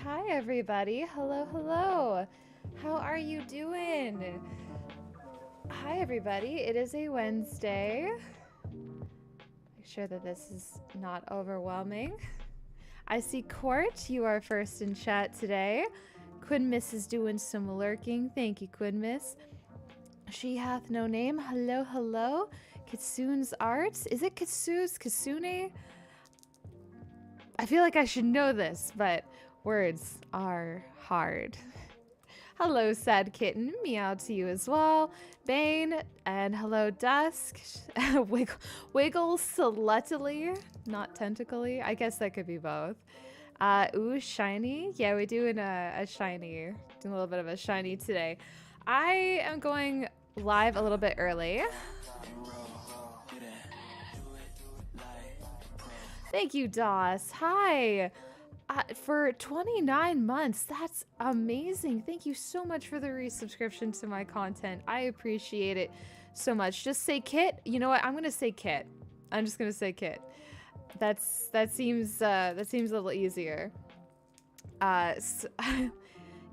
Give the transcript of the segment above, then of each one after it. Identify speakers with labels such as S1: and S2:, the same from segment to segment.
S1: Hi, everybody. Hello. How are you doing? Hi, everybody. It is a Wednesday. Make sure that this is not overwhelming. I see Court. You are first in chat today. Quinn Miss is doing some lurking. Thank you, Quinn Miss. She hath no name. Hello. Kitsune's art. Is it Kitsu's? Kitsune? I feel like I should know this, but words are hard. Hello, sad kitten. Meow to you as well. Bane, and hello, Dusk. Wiggle sluttily, not tentacly. I guess that could be both. Ooh, shiny. Yeah, we're doing a shiny. Doing a little bit of a shiny today. I am going live a little bit early. Thank you, Doss. Hi. For 29 months, that's amazing. Thank you so much for the resubscription to my content. I appreciate it so much. Just say Kit. You know what? I'm gonna say Kit. I'm just gonna say Kit. That seems a little easier. So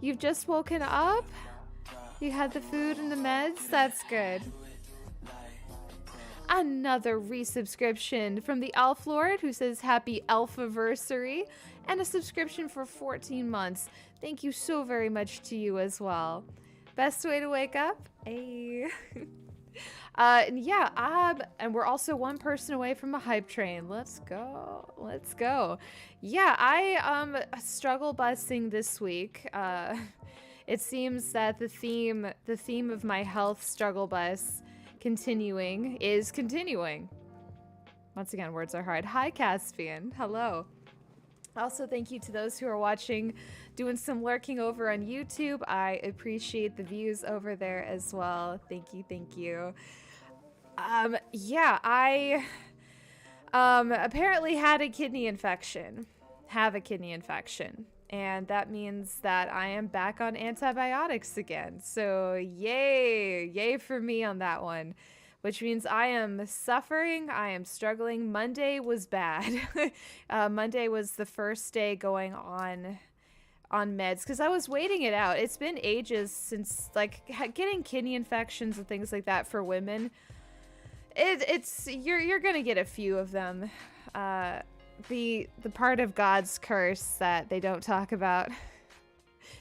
S1: you've just woken up. You had the food and the meds. That's good. Another resubscription from the Elf Lord, who says happy Elfiversary, and a subscription for 14 months. Thank you so very much to you as well. Best way to wake up? Hey. Yeah, and we're also one person away from a hype train. Let's go. Let's go. Yeah, I struggle busing this week. It seems that the theme of my health struggle bus is continuing. Once again, words are hard. Hi, Caspian. Hello. Also, thank you to those who are watching, doing some lurking over on YouTube. I appreciate the views over there as well. Thank you, thank you. Yeah, I apparently had a kidney infection. Have a kidney infection. And that means that I am back on antibiotics again. So yay, yay for me on that one. Which means I am suffering, I am struggling. Monday was bad. Monday was the first day going on meds because I was waiting it out. It's been ages since, like, getting kidney infections and things like that for women. You're gonna get a few of them. The part of God's curse that they don't talk about.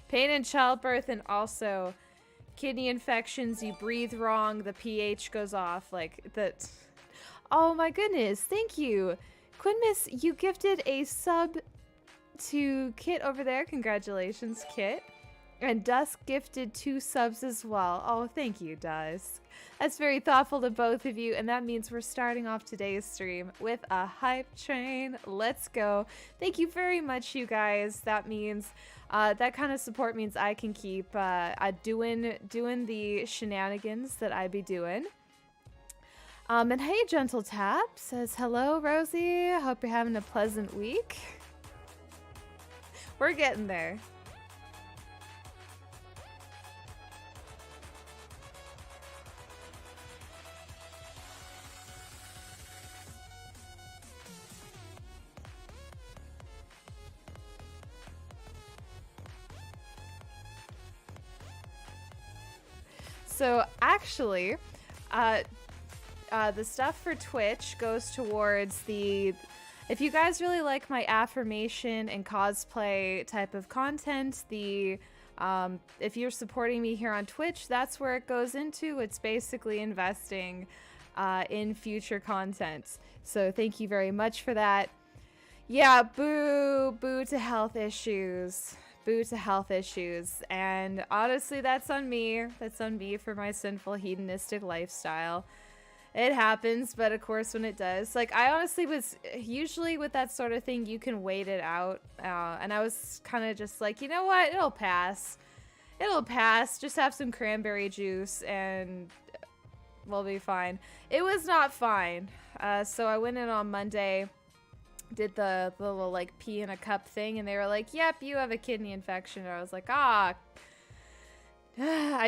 S1: Pain in childbirth, and also kidney infections. You breathe wrong, the pH goes off, like that. Oh my goodness, thank you. Quinmiss, you gifted a sub to Kit over there. Congratulations, Kit. And Dusk gifted 2 subs as well. Oh, thank you, Dusk. That's very thoughtful to both of you, and that means we're starting off today's stream with a hype train. Let's go. Thank you very much, you guys. That means that kind of support means I can keep doing the shenanigans that I be doing. And hey, Gentle Tap says, hello, Rosie. Hope you're having a pleasant week. We're getting there. So actually, the stuff for Twitch goes towards if you guys really like my affirmation and cosplay type of content, if you're supporting me here on Twitch, that's where it goes into. It's basically investing in future content. So thank you very much for that. Yeah, boo to health issues. Boo to health issues. And honestly, that's on me. That's on me for my sinful hedonistic lifestyle. It happens, but of course when it does, like, I honestly was, usually with that sort of thing, you can wait it out. And I was kind of just like, you know what? It'll pass. It'll pass. Just have some cranberry juice and we'll be fine. It was not fine. So I went in on Monday, did the little like pee in a cup thing, and they were like, yep, you have a kidney infection. And I was like, I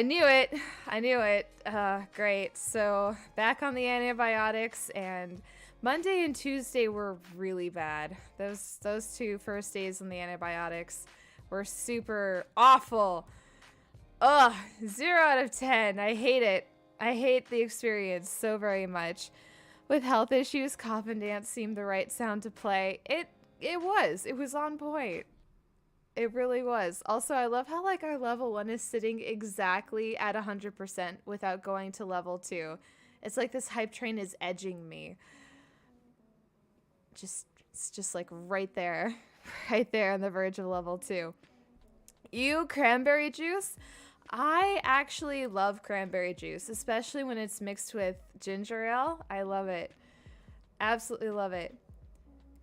S1: knew it. I knew it. Great. So back on the antibiotics, and Monday and Tuesday were really bad. Those 2 first days on the antibiotics were super awful. Ugh, 0 out of 10. I hate it. I hate the experience so very much. With health issues, cough and dance seemed the right sound to play. It was on point. It really was. Also, I love how like our level 1 is sitting exactly at 100% without going to level 2. It's like this hype train is edging me. It's just like right there, right there on the verge of level 2. You cranberry juice? I actually love cranberry juice, especially when it's mixed with ginger ale. I love it. Absolutely love it.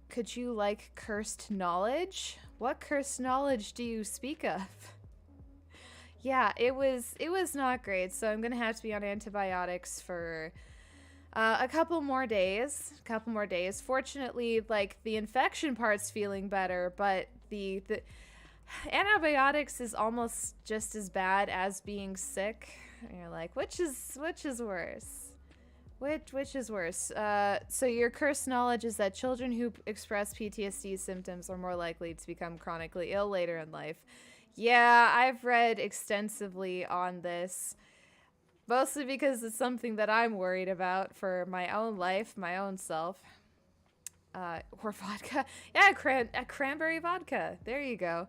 S1: Could you like cursed knowledge? What cursed knowledge do you speak of? Yeah, it was not great. So I'm gonna have to be on antibiotics for a couple more days. Fortunately, like the infection part's feeling better, but the antibiotics is almost just as bad as being sick. And you're like, which is worse? Which is worse? So your cursed knowledge is that children who express PTSD symptoms are more likely to become chronically ill later in life. Yeah, I've read extensively on this, mostly because it's something that I'm worried about for my own life, my own self. Or vodka. Yeah, cranberry vodka. There you go.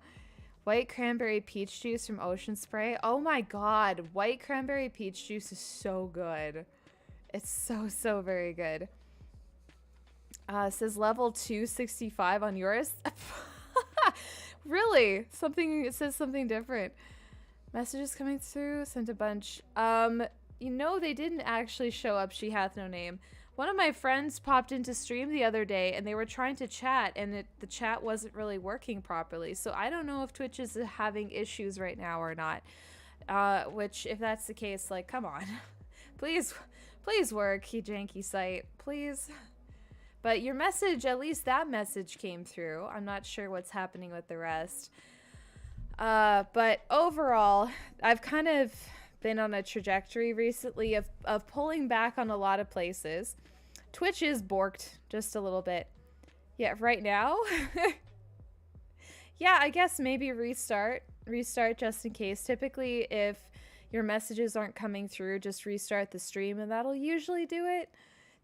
S1: White cranberry peach juice from Ocean Spray. Oh my god, white cranberry peach juice is so good. It's so very good. It says level 265 on yours. Really? It says something different. Messages coming through, sent a bunch. You know, they didn't actually show up. She hath no name. One of my friends popped into stream the other day and they were trying to chat and the chat wasn't really working properly. So I don't know if Twitch is having issues right now or not. Which, if that's the case, like, come on. Please work, you janky site. Please. But your message, at least that message came through. I'm not sure what's happening with the rest. But overall, I've kind of been on a trajectory recently of pulling back on a lot of places. Twitch is borked just a little bit. Yeah, right now? Yeah, I guess maybe restart just in case. Typically, if your messages aren't coming through, just restart the stream and that'll usually do it.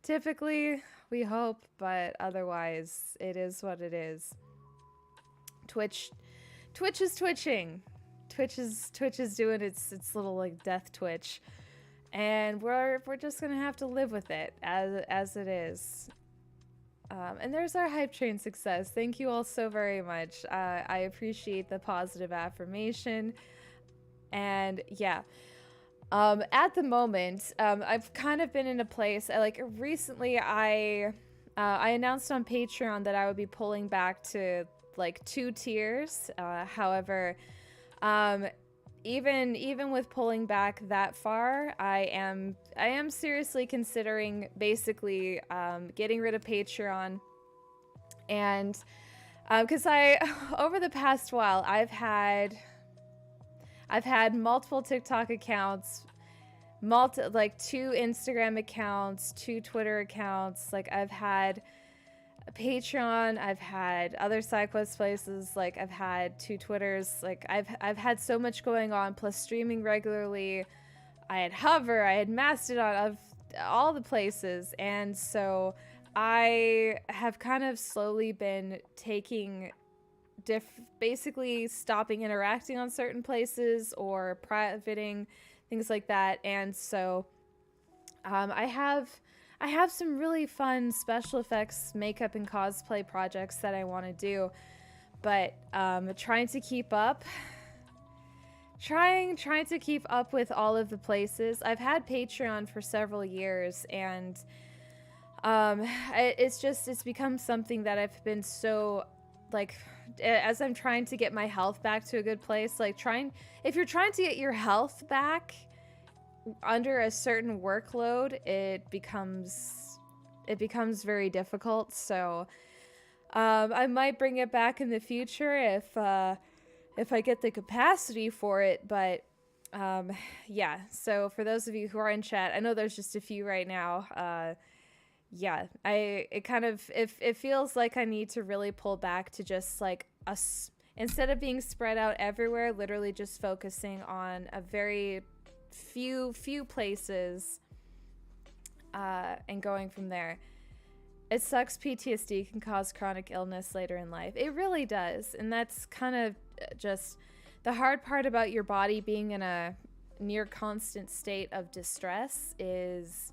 S1: Typically, we hope, but otherwise, it is what it is. Twitch is twitching. Twitch is doing its little like death twitch, and we're just gonna have to live with it as it is. And there's our hype train success. Thank you all so very much. I appreciate the positive affirmation, and yeah. At the moment, I've kind of been in a place, like recently I announced on Patreon that I would be pulling back to like 2 tiers. However, even with pulling back that far, I am seriously considering basically getting rid of Patreon. And because over the past while, I've had multiple TikTok accounts, like 2 Instagram accounts, 2 Twitter accounts. Like I've had a Patreon, I've had other side quest places, like I've had 2 Twitters. Like I've had so much going on, plus streaming regularly. I had Hover, I had Mastodon, of all the places, and so I have kind of slowly been taking basically stopping interacting on certain places or privating, things like that. And so I have some really fun special effects, makeup, and cosplay projects that I want to do, but trying to keep up with all of the places. I've had Patreon for several years, and it's become something that I've been so, like, as I'm trying to get my health back to a good place, like if you're trying to get your health back under a certain workload, it becomes very difficult. So I might bring it back in the future if I get the capacity for it. But yeah, so for those of you who are in chat, I know there's just a few right now. Yeah, it feels like I need to really pull back to just like instead of being spread out everywhere, literally just focusing on a very few places and going from there. It sucks. PTSD can cause chronic illness later in life. It really does, and that's kind of just the hard part about your body being in a near constant state of distress is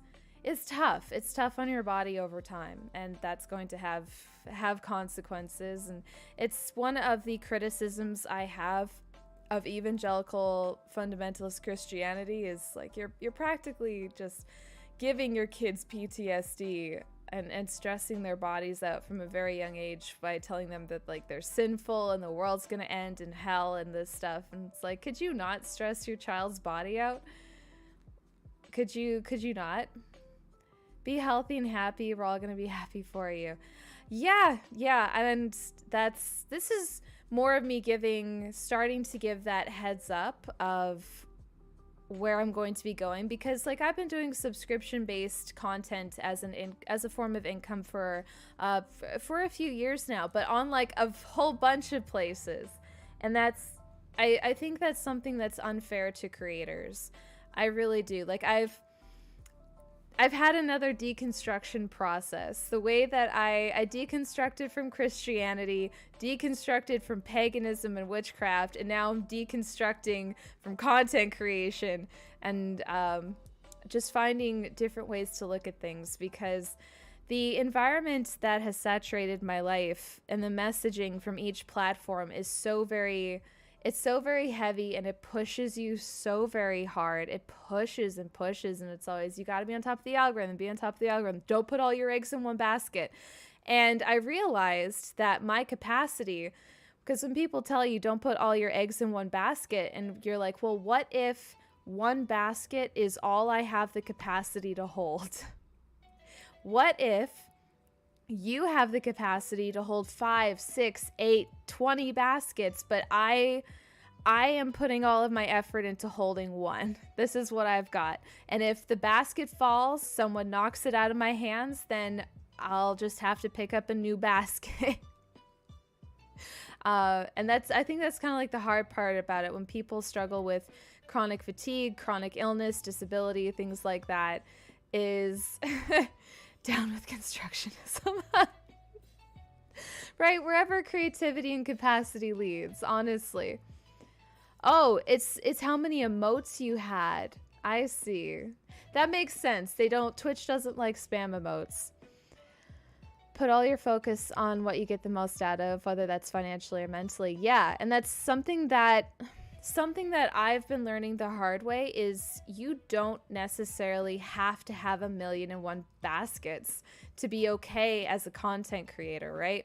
S1: tough. It's tough on your body over time, and that's going to have consequences. And it's one of the criticisms I have of evangelical fundamentalist Christianity is like you're practically just giving your kids PTSD and stressing their bodies out from a very young age by telling them that like they're sinful and the world's gonna end in hell and this stuff. And it's like, could you not stress your child's body out? Could you not? Be healthy and happy. We're all gonna be happy for you. Yeah, and this is more of me starting to give that heads up of where I'm going to be going, because like I've been doing subscription-based content as a form of income for a few years now, but on like a whole bunch of places, and I think that's something that's unfair to creators. I really do. Like I've had another deconstruction process. The way that I deconstructed from Christianity, deconstructed from paganism and witchcraft, and now I'm deconstructing from content creation. And just finding different ways to look at things, because the environment that has saturated my life and the messaging from each platform is so very, it's so very heavy, and it pushes you so very hard. It pushes and pushes, and it's always, you got to be on top of the algorithm, be on top of the algorithm. Don't put all your eggs in one basket. And I realized that my capacity, because when people tell you don't put all your eggs in one basket, and you're like, well, what if one basket is all I have the capacity to hold? What if you have the capacity to hold 5, 6, 8, 20 baskets, but I am putting all of my effort into holding one. This is what I've got. And if the basket falls, someone knocks it out of my hands, then I'll just have to pick up a new basket. And I think that's kind of like the hard part about it, when people struggle with chronic fatigue, chronic illness, disability, things like that, is down with constructionism. Right? Wherever creativity and capacity leads, honestly. Oh, it's how many emotes you had. I see. That makes sense. Twitch doesn't like spam emotes. Put all your focus on what you get the most out of, whether that's financially or mentally. Yeah, and that's something that I've been learning the hard way, is you don't necessarily have to have 1,000,001 baskets to be okay as a content creator, right?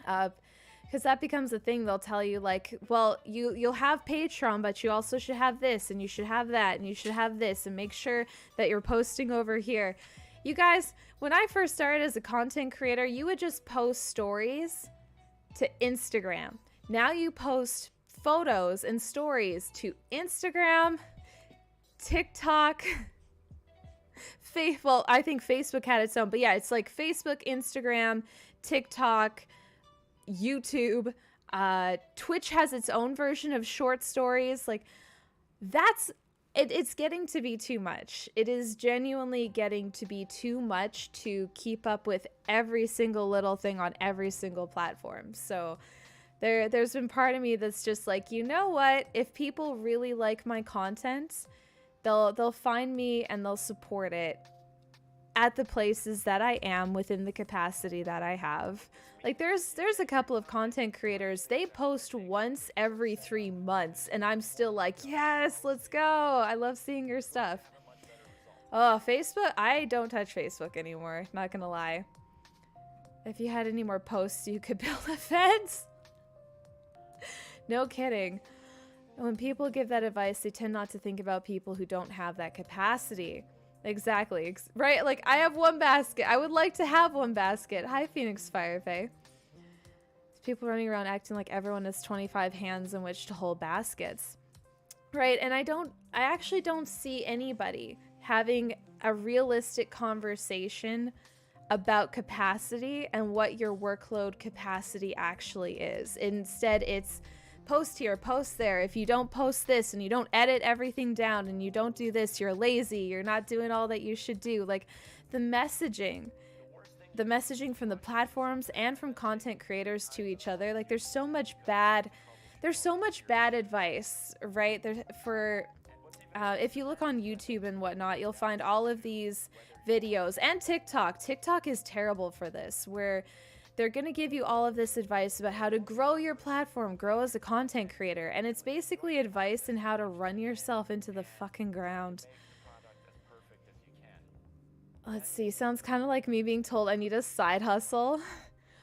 S1: Because that becomes a thing. They'll tell you, like, well, you'll have Patreon, but you also should have this, and you should have that, and you should have this, and make sure that you're posting over here. You guys, when I first started as a content creator, you would just post stories to Instagram. Now you post photos and stories to Instagram, TikTok, well, I think Facebook had its own, but yeah, it's like Facebook, Instagram, TikTok, YouTube, Twitch has its own version of short stories. Like, it's getting to be too much. It is genuinely getting to be too much to keep up with every single little thing on every single platform. So there's been part of me that's just like, you know what? If people really like my content, they'll find me and they'll support it at the places that I am within the capacity that I have. Like, there's a couple of content creators, they post once every 3 months, and I'm still like, yes, let's go. I love seeing your stuff. Oh, Facebook, I don't touch Facebook anymore, not gonna lie. If you had any more posts, you could build a fence. No kidding. When people give that advice, they tend not to think about people who don't have that capacity. Exactly. Right? Like, I have one basket. I would like to have one basket. Hi, Phoenix Firefae. People running around acting like everyone has 25 hands in which to hold baskets. Right? And I actually don't see anybody having a realistic conversation about capacity and what your workload capacity actually is. Instead, it's post here, post there. If you don't post this and you don't edit everything down and you don't do this, you're lazy. You're not doing all that you should do. Like, the messaging from the platforms and from content creators to each other, like, there's so much bad advice, right? If you look on YouTube and whatnot, you'll find all of these videos, and TikTok is terrible for this, where they're going to give you all of this advice about how to grow your platform, grow as a content creator. And it's basically advice on how to run yourself into the fucking ground. Let's see. Sounds kind of like me being told I need a side hustle.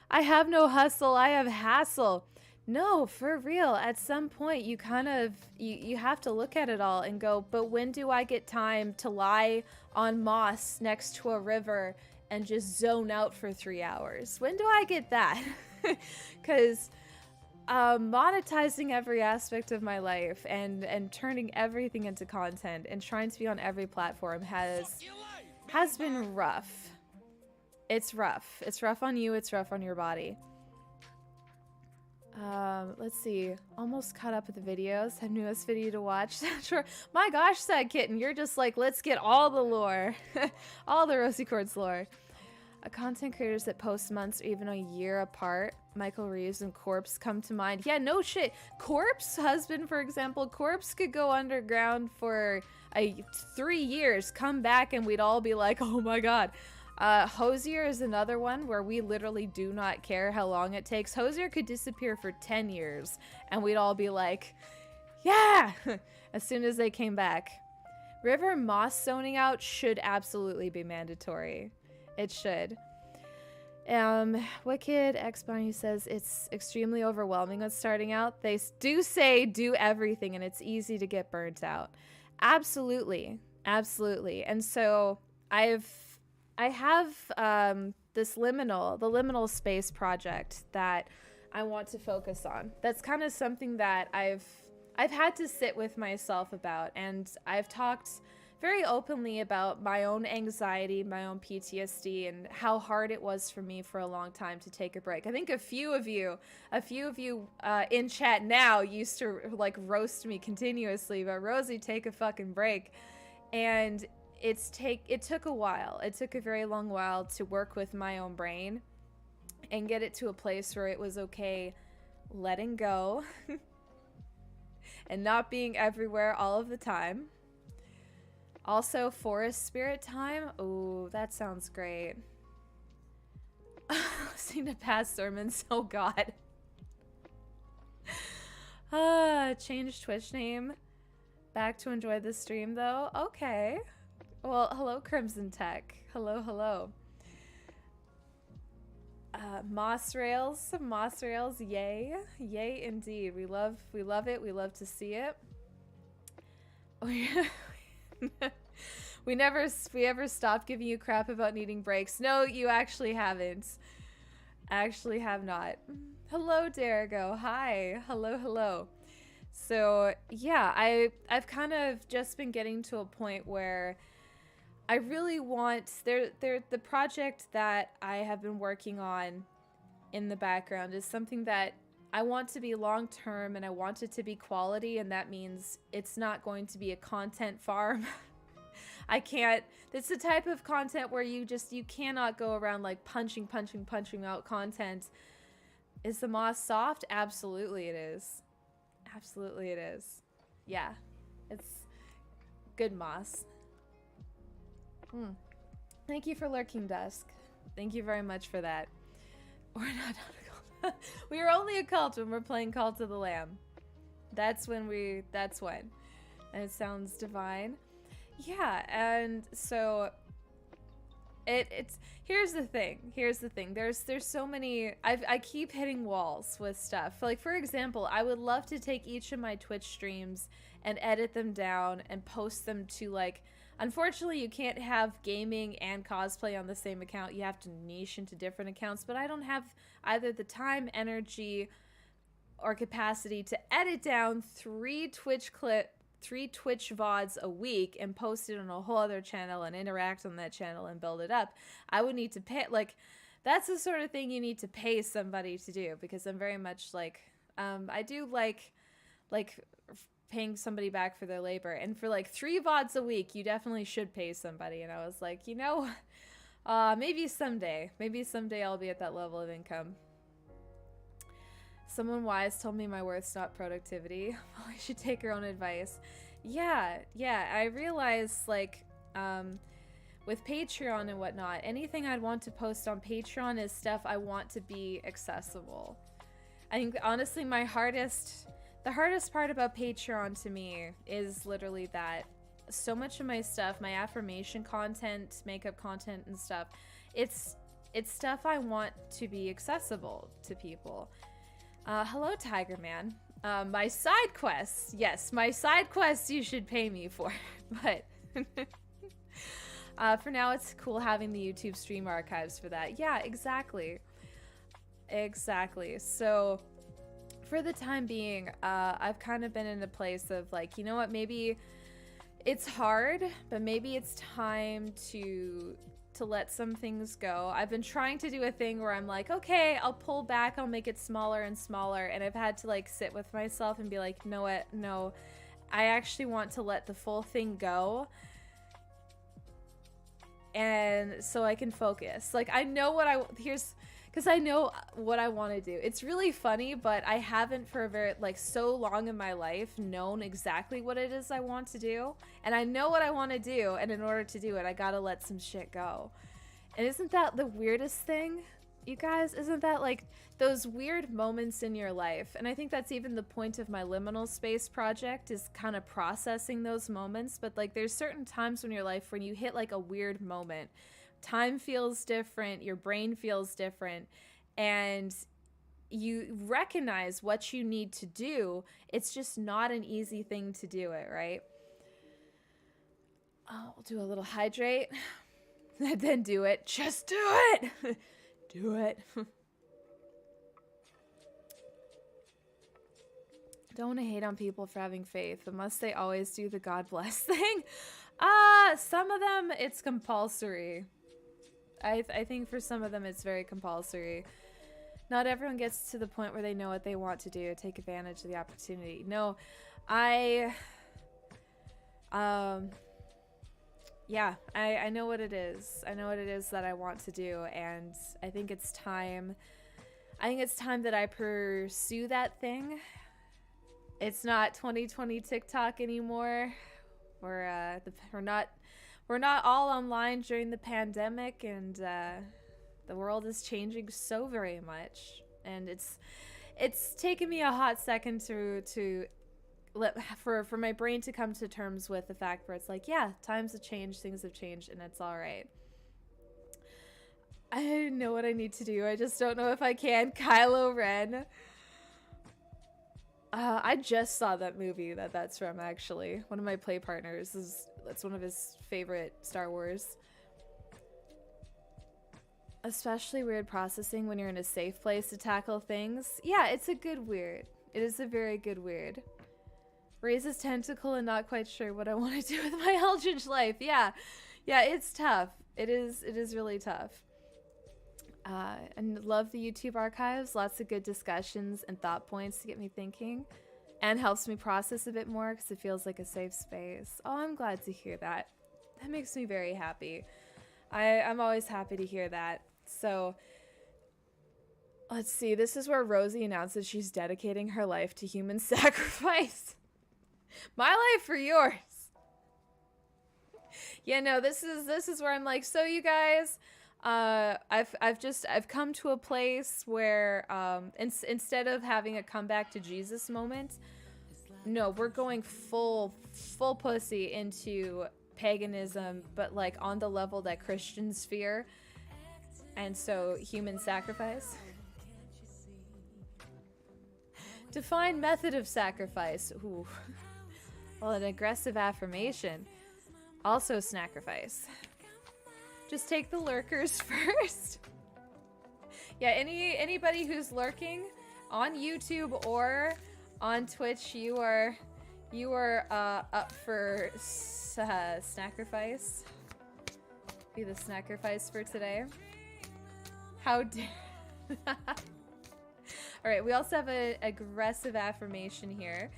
S1: I have no hustle. I have hassle. No, for real. At some point, you kind of, you have to look at it all and go, but when do I get time to lie on moss next to a river and just zone out for 3 hours? When do I get that? Because monetizing every aspect of my life and turning everything into content and trying to be on every platform has been rough. It's rough. It's rough on you. It's rough on your body. Let's see. Almost caught up with the videos. Have newest video to watch. Sure. My gosh, Sad Kitten, you're just like, let's get all the lore. All the Rosy Quartz lore. Content creators that post months or even a year apart. Michael Reeves and Corpse come to mind. Yeah, no shit. Corpse husband, for example. Corpse could go underground for 3 years, come back and we'd all be like, oh my god. Hosier is another one where we literally do not care how long it takes. Hosier could disappear for 10 years and we'd all be like, yeah, as soon as they came back. River moss zoning out should absolutely be mandatory. It should. Wicked X Bunny says it's extremely overwhelming when starting out. They do say do everything and it's easy to get burnt out. Absolutely. Absolutely. And so I have the liminal space project that I want to focus on. That's kind of something that I've had to sit with myself about, and I've talked very openly about my own anxiety, my own PTSD, and how hard it was for me for a long time to take a break. I think a few of you in chat now used to like roast me continuously, but Rosie, take a fucking break. And it took a while. It took a very long while to work with my own brain and get it to a place where it was okay letting go and not being everywhere all of the time. Also, forest spirit time. Oh, that sounds great. Listening to past sermons. Oh god. Change Twitch name. Back to enjoy the stream though. Okay. Well, hello Crimson Tech. Hello, hello. Moss rails, yay. Yay indeed. We love it. We love to see it. we ever stopped giving you crap about needing breaks. No, you actually haven't. Actually have not. Hello, Derigo. Hi. Hello, hello. So yeah, I've kind of just been getting to a point where I really want the project that I have been working on in the background is something that I want to be long term, and I want it to be quality, and that means it's not going to be a content farm. I can't. It's the type of content where you cannot go around like punching out content. Is the moss soft? Absolutely it is. Absolutely it is. Yeah. It's good moss. Thank you for lurking, Dusk. Thank you very much for that. We're not a cult. We are only a cult when we're playing Cult of the Lamb. That's when. And it sounds divine. Yeah, and so it's here's the thing. There's so many. I keep hitting walls with stuff. Like, for example, I would love to take each of my Twitch streams and edit them down and post them to, like, unfortunately you can't have gaming and cosplay on the same account. You have to niche into different accounts, but I don't have either the time, energy, or capacity to edit down 3 Twitch VODs a week and post it on a whole other channel and interact on that channel and build it up. I would need to pay, like, that's the sort of thing you need to pay somebody to do, because I'm very much like, I do like paying somebody back for their labor, and for like 3 VODs a week, you definitely should pay somebody. And I was like, you know, maybe someday I'll be at that level of income. Someone wise told me my worth's not productivity. Well, I should take her own advice. Yeah, I realize, like, with Patreon and whatnot, anything I'd want to post on Patreon is stuff I want to be accessible. I think, honestly, the hardest part about Patreon to me is literally that so much of my stuff, my affirmation content, makeup content and stuff, it's stuff I want to be accessible to people. Hello, Tiger Man. My side quests. Yes, my side quests you should pay me for. But for now, it's cool having the YouTube stream archives for that. Yeah, exactly. Exactly. So for the time being, I've kind of been in a place of like, you know what, maybe it's hard, but maybe it's time to let some things go. I've been trying to do a thing where I'm like, okay, I'll pull back, I'll make it smaller and smaller, and I've had to like sit with myself and be like, you know what, no, I actually want to let the full thing go, and so I can focus. Like, I know what because I know what I want to do. It's really funny, but I haven't for a very, like, so long in my life known exactly what it is I want to do. And I know what I want to do, and in order to do it, I gotta let some shit go. And isn't that the weirdest thing, you guys? Isn't that, like, those weird moments in your life? And I think that's even the point of my liminal space project, is kind of processing those moments. But, like, there's certain times in your life when you hit, like, a weird moment. Time feels different, your brain feels different, and you recognize what you need to do. It's just not an easy thing to do it, right? Oh, we'll do a little hydrate, and then do it. Just do it! Do it. Don't want to hate on people for having faith, unless they always do the God bless thing. Some of them, it's compulsory. I think for some of them it's very compulsory. Not everyone gets to the point where they know what they want to do, take advantage of the opportunity. No, yeah, I know what it is. I know what it is that I want to do, and I think it's time. I think it's time that I pursue that thing. It's not 2020 TikTok anymore. We're not all online during the pandemic, and the world is changing so very much. And it's taken me a hot second for my brain to come to terms with the fact where it's like, yeah, times have changed, things have changed, and it's all right. I know what I need to do. I just don't know if I can. Kylo Ren. I just saw that movie that's from, actually. One of my play partners that's one of his favorite Star Wars. Especially weird processing when you're in a safe place to tackle things. Yeah, it's a good weird. It is a very good weird. Raises tentacle and not quite sure what I want to do with my Eldritch life. Yeah, it's tough. It is really tough. And love the YouTube archives. Lots of good discussions and thought points to get me thinking, and helps me process a bit more because it feels like a safe space. Oh, I'm glad to hear that. That makes me very happy. I'm always happy to hear that. So let's see. This is where Rosie announces she's dedicating her life to human sacrifice. My life for yours. Yeah, no, this is where I'm like, so you guys, I've come to a place where instead of having a comeback to Jesus moment, no, we're going full pussy into paganism, but like on the level that Christians fear. And so human sacrifice. Define method of sacrifice. Ooh. Well, an aggressive affirmation. Also sacrifice. Just take the lurkers first. Yeah, anybody who's lurking on YouTube or on Twitch, you are up for sacrifice. Be the sacrifice for today. How dare... Alright, we also have an aggressive affirmation here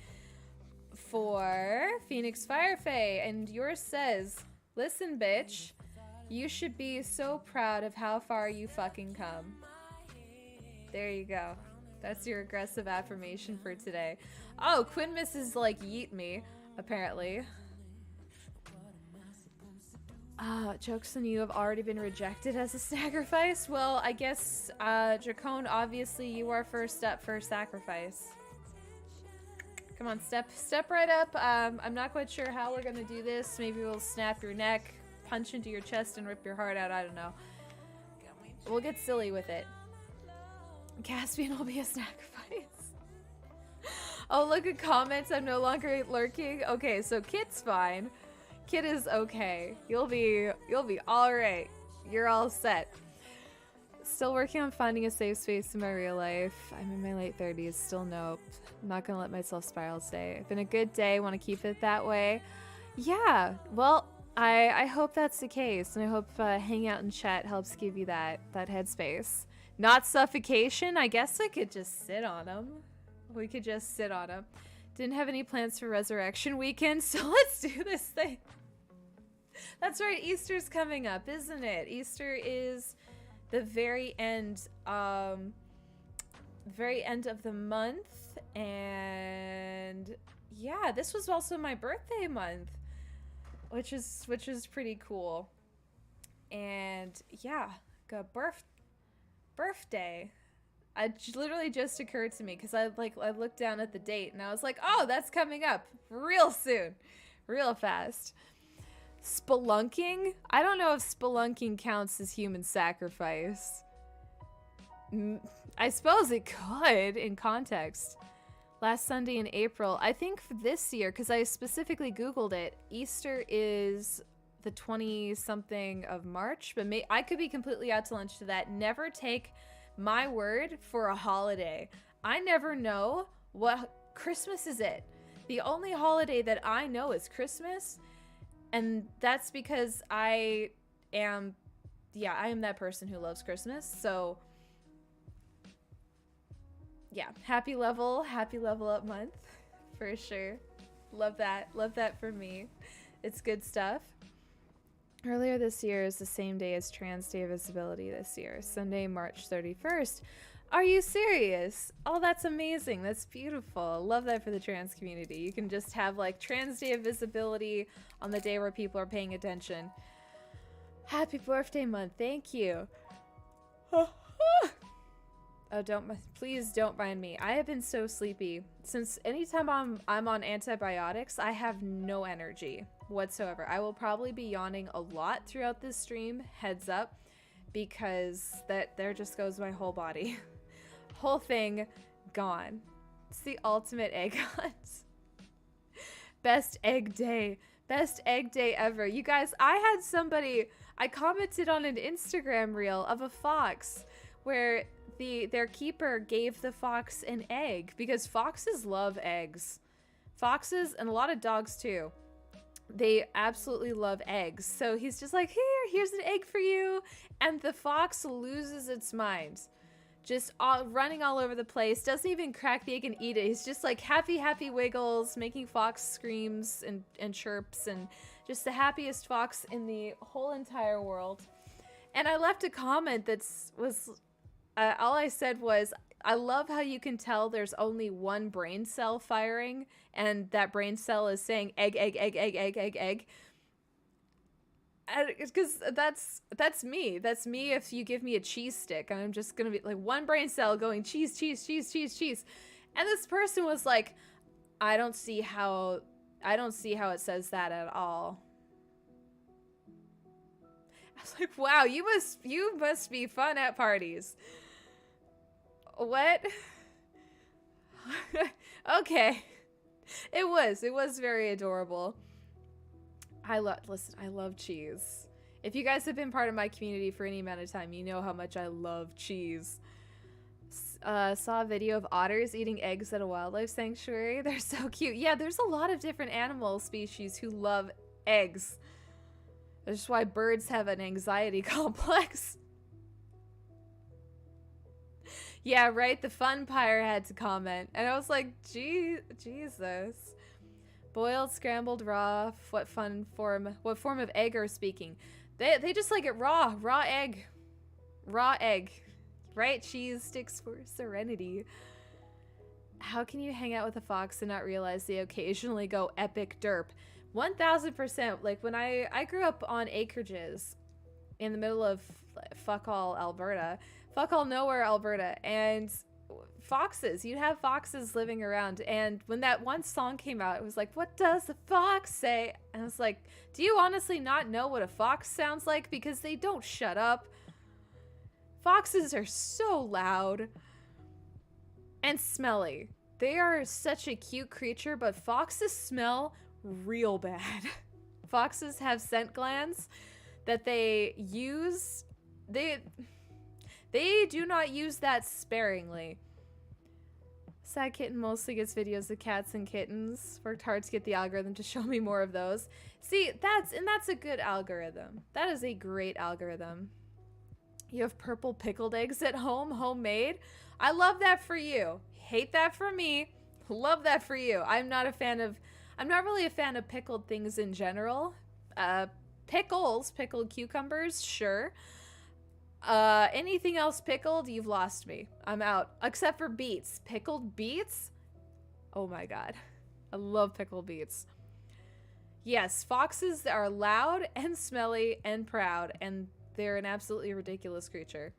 S1: for Phoenix Firefae, and yours says, listen, bitch, you should be so proud of how far you fucking come. There you go. That's your aggressive affirmation for today. Oh, Quinn misses like yeet me, apparently. Jokes on you have already been rejected as a sacrifice. Well, I guess, Dracone, obviously you are first up for sacrifice. Come on, step right up. I'm not quite sure how we're gonna do this. Maybe we'll snap your neck, punch into your chest, and rip your heart out. I don't know. We'll get silly with it. Caspian will be a sacrifice. Oh, look at comments. I'm no longer lurking. Okay, so Kit's fine. Kit is okay. You'll be all right. You're all set. Still working on finding a safe space in my real life. I'm in my late 30s. Still nope. I'm not gonna let myself spiral today. It's been a good day. Want to keep it that way. Yeah. Well, I hope that's the case, and I hope hanging out in chat helps give you that headspace. Not suffocation. I guess I could just sit on them. We could just sit on them. Didn't have any plans for Resurrection Weekend, so let's do this thing. That's right, Easter's coming up, isn't it? Easter is the very end of the month, and yeah, this was also my birthday month, which is pretty cool. And yeah, got birthday. It literally just occurred to me because I looked down at the date and I was like, oh, that's coming up real soon, real fast. Spelunking? I don't know if spelunking counts as human sacrifice. I suppose it could in context. Last Sunday in April. I think for this year, because I specifically Googled it, Easter is the 20-something of March, but I could be completely out to lunch to that. Never take my word for a holiday. I never know what Christmas is it. The only holiday that I know is Christmas, and that's because I am that person who loves Christmas. So yeah, happy level up month for sure. Love that for me. It's good stuff. Earlier this year is the same day as Trans Day of Visibility this year, Sunday, March 31st. Are you serious? Oh, that's amazing. That's beautiful. Love that for the trans community. You can just have like Trans Day of Visibility on the day where people are paying attention. Happy birthday month. Thank you. Oh, please don't mind me. I have been so sleepy. Since anytime I'm on antibiotics, I have no energy whatsoever. I will probably be yawning a lot throughout this stream, heads up, because there just goes my whole body. Whole thing gone. It's the ultimate egg hunt. Best egg day ever. You guys, I commented on an Instagram reel of a fox where their keeper gave the fox an egg, because foxes love eggs. Foxes, and a lot of dogs too, they absolutely love eggs. So he's just like, here's an egg for you. And the fox loses its mind. Just running all over the place. Doesn't even crack the egg and eat it. He's just like happy wiggles, making fox screams and chirps, and just the happiest fox in the whole entire world. And I left a comment all I said was, I love how you can tell there's only one brain cell firing, and that brain cell is saying egg, egg, egg, egg, egg, egg, egg. Because that's me. That's me if you give me a cheese stick, and I'm just gonna be like one brain cell going cheese, cheese, cheese, cheese, cheese. And this person was like, I don't see how it says that at all. I was like, wow, you must be fun at parties. What? Okay. It was very adorable. I love cheese. If you guys have been part of my community for any amount of time, you know how much I love cheese. Saw a video of otters eating eggs at a wildlife sanctuary. They're so cute. Yeah, there's a lot of different animal species who love eggs. That's why birds have an anxiety complex. Yeah, right? The fun pyre had to comment. And I was like, Jesus. Boiled, scrambled, raw. What form of egg are speaking? They just like it raw. Raw egg. Raw egg. Right? Cheese sticks for serenity. How can you hang out with a fox and not realize they occasionally go epic derp? 1000%. Like when I grew up on acreages in the middle of fuck all Alberta. Fuck all nowhere Alberta, and foxes. You'd have foxes living around, and when that one song came out, it was like, what does the fox say? And I was like, do you honestly not know what a fox sounds like? Because they don't shut up. Foxes are so loud and smelly. They are such a cute creature, but foxes smell real bad. Foxes have scent glands that they use. They do not use that sparingly. Sad Kitten mostly gets videos of cats and kittens. Worked hard to get the algorithm to show me more of those. See, that's a good algorithm. That is a great algorithm. You have purple pickled eggs at home, homemade. I love that for you. Hate that for me. Love that for you. I'm not really a fan of pickled things in general. Pickled cucumbers, sure. Anything else pickled, you've lost me. I'm out. Except for beets. Pickled beets? Oh my god. I love pickled beets. Yes, foxes are loud and smelly and proud, and they're an absolutely ridiculous creature.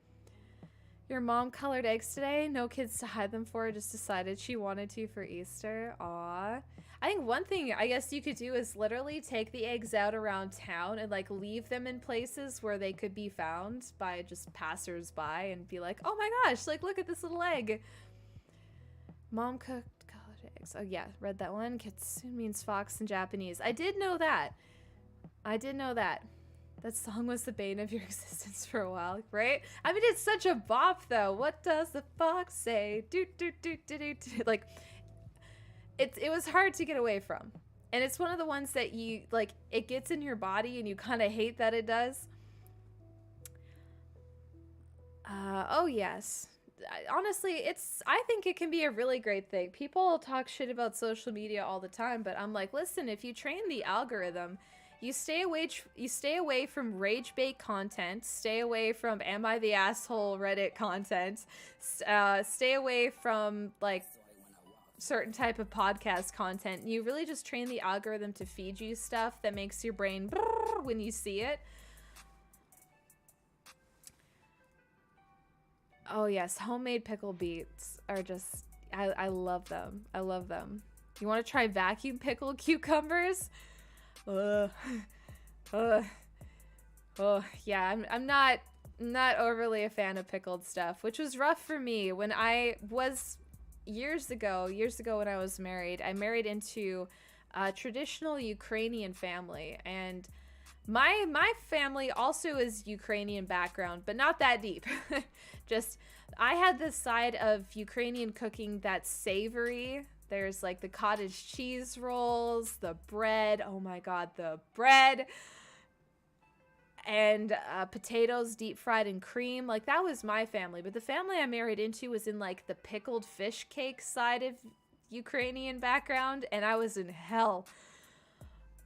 S1: Your mom colored eggs today? No kids to hide them for, just decided she wanted to for Easter. Aw. I think one thing I guess you could do is literally take the eggs out around town and like leave them in places where they could be found by just passers-by and be like, oh my gosh, like look at this little egg. Mom cooked colored eggs. Oh yeah, read that one. Kitsune means fox in Japanese. I did know that. I did know that. That song was the bane of your existence for a while, right? I mean, it's such a bop though. What does the fox say? Do do do do do do. Like, it was hard to get away from. And it's one of the ones that you, like, it gets in your body and you kind of hate that it does. Oh yes. Honestly, I think it can be a really great thing. People talk shit about social media all the time, but I'm like, listen, if you train the algorithm, you stay away from rage bait content, stay away from am I the asshole Reddit content, stay away from like certain type of podcast content. You really just train the algorithm to feed you stuff that makes your brain brrr when you see it. Oh yes, homemade pickled beets are just, I love them. I love them. You want to try vacuum pickled cucumbers? Yeah, I'm not overly a fan of pickled stuff, which was rough for me when I was years ago when I was married. I married into a traditional Ukrainian family, and my family also is Ukrainian background, but not that deep. Just I had this side of Ukrainian cooking that's savory. There's like the cottage cheese rolls, the bread. Oh my god, the bread. And potatoes deep fried in cream. Like that was my family. But the family I married into was in like the pickled fish cake side of Ukrainian background. And I was in hell.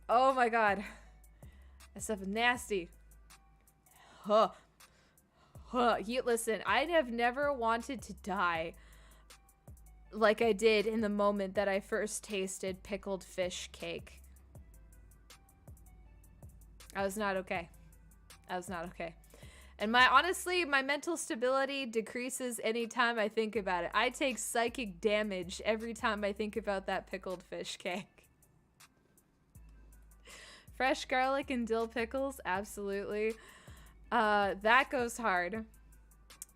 S1: Oh my god. That stuff is nasty. Huh. Listen, I have never wanted to die like I did in the moment that I first tasted pickled fish cake. I was not okay. I was not okay. And honestly, my mental stability decreases anytime I think about it. I take psychic damage every time I think about that pickled fish cake. Fresh garlic and dill pickles, absolutely. That goes hard.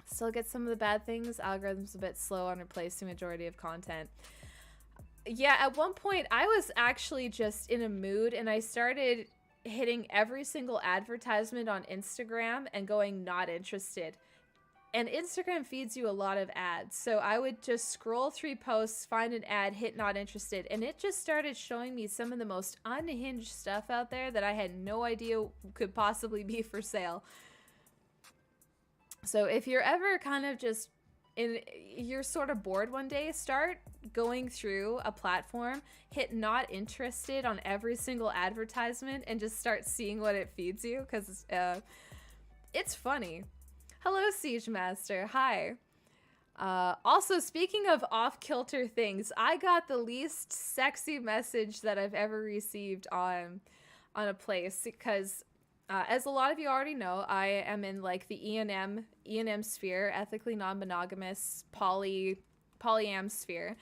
S1: Still get some of the bad things. Algorithm's a bit slow on replacing majority of content. Yeah, at one point I was actually just in a mood and I started hitting every single advertisement on Instagram and going not interested. And Instagram feeds you a lot of ads. So I would just scroll through posts, find an ad, hit not interested. And it just started showing me some of the most unhinged stuff out there that I had no idea could possibly be for sale. So if you're ever kind of just you're sort of bored one day, start going through a platform, hit not interested on every single advertisement and just start seeing what it feeds you, because it's funny. Hello, Siege Master. Hi. Also, speaking of off-kilter things, I got the least sexy message that I've ever received on a place, because as a lot of you already know, I am in like the E&M sphere, ethically non-monogamous, polyam sphere.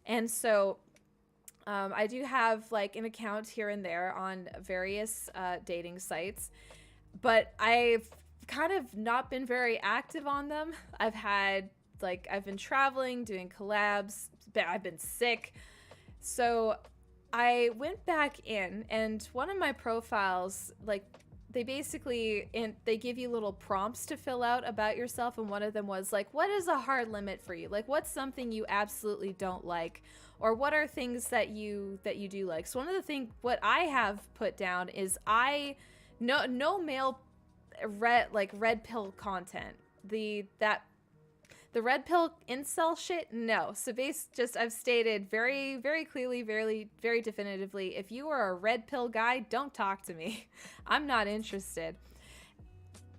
S1: And so I do have like an account here and there on various dating sites, but I've kind of not been very active on them. I've been traveling, doing collabs, I've been sick. So I went back in, and one of my profiles, like, they basically, they give you little prompts to fill out about yourself, and one of them was like, what is a hard limit for you? Like, what's something you absolutely don't like? Or what are things that you do like? So one of the things, what I have put down is no male red pill content. The red pill incel shit, no. So I've stated very, very clearly, very, very definitively, if you are a red pill guy, don't talk to me. I'm not interested.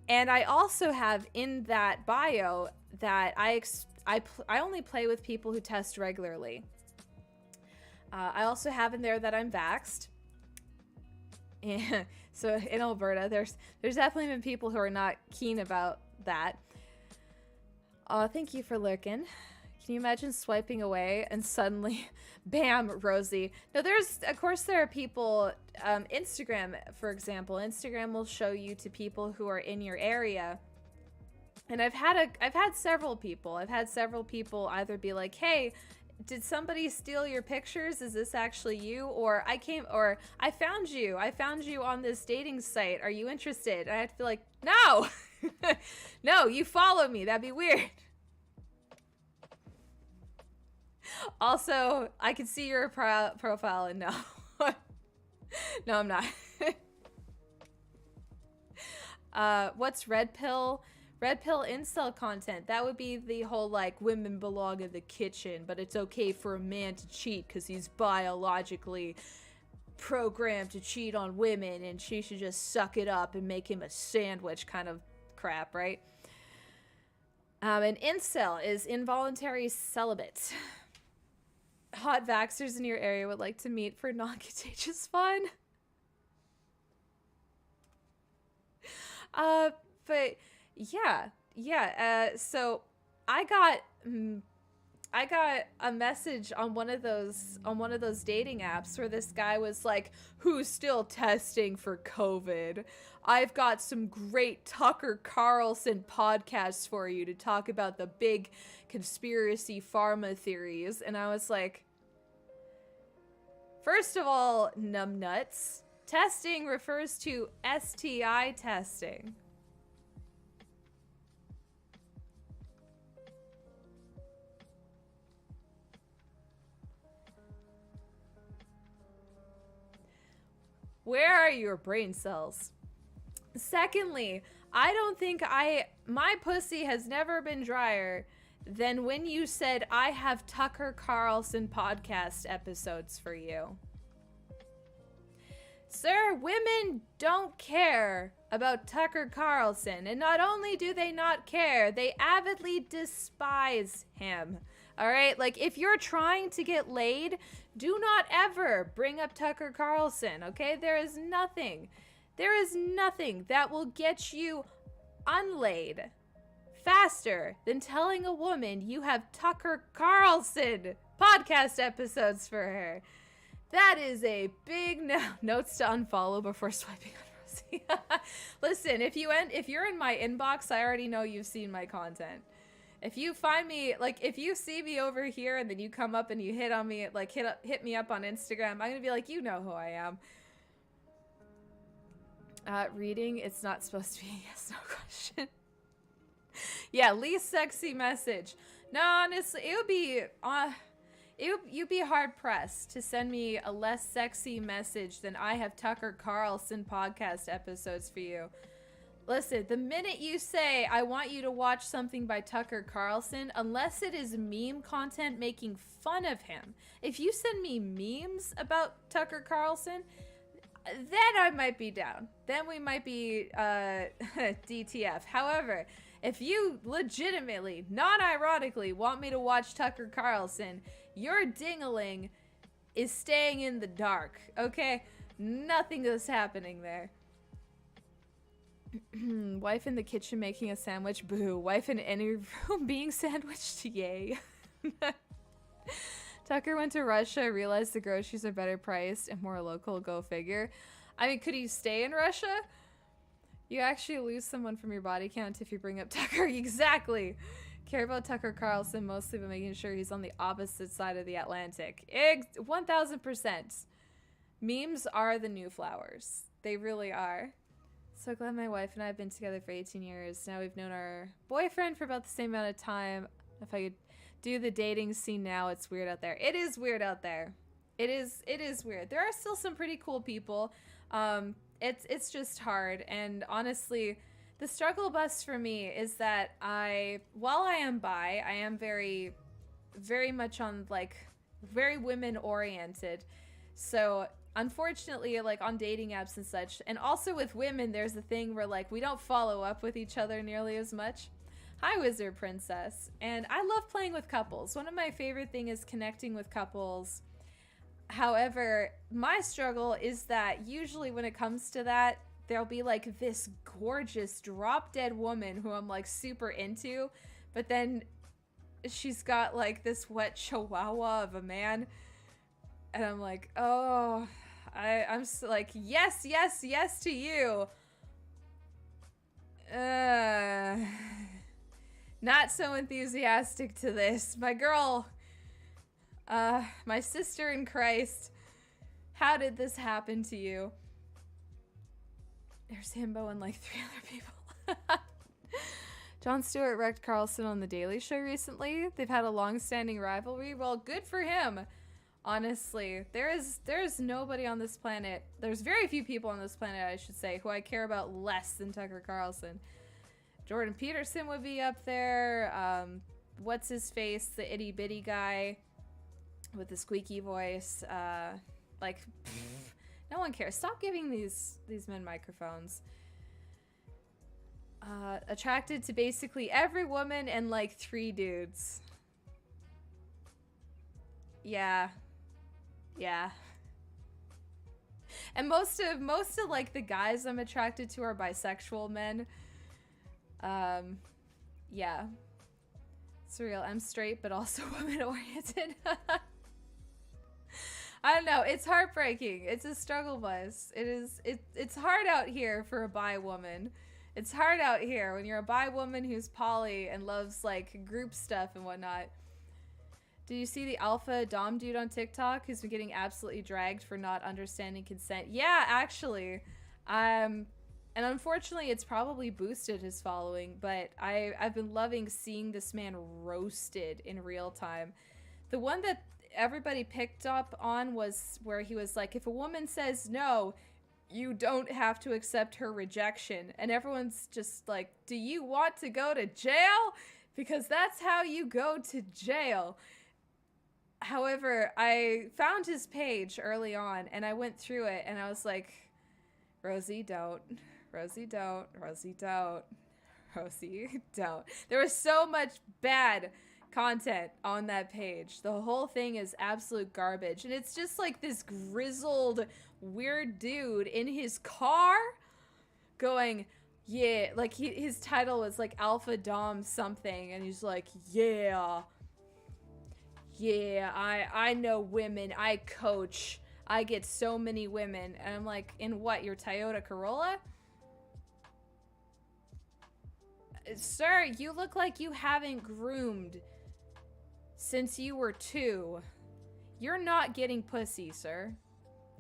S1: And I also have in that bio that I only play with people who test regularly. I also have in there that I'm vaxxed. And so in Alberta, there's definitely been people who are not keen about that. Thank you for lurking. Can you imagine swiping away and suddenly, bam, Rosie? No, of course there are people, Instagram, for example. Instagram will show you to people who are in your area. And I've had several people either be like, hey, did somebody steal your pictures? Is this actually you? Or I found you on this dating site. Are you interested? And I have to be like, no, no, you follow me. That'd be weird. Also, I can see your profile and no. No, I'm not. What's red pill? Red pill incel content. That would be the whole like women belong in the kitchen, but it's okay for a man to cheat because he's biologically programmed to cheat on women and she should just suck it up and make him a sandwich kind of crap, right? An incel is involuntary celibate. Hot vaxxers in your area would like to meet for non-contagious fun. But yeah. So I got a message on one of those dating apps where this guy was like, "Who's still testing for COVID? I've got some great Tucker Carlson podcasts for you to talk about the big conspiracy pharma theories." And I was like, first of all, numbnuts. Testing refers to STI testing. Where are your brain cells? Secondly, I don't think my pussy has never been drier than when you said I have Tucker Carlson podcast episodes for you. Sir, women don't care about Tucker Carlson, and not only do they not care, they avidly despise him. All right, like if you're trying to get laid, do not ever bring up Tucker Carlson, okay? There is nothing that will get you unlaid faster than telling a woman you have Tucker Carlson podcast episodes for her. That is a big no. Notes to unfollow before swiping on Rosie. Listen, if you're in my inbox, I already know you've seen my content. If you find me, like, if you see me over here and then you come up and you hit on me, like, hit me up on Instagram, I'm gonna be like, you know who I am. Reading, it's not supposed to be a yes, no question. Yeah, least sexy message. No, honestly, you'd be hard pressed to send me a less sexy message than I have Tucker Carlson podcast episodes for you. Listen, the minute you say, I want you to watch something by Tucker Carlson, unless it is meme content making fun of him, if you send me memes about Tucker Carlson, then I might be down. Then we might be DTF. However, if you legitimately, non-ironically, want me to watch Tucker Carlson, your ding-a-ling is staying in the dark, okay? Nothing is happening there. Wife in the kitchen making a sandwich, boo. Wife in any room being sandwiched, yay. Tucker went to Russia, realized the groceries are better priced and more local, go figure. I mean, could he stay in Russia? You actually lose someone from your body count if you bring up Tucker. Exactly. Care about Tucker Carlson mostly by making sure he's on the opposite side of the Atlantic. 1000%. Memes are the new flowers. They really are. So glad my wife and I have been together for 18 years. Now we've known our boyfriend for about the same amount of time. If I could do the dating scene now, it's weird out there. It is weird out there. It is weird. There are still some pretty cool people. It's just hard. And honestly, the struggle bus for me is that while I am bi, I am very, very much on like very women oriented. So unfortunately, like on dating apps and such, and also with women, there's the thing where like we don't follow up with each other nearly as much. Hi, Wizard Princess. And I love playing with couples. One of my favorite things is connecting with couples. However, my struggle is that usually when it comes to that, there'll be like this gorgeous drop dead woman who I'm like super into, but then she's got like this wet chihuahua of a man, and I'm like, oh, I'm like, yes, yes, yes to you. Not so enthusiastic to this. My girl, my sister in Christ, how did this happen to you? There's Himbo and like 3 other people. Jon Stewart wrecked Carlson on The Daily Show recently. They've had a long-standing rivalry. Well, good for him. Honestly, there's nobody on this planet. There's very few people on this planet, I should say, who I care about less than Tucker Carlson. Jordan Peterson would be up there. What's his face? The itty bitty guy with the squeaky voice. Like, no one cares. Stop giving these men microphones. Attracted to basically every woman and like 3 dudes. Yeah. And most of like the guys I'm attracted to are bisexual men. Yeah. It's real. I'm straight, but also woman oriented. I don't know. It's heartbreaking. It's a struggle bus. It's hard out here for a bi woman. It's hard out here when you're a bi woman who's poly and loves like group stuff and whatnot. Did you see the alpha dom dude on TikTok who's been getting absolutely dragged for not understanding consent? Yeah, actually. And unfortunately it's probably boosted his following, but I've been loving seeing this man roasted in real time. The one that everybody picked up on was where he was like, if a woman says no, you don't have to accept her rejection. And everyone's just like, do you want to go to jail? Because that's how you go to jail. However, I found his page early on and I went through it and I was like, Rosie, don't. Rosie, don't. Rosie, don't. Rosie, don't. There was so much bad content on that page. The whole thing is absolute garbage. And it's just like this grizzled, weird dude in his car going, yeah, like his title was like Alpha Dom something. And he's like, yeah, I know women. I coach. I get so many women. And I'm like, in what, your Toyota Corolla? Sir, you look like you haven't groomed since you were 2. You're not getting pussy, sir.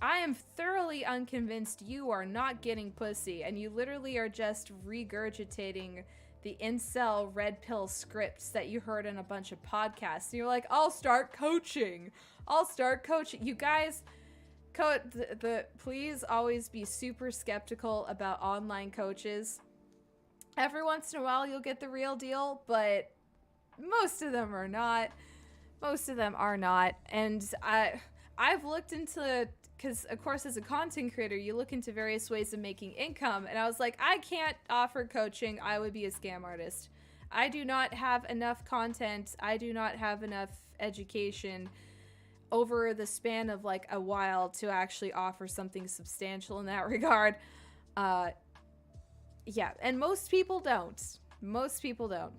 S1: I am thoroughly unconvinced you are not getting pussy, and you literally are just regurgitating the incel red pill scripts that you heard in a bunch of podcasts. And you're like, I'll start coaching. I'll start coaching. You guys, please always be super skeptical about online coaches. Every once in a while you'll get the real deal, but most of them are not. Most of them are not. And I've looked into, because of course as a content creator you look into various ways of making income, and I was like, I can't offer coaching. I would be a scam artist. I do not have enough content. I do not have enough education over the span of like a while to actually offer something substantial in that regard. Yeah, and most people don't. Most people don't.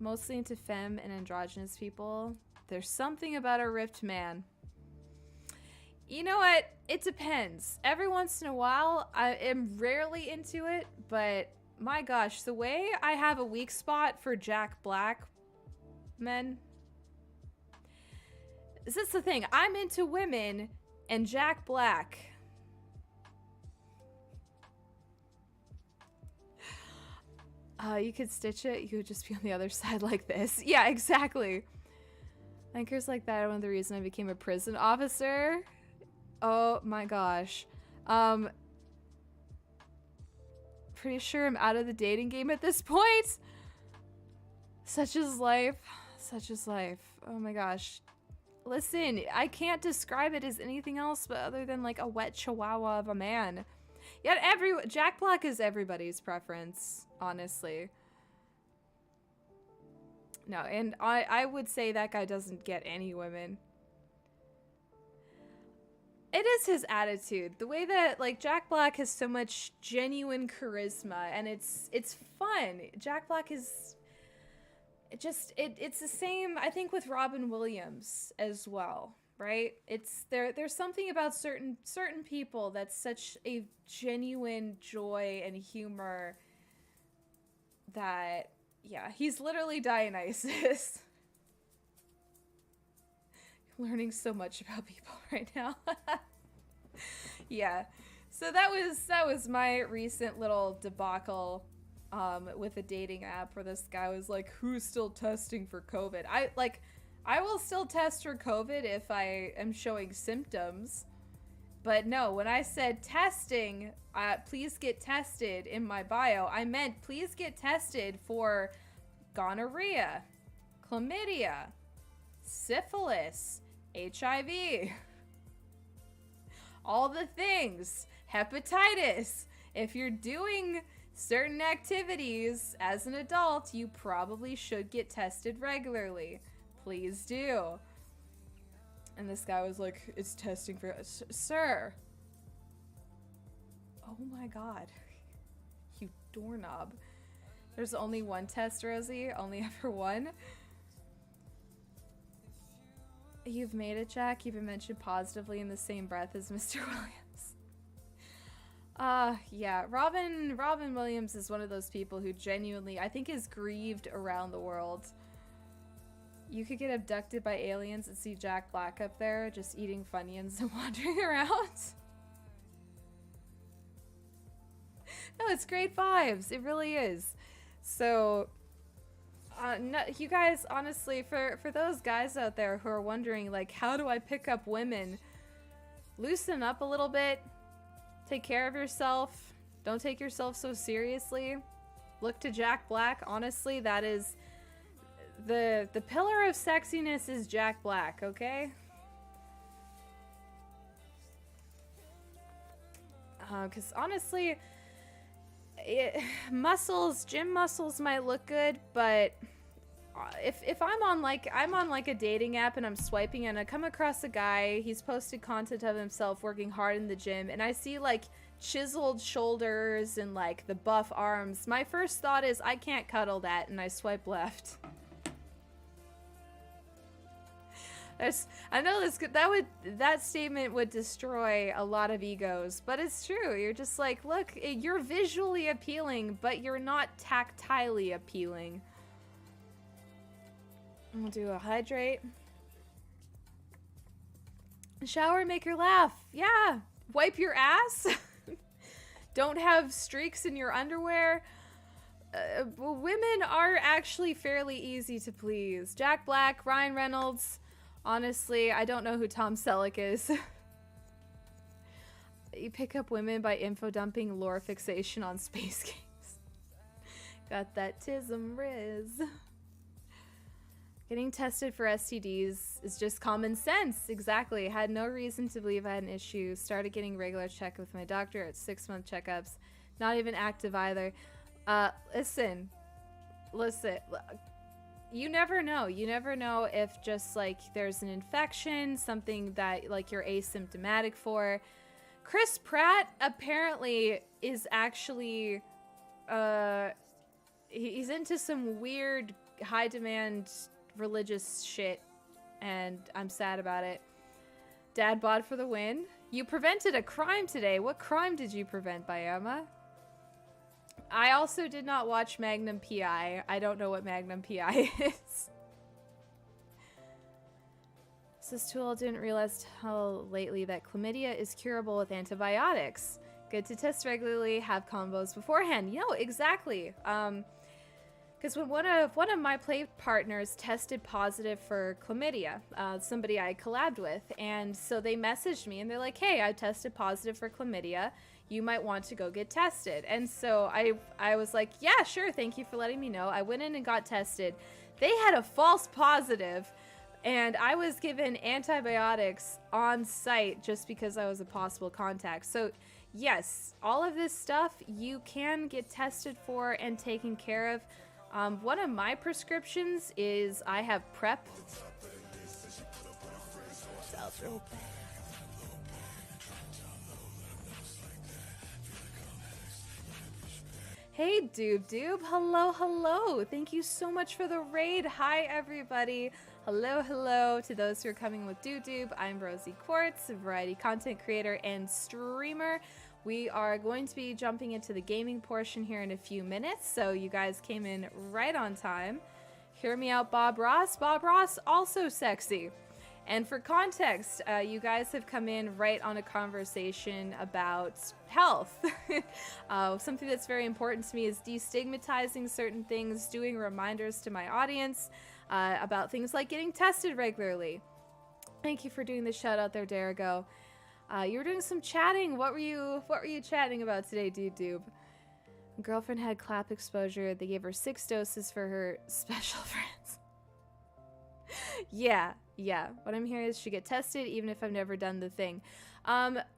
S1: Mostly into femme and androgynous people. There's something about a ripped man. You know what? It depends. Every once in a while, I am rarely into it, but my gosh, the way I have a weak spot for Jack Black men. Is this the thing? I'm into women and Jack Black. You could stitch it. You could just be on the other side like this. Yeah, exactly. Anchors like that are one of the reasons I became a prison officer. Oh my gosh. Pretty sure I'm out of the dating game at this point. Such is life. Such is life. Oh my gosh. Listen, I can't describe it as anything else but other than like a wet chihuahua of a man. Yet Jack Black is everybody's preference, honestly. No, and I would say that guy doesn't get any women. It is his attitude. The way that, like, Jack Black has so much genuine charisma, and it's fun. Jack Black is just it's the same, I think, with Robin Williams as well, right? It's there's something about certain people that's such a genuine joy and humor that, yeah, he's literally Dionysus. Learning so much about people right now. Yeah, so that was my recent little debacle with a dating app where this guy was like, who's still testing for COVID? I will still test for COVID if I am showing symptoms, but no, when I said testing, please get tested in my bio, I meant please get tested for gonorrhea, chlamydia, syphilis, HIV, all the things, hepatitis. If you're doing certain activities as an adult, you probably should get tested regularly. Please do. And this guy was like, it's testing for us. Sir. Oh my god. You doorknob. There's only one test, Rosie. Only ever one. You've made it, Jack. You've been mentioned positively in the same breath as Mr. Williams. Yeah. Robin Williams is one of those people who genuinely, I think, is grieved around the world. You could get abducted by aliens and see Jack Black up there just eating Funyuns and wandering around. No, it's great vibes. It really is. So... no, you guys, honestly, for those guys out there who are wondering, like, how do I pick up women? Loosen up a little bit. Take care of yourself. Don't take yourself so seriously. Look to Jack Black. Honestly, that is... The pillar of sexiness is Jack Black, okay? Because honestly... gym muscles might look good, but if I'm on like a dating app and I'm swiping and I come across a guy, he's posted content of himself working hard in the gym, and I see like chiseled shoulders and like the buff arms, my first thought is I can't cuddle that, and I swipe left. I know that statement would destroy a lot of egos, but it's true. You're just like, look, you're visually appealing, but you're not tactilely appealing. We'll do a hydrate. Shower, make her laugh. Yeah. Wipe your ass. Don't have streaks in your underwear. Women are actually fairly easy to please. Jack Black, Ryan Reynolds. Honestly, I don't know who Tom Selleck is. You pick up women by info dumping lore fixation on space games. Got that tism riz. Getting tested for STDs is just common sense. Exactly. Had no reason to believe I had an issue. Started getting regular check with my doctor at 6-month checkups. Not even active either. Listen. You never know. You never know if just like there's an infection, something that like you're asymptomatic for. Chris Pratt apparently is actually he's into some weird high demand religious shit, and I'm sad about it. Dad bod for the win. You prevented a crime today. What crime did you prevent, Bayama? I also did not watch Magnum P.I. I don't know what Magnum P.I. is. This tool didn't realize how lately that chlamydia is curable with antibiotics. Good to test regularly, have combos beforehand. You know, exactly. Because when one of my play partners tested positive for chlamydia, somebody I collabed with, and so they messaged me and they're like, hey, I tested positive for chlamydia. You might want to go get tested. And so I was like, yeah, sure, thank you for letting me know. I went in and got tested. They had a false positive. And I was given antibiotics on site just because I was a possible contact. So yes, all of this stuff you can get tested for and taken care of. One of my prescriptions is I have PrEP. Hey Doob, hello, hello. Thank you so much for the raid. Hi everybody. Hello to those who are coming with Doob. I'm Rosie Quartz, a variety content creator and streamer. We are going to be jumping into the gaming portion here in a few minutes, so you guys came in right on time. Hear me out, Bob Ross. Bob Ross, also sexy. And for context, you guys have come in right on a conversation about health. Something that's very important to me is destigmatizing certain things, doing reminders to my audience about things like getting tested regularly. Thank you for doing the shout out there, Derigo. You were doing some chatting. What were you chatting about today, Doob? Girlfriend had clap exposure. They gave her 6 doses for her special friends. Yeah. What I'm hearing is she get tested even if I've never done the thing.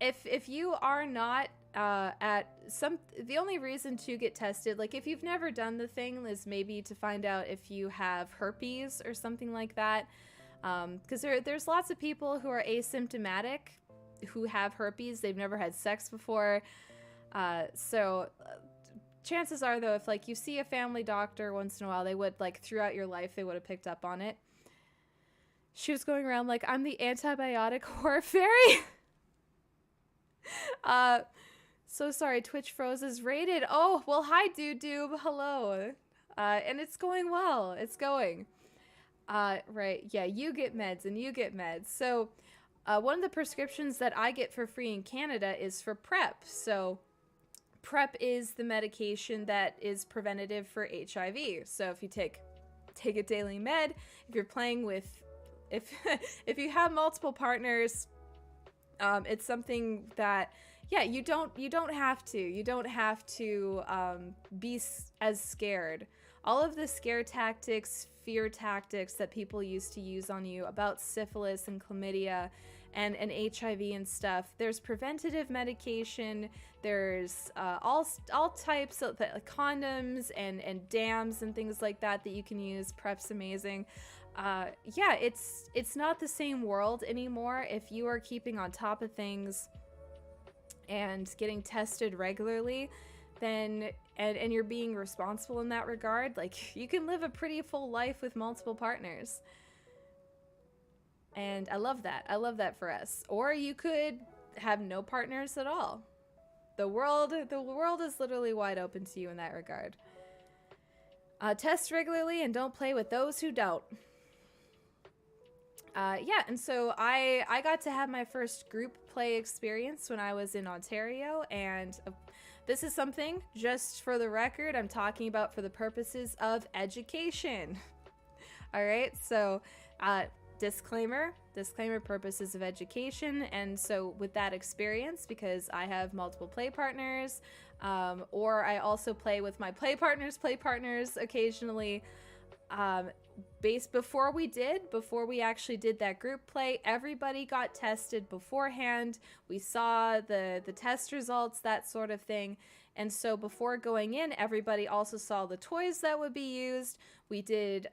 S1: If you are not the only reason to get tested, like if you've never done the thing, is maybe to find out if you have herpes or something like that. Because there's lots of people who are asymptomatic who have herpes. They've never had sex before. So chances are though, if like you see a family doctor once in a while, they would like throughout your life, they would have picked up on it. She was going around like, I'm the antibiotic horror fairy. So sorry, Twitch froze is rated. Oh, well, hi, Doob. Hello. And it's going well. It's going. Right. Yeah, you get meds and you get meds. So one of the prescriptions that I get for free in Canada is for PrEP. So PrEP is the medication that is preventative for HIV. So if you take a daily med, if you're playing with if you have multiple partners, it's something that, yeah, you don't have to be as scared. All of the scare tactics, fear tactics that people used to use on you about syphilis and chlamydia and HIV and stuff, there's preventative medication, there's all types of like condoms and dams and things like that you can use. PrEP's amazing. Yeah, it's not the same world anymore. If you are keeping on top of things and getting tested regularly, then and you're being responsible in that regard, like you can live a pretty full life with multiple partners. And I love that for us. Or you could have no partners at all. The world is literally wide open to you in that regard. Test regularly and don't play with those who don't. Yeah, and so I got to have my first group play experience when I was in Ontario, and this is something, just for the record, I'm talking about for the purposes of education. All right, so disclaimer, purposes of education. And so with that experience, because I have multiple play partners, or I also play with my play partners occasionally, before we actually did that group play, everybody got tested beforehand. We saw the test results, that sort of thing. And so before going in, everybody also saw the toys that would be used. We did,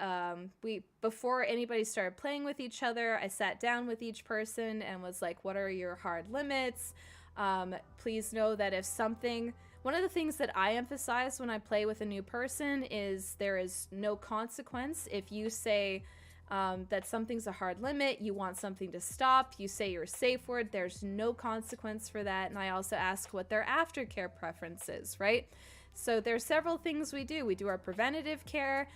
S1: before anybody started playing with each other, I sat down with each person and was like, what are your hard limits? Please know that if something, one of the things that I emphasize when I play with a new person is there is no consequence. If you say that something's a hard limit, you want something to stop, you say your safe word, there's no consequence for that. And I also ask what their aftercare preference is, right? So there's several things we do. We do our preventative care,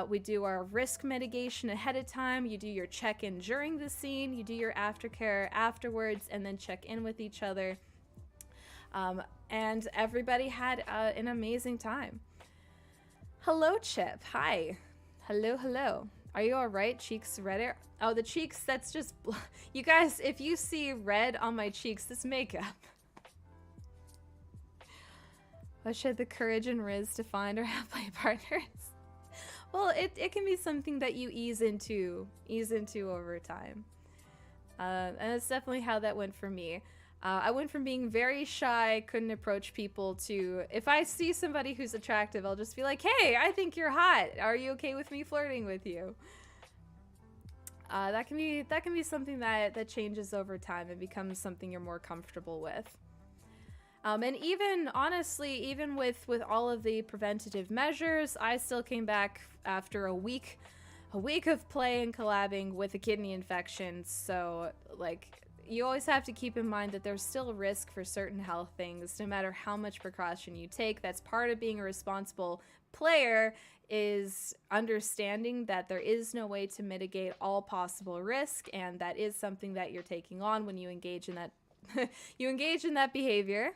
S1: we do our risk mitigation ahead of time, you do your check-in during the scene, you do your aftercare afterwards, and then check in with each other. And everybody had an amazing time. Hello, Chip. Hi. Hello. Are you all right? Cheeks red. Oh, the cheeks, that's just... You guys, if you see red on my cheeks, this makeup. I had the courage and riz to find or have play partners. Well, it can be something that you ease into over time. And that's definitely how that went for me. I went from being very shy, couldn't approach people, to if I see somebody who's attractive, I'll just be like, hey, I think you're hot. Are you okay with me flirting with you? That can be something that changes over time and becomes something you're more comfortable with. And even, honestly, even with all of the preventative measures, I still came back after a week of play and collabing with a kidney infection. So, like, you always have to keep in mind that there's still a risk for certain health things, no matter how much precaution you take. That's part of being a responsible player, is understanding that there is no way to mitigate all possible risk, and that is something that you're taking on when you engage in that you engage in that behavior.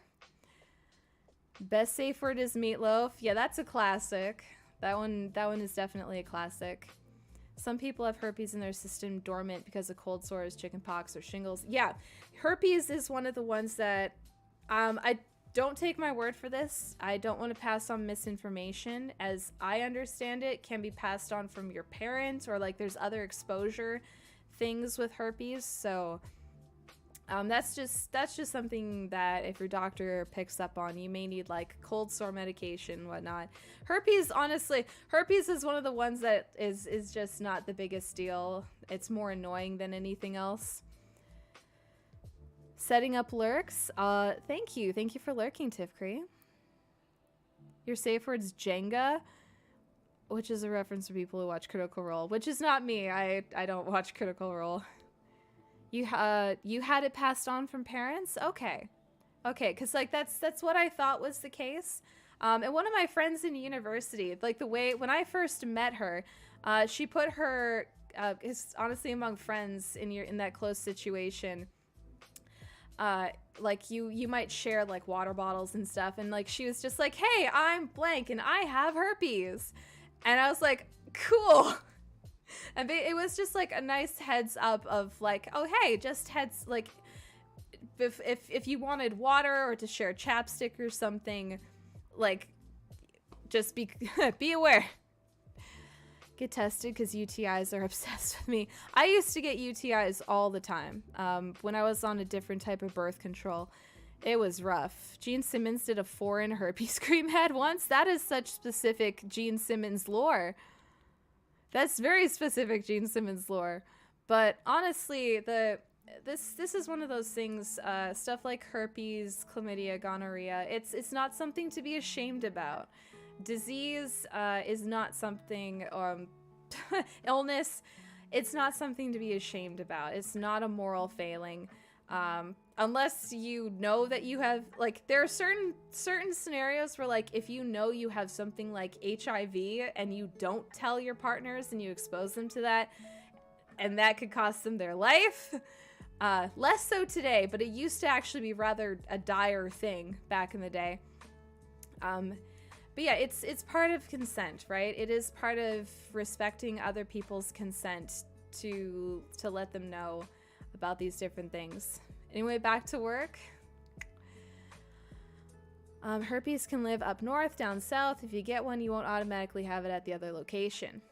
S1: Best safe word is meatloaf. Yeah, that's a classic. That one is definitely a classic. Some people have herpes in their system dormant because of cold sores, chickenpox, or shingles. Yeah, herpes is one of the ones that I don't take my word for this. I don't want to pass on misinformation. As I understand it, can be passed on from your parents, or like there's other exposure things with herpes. So that's just something that if your doctor picks up on, you may need like cold sore medication and whatnot. Herpes, honestly, herpes is one of the ones that is just not the biggest deal. It's more annoying than anything else. Setting up lurks. Thank you for lurking, Tifkree. Your safe word's Jenga, which is a reference to people who watch Critical Role, which is not me. I don't watch Critical Role. You had it passed on from parents? Okay, because like that's what I thought was the case. And one of my friends in university, like the way when I first met her, she put her is honestly among friends in that close situation. Like you might share like water bottles and stuff, and like she was just like, hey, I'm blank and I have herpes, and I was like, cool. And it was just like a nice heads up of like, oh hey, just heads, like if you wanted water or to share chapstick or something, like just be aware. Get tested because UTIs are obsessed with me. I used to get UTIs all the time when I was on a different type of birth control. It was rough. Gene Simmons did a foreign herpes cream head once. That is such specific Gene Simmons lore. That's very specific Gene Simmons lore. But honestly, this is one of those things, stuff like herpes, chlamydia, gonorrhea, it's not something to be ashamed about. Disease is not something, illness, it's not something to be ashamed about. It's not a moral failing. Unless you know that you have, like, there are certain scenarios where, like, if you know you have something like HIV and you don't tell your partners and you expose them to that, and that could cost them their life. Less so today, but it used to actually be rather a dire thing back in the day. But yeah, it's part of consent, right? It is part of respecting other people's consent to let them know about these different things. Anyway, back to work. Herpes can live up north, down south. If you get one, you won't automatically have it at the other location.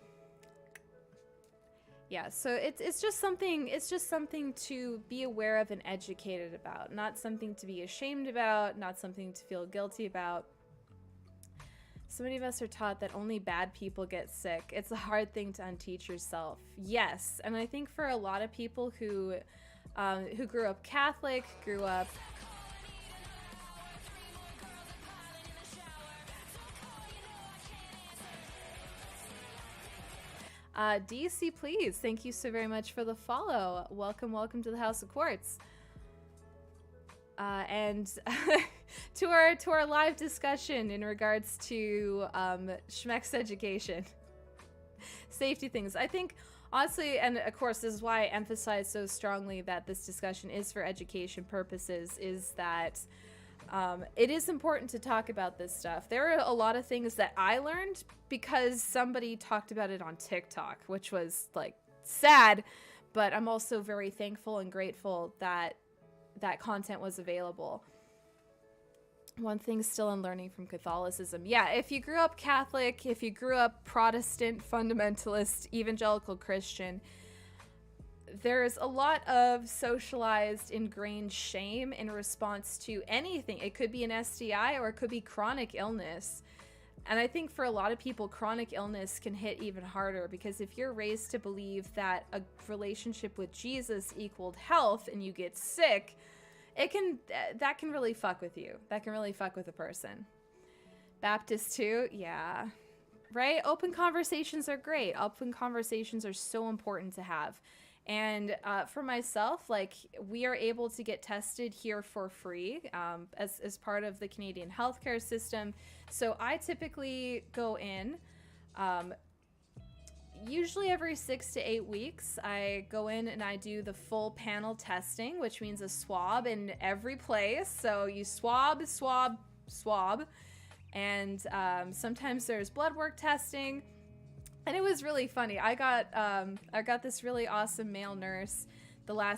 S1: Yeah, so it's just something to be aware of and educated about, not something to be ashamed about, not something to feel guilty about. So many of us are taught that only bad people get sick. It's a hard thing to unteach yourself. Yes, and I think for a lot of people who grew up Catholic, grew up DC, please. Thank you so very much for the follow. Welcome to the House of Quartz. And to our live discussion in regards to Schmeck's education. Safety things. I think, honestly, and of course this is why I emphasize so strongly that this discussion is for education purposes, is that it is important to talk about this stuff. There are a lot of things that I learned because somebody talked about it on TikTok, which was like sad, but I'm also very thankful and grateful that that content was available. One thing still I'm learning from Catholicism. Yeah, if you grew up Catholic, if you grew up Protestant, fundamentalist, evangelical Christian, there's a lot of socialized, ingrained shame in response to anything. It could be an STI or it could be chronic illness. And I think for a lot of people, chronic illness can hit even harder, because if you're raised to believe that a relationship with Jesus equaled health and you get sick, that can really fuck with you. That can really fuck with a person. Baptist too? Yeah. Right? Open conversations are great. Open conversations are so important to have. And for myself, like, we are able to get tested here for free as part of the Canadian healthcare system. So I typically go in usually every 6 to 8 weeks. I go in and I do the full panel testing, which means a swab in every place. So you swab, and sometimes there's blood work testing. And it was really funny. I got this really awesome male nurse the one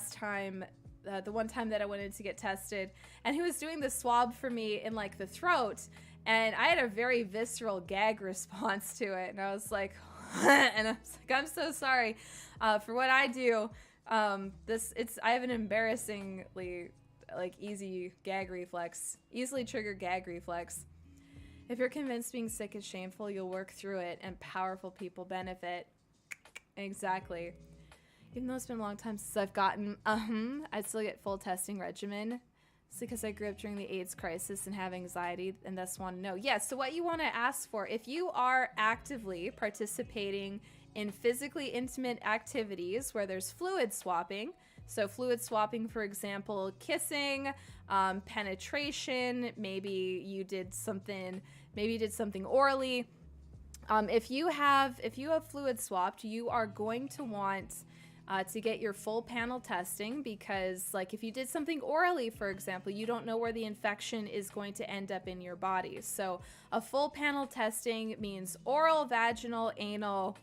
S1: time that I went in to get tested, and he was doing the swab for me in like the throat, and I had a very visceral gag response to it, and I was like, and I was like, I'm so sorry for what I do. I have an embarrassingly like easily triggered gag reflex. If you're convinced being sick is shameful, you'll work through it, and powerful people benefit. Exactly. Even though it's been a long time since I've gotten, I still get full testing regimen. It's because I grew up during the AIDS crisis and have anxiety and thus want to know. Yeah, so what you want to ask for, if you are actively participating in physically intimate activities where there's fluid swapping, so fluid swapping, for example, kissing, penetration, maybe you did something orally. If you have fluid swapped, you are going to want to get your full panel testing, because like if you did something orally, for example, you don't know where the infection is going to end up in your body. So a full panel testing means oral, vaginal, anal,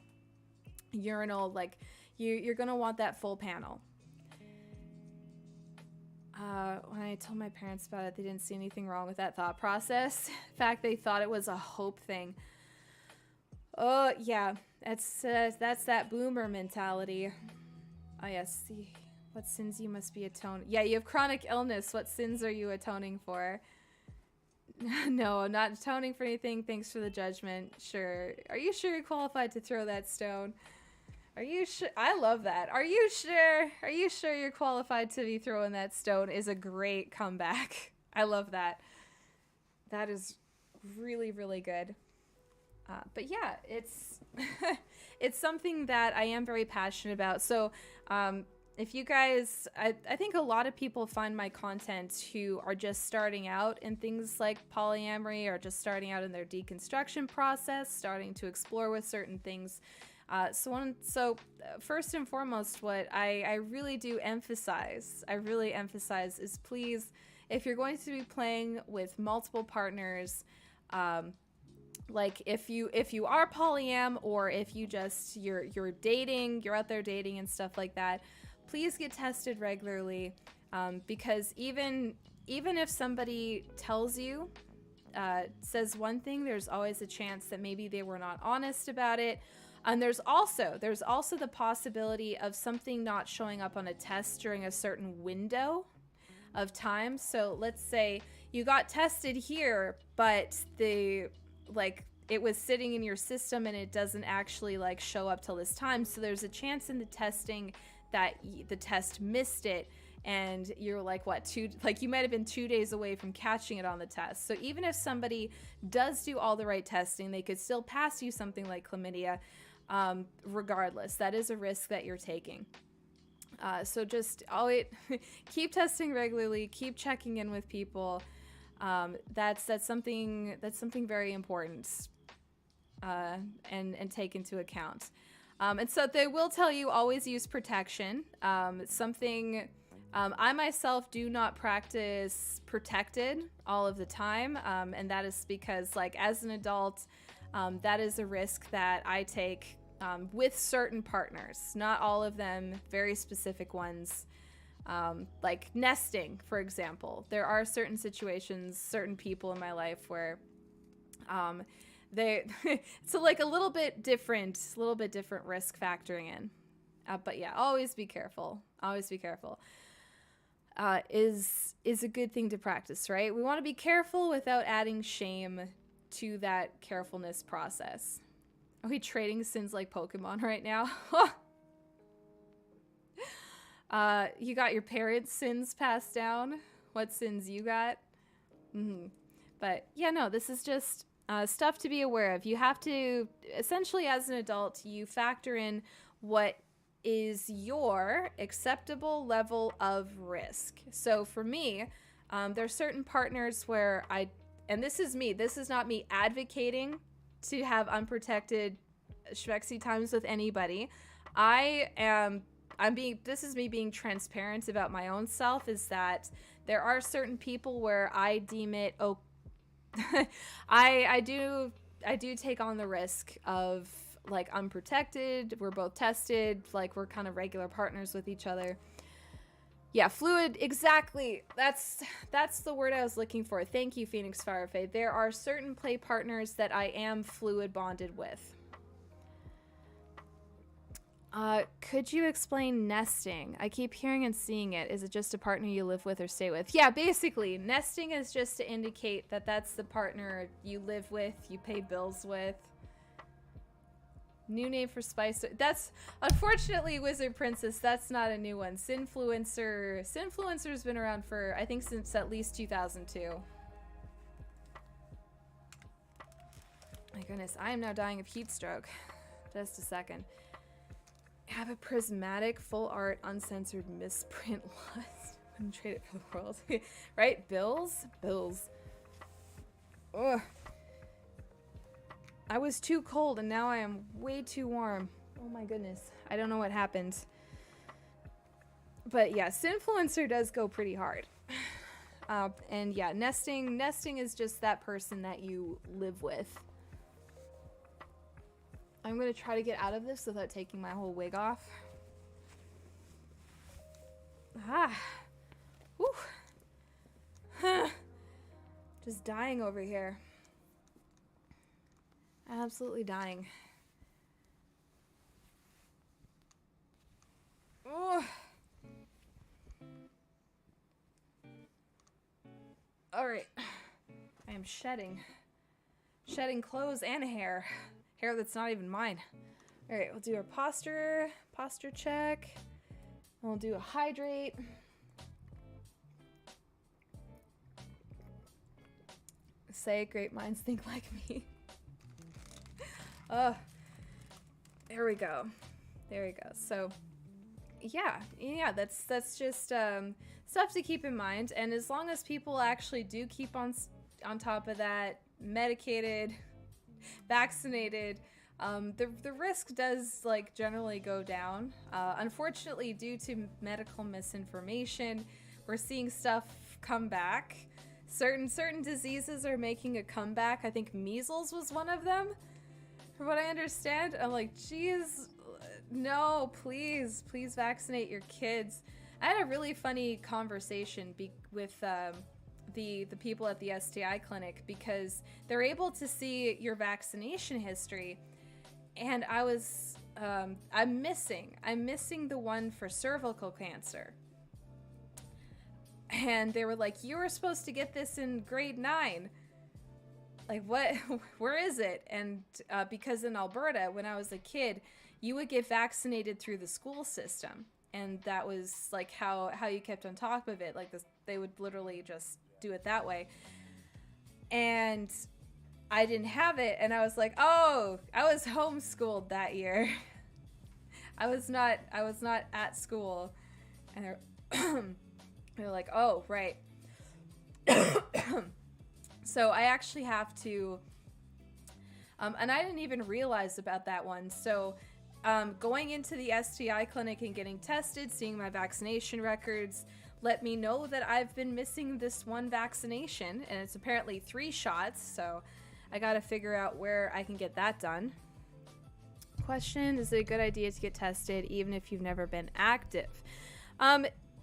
S1: urinal, like you're going to want that full panel. When I told my parents about it, they didn't see anything wrong with that thought process. In fact, they thought it was a hope thing. Oh, yeah, that's that boomer mentality. Oh, yes, see, what sins you must be atoning. Yeah, you have chronic illness. What sins are you atoning for? No, I'm not atoning for anything. Thanks for the judgment. Sure. Are you sure you're qualified to throw that stone? Are you sure? I love that. Are you sure? Are you sure you're qualified to be throwing that stone is a great comeback. I love that. That is really, really good. But yeah, it's it's something that I am very passionate about. So if you guys, I think a lot of people find my content who are just starting out in things like polyamory, or just starting out in their deconstruction process, starting to explore with certain things. So first and foremost, what I really do emphasize, is please, if you're going to be playing with multiple partners, like if you are polyam, or if you just you're dating, you're out there dating and stuff like that, please get tested regularly, because even if somebody tells you, says one thing, there's always a chance that maybe they were not honest about it. And there's also the possibility of something not showing up on a test during a certain window of time. So let's say you got tested here, but it was sitting in your system and it doesn't actually like show up till this time. So there's a chance in the testing that the test missed it, and you're like, you might have been 2 days away from catching it on the test. So even if somebody does do all the right testing, they could still pass you something like chlamydia. Regardless, that is a risk that you're taking. So just always keep testing regularly, keep checking in with people. That's something very important, and take into account. And so they will tell you always use protection. I myself do not practice protected all of the time, and that is because, like, as an adult, that is a risk that I take with certain partners. Not all of them, very specific ones. Like nesting, for example. There are certain situations, certain people in my life where so like a little bit different risk factoring in. But yeah, always be careful. Always be careful. Is a good thing to practice, right? We want to be careful without adding shame to that carefulness process. Are we trading sins like Pokemon right now? You got your parents' sins passed down. What sins you got? But yeah, no, this is just stuff to be aware of. You have to, essentially as an adult, you factor in what is your acceptable level of risk. So for me, there's certain partners where and this is me, this is not me advocating to have unprotected schmexy times with anybody. This is me being transparent about my own self, is that there are certain people where I deem it, I do take on the risk of like unprotected, we're both tested, like we're kind of regular partners with each other. Yeah, fluid, exactly. That's the word I was looking for. Thank you, Phoenix Firefade. There are certain play partners that I am fluid bonded with. Could you explain nesting? I keep hearing and seeing it. Is it just a partner you live with or stay with? Yeah, basically, nesting is just to indicate that that's the partner you live with, you pay bills with. New name for Spice. That's, unfortunately, Wizard Princess, that's not a new one. Sinfluencer's been around for, I think, since at least 2002. My goodness, I am now dying of heat stroke. Just a second. Have a prismatic, full art, uncensored misprint lust. Wouldn't trade it for the world. Right? Bills? Bills. Ugh. I was too cold and now I am way too warm. Oh my goodness. I don't know what happened. But yeah, Sinfluencer does go pretty hard. And yeah, nesting is just that person that you live with. I'm going to try to get out of this without taking my whole wig off. Whew. Just dying over here. Absolutely dying. Oh. All right. I am shedding clothes and hair that's not even mine. All right, we'll do our posture check. We'll do a hydrate. Say great minds think like me. There we go. So yeah, that's just stuff to keep in mind. And as long as people actually do keep on top of that, medicated, vaccinated, the risk does like generally go down. Unfortunately, due to medical misinformation, we're seeing stuff come back. Certain diseases are making a comeback. I think measles was one of them, from what I understand. I'm like, geez, no, please vaccinate your kids. I had a really funny conversation with the people at the STI clinic, because they're able to see your vaccination history, and I was I'm missing the one for cervical cancer. And they were like, you were supposed to get this in grade 9. Like, what? Where is it? And because in Alberta, when I was a kid, you would get vaccinated through the school system. And that was like how you kept on top of it. Like, they would literally just do it that way. And I didn't have it. And I was like, oh, I was homeschooled that year. I was not at school. And they're like, oh, right. So I actually have to, and I didn't even realize about that one. So going into the STI clinic and getting tested, seeing my vaccination records, let me know that I've been missing this one vaccination, and it's apparently 3 shots. So I got to figure out where I can get that done. Question, is it a good idea to get tested even if you've never been active?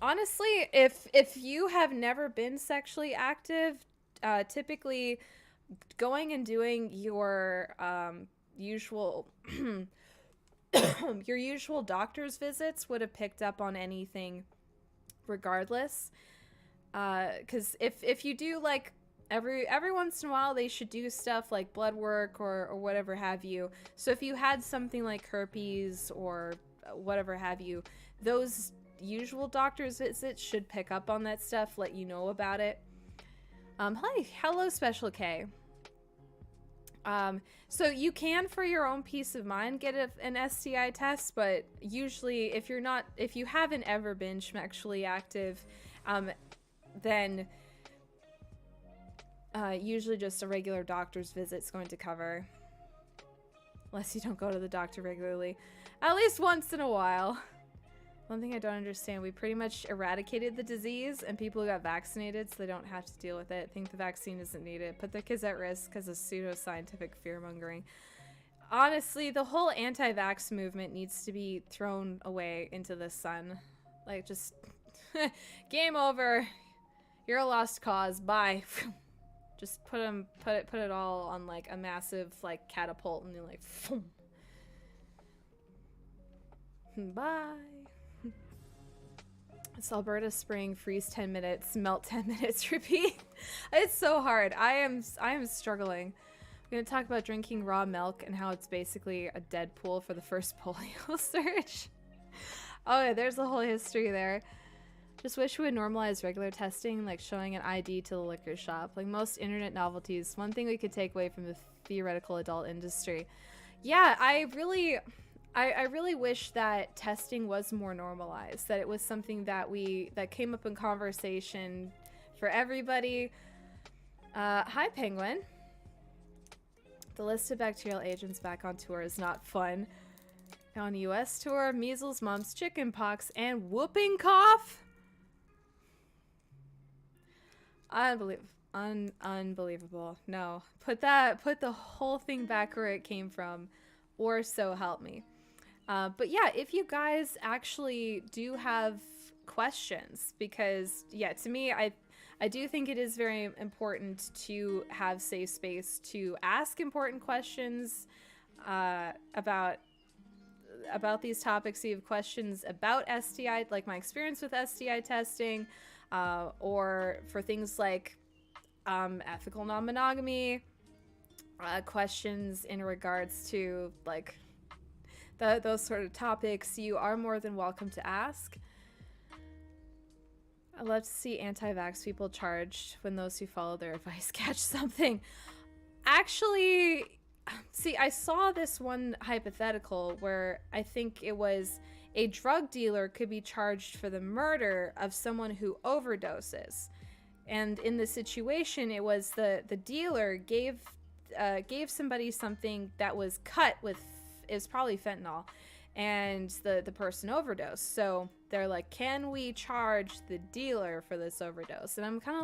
S1: Honestly, if you have never been sexually active, typically going and doing your usual your usual doctor's visits would have picked up on anything regardless. Because if you do like every once in a while, they should do stuff like blood work or whatever have you. So if you had something like herpes or whatever have you, those usual doctor's visits should pick up on that stuff, let you know about it. Hi, hello, Special K. So you can, for your own peace of mind, get an STI test, but usually if you haven't ever been sexually active, then usually just a regular doctor's visit's going to cover. Unless you don't go to the doctor regularly. At least once in a while. One thing I don't understand, we pretty much eradicated the disease and people who got vaccinated so they don't have to deal with it. Think the vaccine isn't needed. Put their kids at risk because of pseudoscientific fear-mongering. Honestly, the whole anti-vax movement needs to be thrown away into the sun. Like, just... game over. You're a lost cause. Bye. Just put it all on, like, a massive, like, catapult and you're like... Bye. It's Alberta spring, freeze 10 minutes, melt 10 minutes, repeat. It's so hard. I am struggling. We're gonna talk about drinking raw milk and how it's basically a dead pool for the first polio surge. Oh yeah, there's a whole history there. Just wish we would normalize regular testing, like showing an ID to the liquor shop. Like most internet novelties, one thing we could take away from the theoretical adult industry. Yeah, I really wish that testing was more normalized, that it was something that came up in conversation for everybody. Hi, Penguin. The list of bacterial agents back on tour is not fun. On US tour, measles, mumps, chickenpox, and whooping cough? Unbelievable. No. Put the whole thing back where it came from, or so help me. But yeah, if you guys actually do have questions, because yeah, to me, I do think it is very important to have safe space to ask important questions about these topics. You have questions about STI, like my experience with STI testing, or for things like ethical non-monogamy, questions in regards to like those sort of topics, you are more than welcome to ask. I'd love to see anti-vax people charged when those who follow their advice catch something. Actually, see, I saw this one hypothetical where I think it was a drug dealer could be charged for the murder of someone who overdoses. And in the situation, it was the dealer gave somebody something that was cut with, it was probably fentanyl, and the person overdosed. So they're like, can we charge the dealer for this overdose? And I'm kind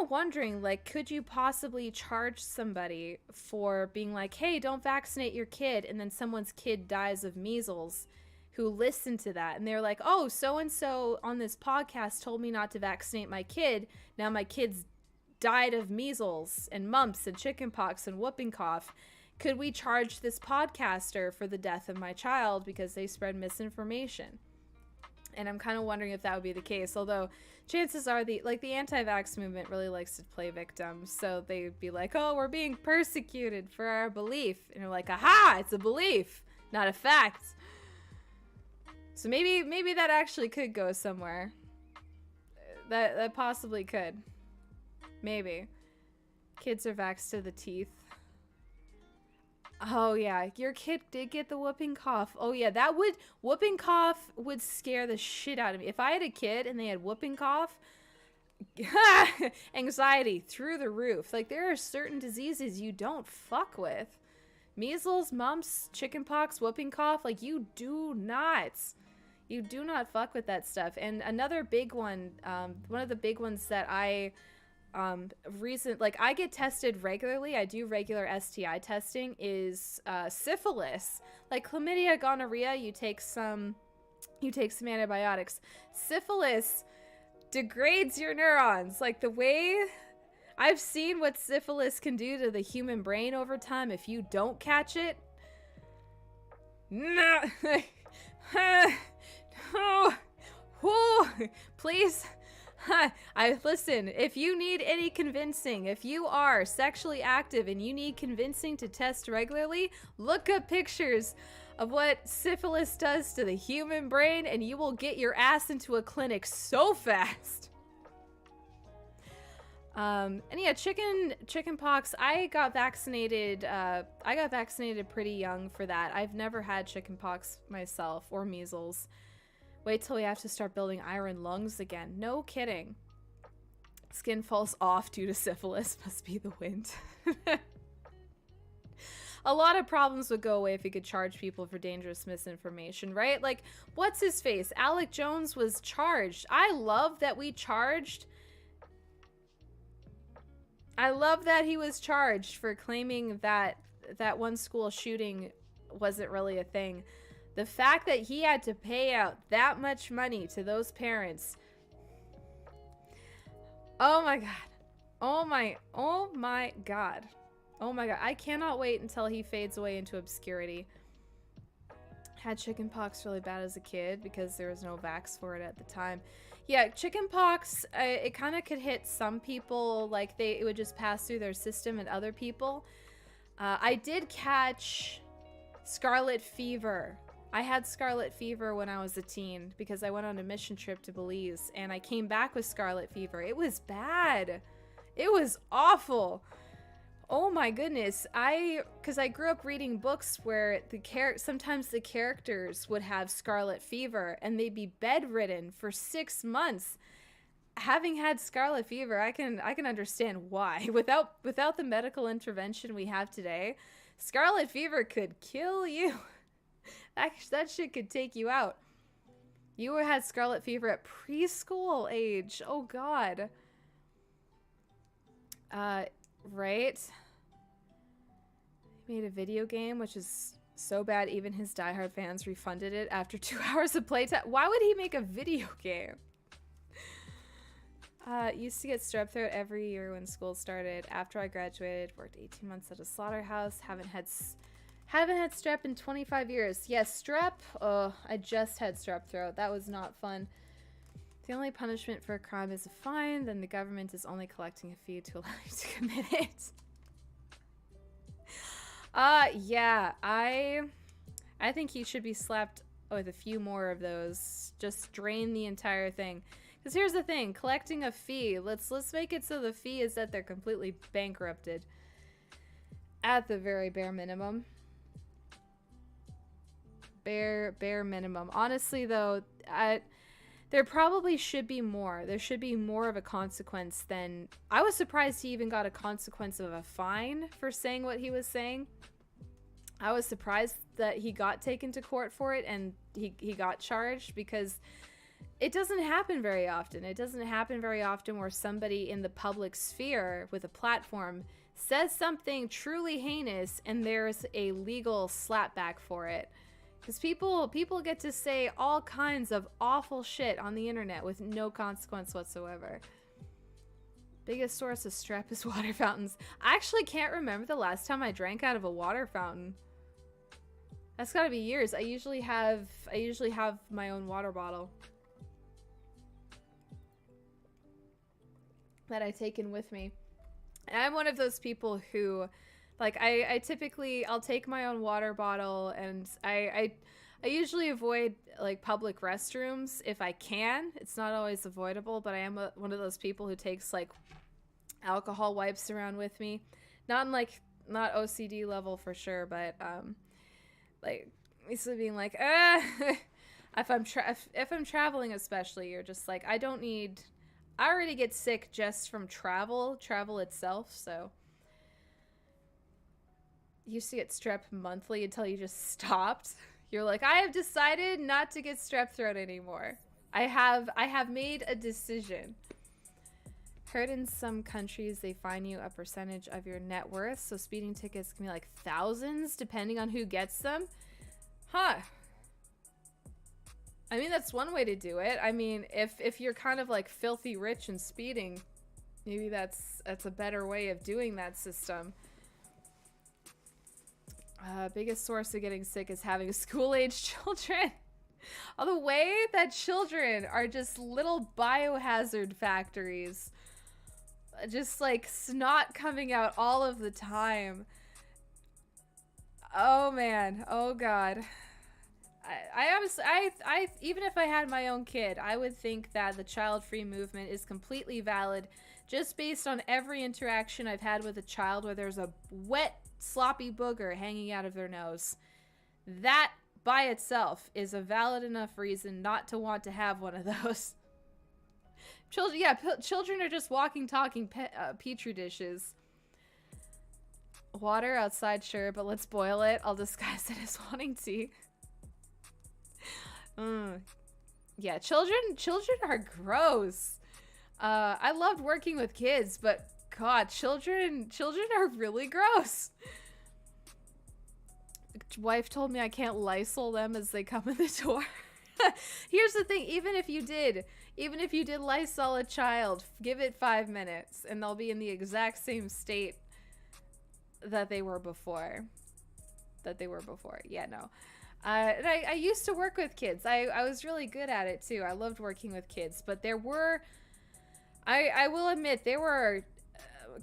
S1: of wondering, like, could you possibly charge somebody for being like, hey, don't vaccinate your kid, and then someone's kid dies of measles, who listened to that, and they're like, oh, so-and-so on this podcast told me not to vaccinate my kid, now my kid's died of measles and mumps and chickenpox and whooping cough. Could we charge this podcaster for the death of my child because they spread misinformation? And I'm kind of wondering if that would be the case, although chances are the anti-vax movement really likes to play victims, so they'd be like, oh, we're being persecuted for our belief, and you're like, aha, it's a belief, not a fact. So maybe that actually could go somewhere. That possibly could. Maybe. Kids are vaxxed to the teeth. Oh yeah, your kid did get the whooping cough. Oh yeah, whooping cough would scare the shit out of me. If I had a kid and they had whooping cough, anxiety through the roof. Like, there are certain diseases you don't fuck with. Measles, mumps, chickenpox, whooping cough, like, you do not fuck with that stuff. And another big one, one of the big ones that I I get tested regularly, I do regular STI testing, is syphilis. Like chlamydia, gonorrhea, you take some You take some antibiotics. Syphilis degrades your neurons. Like, the way I've seen what syphilis can do to the human brain over time if you don't catch it. No. Oh, please. Listen, if you need any convincing, if you are sexually active and you need convincing to test regularly, look up pictures of what syphilis does to the human brain and you will get your ass into a clinic so fast. And yeah, chicken pox, I got vaccinated pretty young for that. I've never had chicken pox myself, or measles. Wait till we have to start building iron lungs again. No kidding. Skin falls off due to syphilis. Must be the wind. A lot of problems would go away if you could charge people for dangerous misinformation, right? Like, what's his face? Alec Jones was charged. I love that we charged. I love that he was charged for claiming that that one school shooting wasn't really a thing. The fact that he had to pay out that much money to those parents. Oh my god. Oh my god. Oh my god. I cannot wait until he fades away into obscurity. Had chickenpox really bad as a kid because there was no vax for it at the time. Yeah, chickenpox, it kind of could hit some people, like it would just pass through their system, and other people. I did catch scarlet fever. I had scarlet fever when I was a teen because I went on a mission trip to Belize and I came back with scarlet fever. It was bad. It was awful. Oh my goodness. Because I grew up reading books where sometimes the characters would have scarlet fever and they'd be bedridden for 6 months. Having had scarlet fever, I can understand why. Without the medical intervention we have today, scarlet fever could kill you. That shit could take you out. You had scarlet fever at preschool age. Oh god. Right? He made a video game, which is so bad even his diehard fans refunded it after 2 hours of playtime. Why would he make a video game? Used to get strep throat every year when school started. After I graduated, worked 18 months at a slaughterhouse. Haven't had strep in 25 years. Yes, strep. Oh, I just had strep throat. That was not fun. The only punishment for a crime is a fine, then the government is only collecting a fee to allow you to commit it. Yeah, I think he should be slapped with a few more of those. Just drain the entire thing. Because here's the thing, collecting a fee, let's make it so the fee is that they're completely bankrupted. At the very bare minimum. Bare minimum. Honestly, though, there probably should be more. There should be more of a consequence than... I was surprised he even got a consequence of a fine for saying what he was saying. I was surprised that he got taken to court for it and he got charged, because it doesn't happen very often. It doesn't happen very often where somebody in the public sphere with a platform says something truly heinous and there's a legal slapback for it. Because people get to say all kinds of awful shit on the internet with no consequence whatsoever. Biggest source of strep is water fountains. I actually can't remember the last time I drank out of a water fountain. That's gotta be years. I usually have my own water bottle that I take in with me. And I'm one of those people who, like, I'll take my own water bottle, and I usually avoid, like, public restrooms if I can. It's not always avoidable, but I am one of those people who takes, like, alcohol wipes around with me. Not OCD level for sure, but, like, basically being like, if I'm traveling especially, you're just like, I already get sick just from travel itself, so... Used to get strep monthly until you just stopped. You're like, I have decided not to get strep throat anymore. I have made a decision. Heard in some countries they fine you a percentage of your net worth, so speeding tickets can be like thousands depending on who gets them. Huh. I mean, that's one way to do it. I mean, if you're kind of like filthy rich and speeding, maybe that's a better way of doing that system. Biggest source of getting sick is having school-age children. Oh, the way that children are just little biohazard factories. Just like snot coming out all of the time. Oh man, oh god. I honestly, even if I had my own kid, I would think that the child-free movement is completely valid just based on every interaction I've had with a child where there's a wet, sloppy booger hanging out of their nose. That by itself is a valid enough reason not to want to have one of those. Children, yeah, children are just walking, talking petri dishes. Water outside, sure, but let's boil it. I'll disguise it as wanting tea. Yeah, children are gross. I loved working with kids, but God, children are really gross. Wife told me I can't Lysol them as they come in the door. Here's the thing, even if you did Lysol a child, give it 5 minutes and they'll be in the exact same state that they were before. Yeah, no. And I used to work with kids. I was really good at it too. I loved working with kids, but there were, I will admit, there were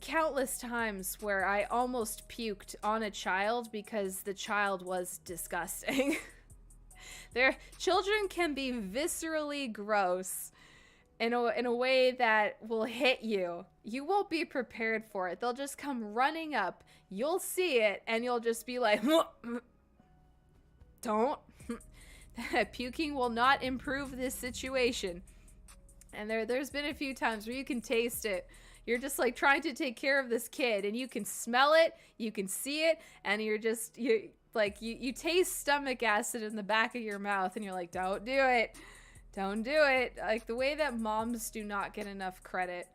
S1: countless times where I almost puked on a child because the child was disgusting. Children can be viscerally gross in a way that will hit you. You won't be prepared for it. They'll just come running up. You'll see it, and you'll just be like, don't. Puking will not improve this situation. And there's been a few times where you can taste it. You're just like trying to take care of this kid, and you can smell it, you can see it, and you taste stomach acid in the back of your mouth, and you're like, don't do it. Don't do it. Like the way that moms do not get enough credit.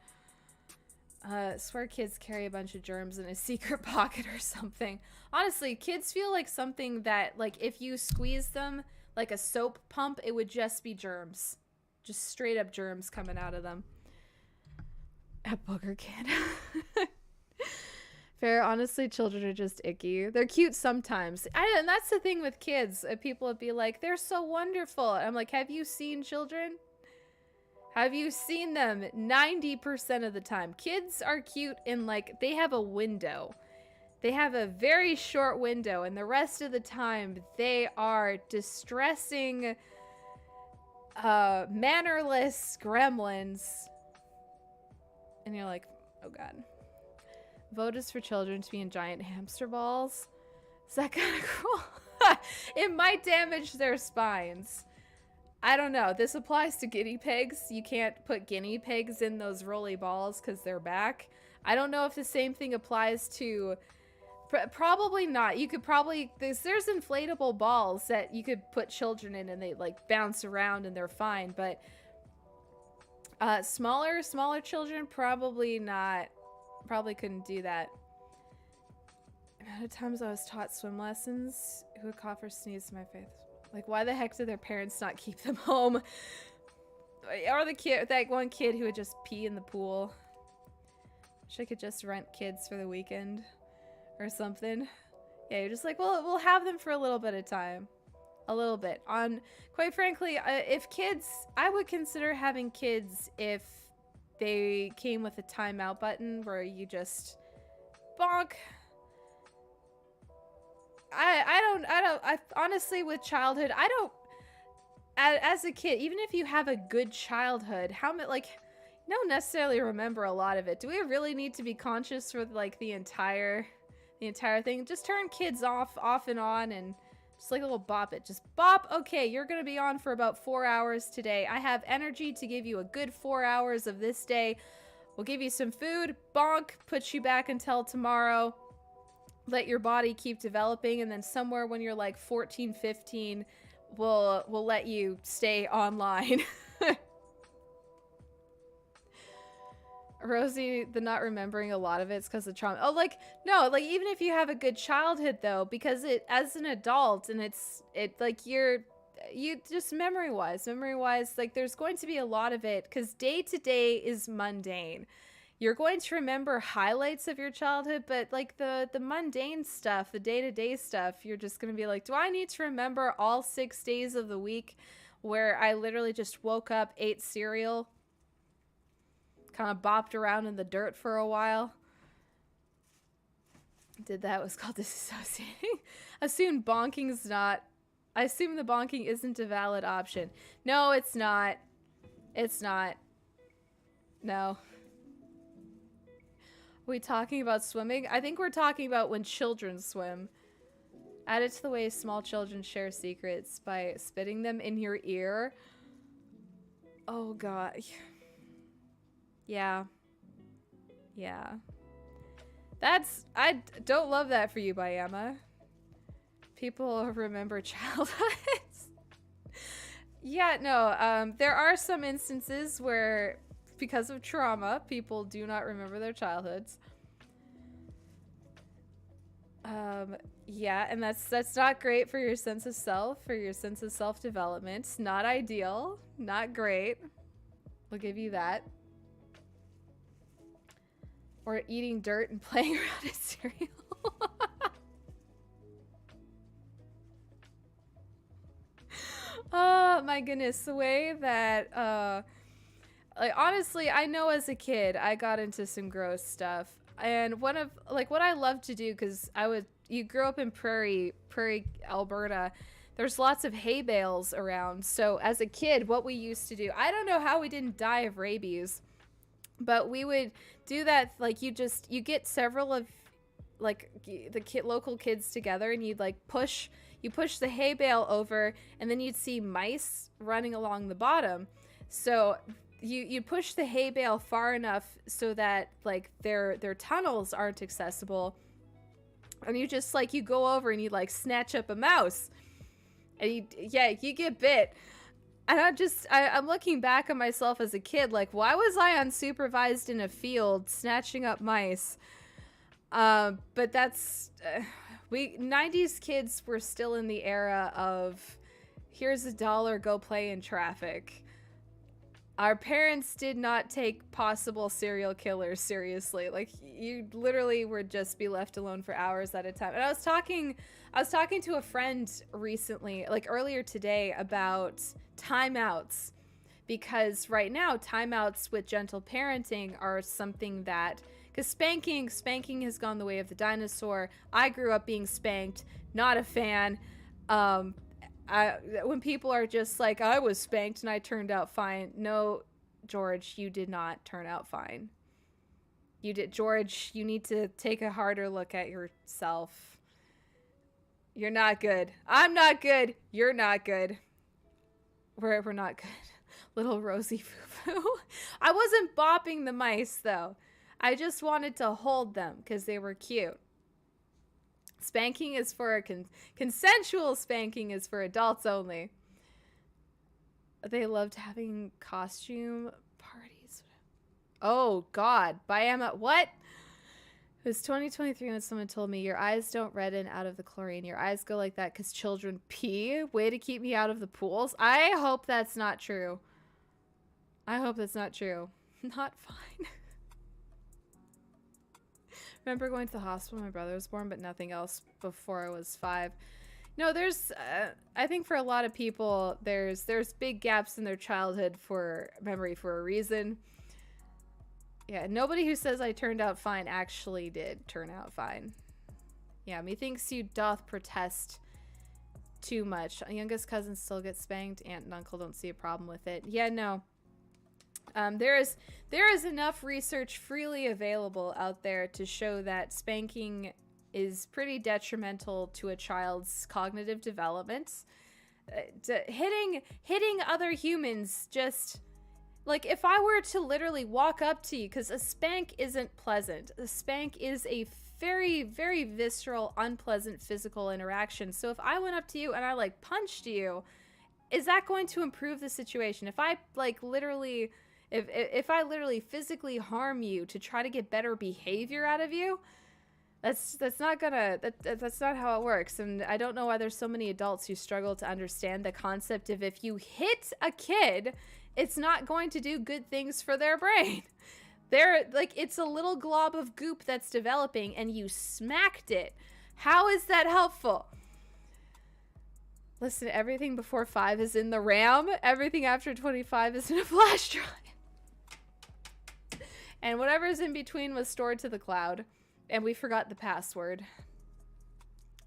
S1: Swear kids carry a bunch of germs in a secret pocket or something. Honestly, kids feel like something that, like, if you squeeze them like a soap pump, it would just be germs. Just straight up germs coming out of them. A booger kid. Fair, honestly, children are just icky. They're cute sometimes. And that's the thing with kids. People would be like, they're so wonderful. I'm like, have you seen children? Have you seen them? 90% of the time. Kids are cute in, like, they have a window. They have a very short window, and the rest of the time, they are distressing, mannerless gremlins. And you're like, oh god. Vote is for children to be in giant hamster balls. Is that kind of cruel? It might damage their spines. I don't know. This applies to guinea pigs. You can't put guinea pigs in those rolly balls because they're back. I don't know if the same thing applies to... Probably not. You could probably... There's inflatable balls that you could put children in and they like bounce around and they're fine. But smaller children, probably not. Probably couldn't do that. Amount of times I was taught swim lessons, who would cough or sneeze in my face. Like, why the heck did their parents not keep them home? Or the kid, that one kid who would just pee in the pool. Wish I could just rent kids for the weekend or something. Yeah, you're just like, well, we'll have them for a little bit of time. A little bit. Quite frankly, if kids, I would consider having kids if they came with a timeout button where you just bonk. I honestly, with childhood, as a kid, even if you have a good childhood, you don't necessarily remember a lot of it. Do we really need to be conscious for like the entire thing? Just turn kids off and on, and just like a little bop it. Just bop. Okay, you're going to be on for about 4 hours today. I have energy to give you a good 4 hours of this day. We'll give you some food. Bonk. Put you back until tomorrow. Let your body keep developing. And then somewhere when you're like 14, 15, we'll let you stay online. Rosie, the not remembering a lot of it's because of trauma. Oh, like, no, like, even if you have a good childhood, though, because as an adult, and it like, you just memory-wise, like there's going to be a lot of it because day to day is mundane. You're going to remember highlights of your childhood, but like the mundane stuff, the day-to-day stuff, you're just going to be like, do I need to remember all 6 days of the week where I literally just woke up, ate cereal, kind of bopped around in the dirt for a while? Did that, was called disassociating. I assume the bonking isn't a valid option. No, it's not. It's not. No. Are we talking about swimming? I think we're talking about when children swim. Add it to the way small children share secrets by spitting them in your ear. Oh god. Yeah. Yeah. I don't love that for you, Bayama. People remember childhoods. Yeah, no, there are some instances where, because of trauma, people do not remember their childhoods. Yeah, and that's not great for your sense of self, for your sense of self-development. Not ideal, not great. We'll give you that. Or eating dirt and playing around with cereal. Oh my goodness, the way that like honestly, I know as a kid I got into some gross stuff. And one of like what I love to do, because you grew up in prairie Alberta, there's lots of hay bales around. So as a kid, what we used to do, I don't know how we didn't die of rabies, but we would do that. Like you get several of like the local kids together, and you'd like push the hay bale over, and then you'd see mice running along the bottom. So you push the hay bale far enough so that like their tunnels aren't accessible, and you just like you go over and you like snatch up a mouse, and you get bit. And I'm looking back at myself as a kid, like, why was I unsupervised in a field snatching up mice? But that's 90s kids were still in the era of here's $1, go play in traffic. Our parents did not take possible serial killers seriously. Like, you literally would just be left alone for hours at a time. And I was talking to a friend recently, like earlier today, about timeouts, because right now timeouts with gentle parenting are something that, because spanking has gone the way of the dinosaur. I grew up being spanked, not a fan. When people are just like, I was spanked and I turned out fine. No, George, you did not turn out fine. You did, George, you need to take a harder look at yourself. You're not good. I'm not good. You're not good. We're not good. Little Rosie Foo-Foo. I wasn't bopping the mice, though. I just wanted to hold them because they were cute. Spanking is for consensual spanking is for adults only. They loved having costume parties. Oh, God. Bayama, what? It was 2023 when someone told me, your eyes don't redden out of the chlorine. Your eyes go like that because children pee. Way to keep me out of the pools. I hope that's not true. I hope that's not true. Not fine. Remember going to the hospital when my brother was born, but nothing else before I was 5. No, there's, I think for a lot of people, there's big gaps in their childhood for memory for a reason. Yeah, nobody who says I turned out fine actually did turn out fine. Yeah, methinks you doth protest too much. A youngest cousin still gets spanked. Aunt and uncle don't see a problem with it. Yeah, no. There is enough research freely available out there to show that spanking is pretty detrimental to a child's cognitive development. Hitting other humans, just like if I were to literally walk up to you, because a spank isn't pleasant. A spank is a very, very visceral, unpleasant physical interaction. So if I went up to you and I like punched you, is that going to improve the situation? If I like literally, if I literally physically harm you to try to get better behavior out of you, That's not gonna that's not how it works. And I don't know why there's so many adults who struggle to understand the concept of if you hit a kid, it's not going to do good things for their brain. They're like, it's a little glob of goop that's developing and you smacked it. How is that helpful? Listen, everything before 5 is in the RAM. Everything after 25 is in a flash drive. And whatever's in between was stored to the cloud. And we forgot the password.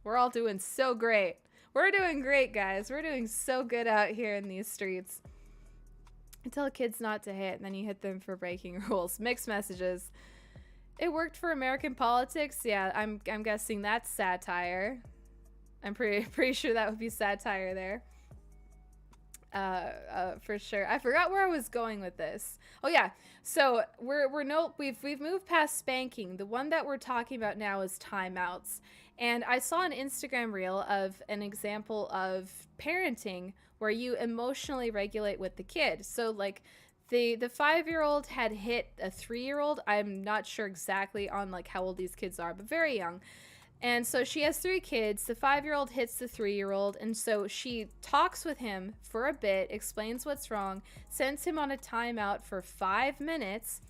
S1: We're all doing so great. We're doing great, guys. We're doing so good out here in these streets. I tell kids not to hit, and then you hit them for breaking rules. Mixed messages. It worked for American politics. Yeah, I'm guessing that's satire. I'm pretty sure that would be satire there. For sure. I forgot where I was going with this. Oh yeah. So we've moved past spanking. The one that we're talking about now is timeouts. And I saw an Instagram reel of an example of parenting where you emotionally regulate with the kid. So like the 5-year-old had hit a 3-year-old. I'm not sure exactly on like how old these kids are, but very young. And so she has 3 kids. The 5-year-old hits the 3-year-old. And so she talks with him for a bit, explains what's wrong, sends him on a timeout for 5 minutes,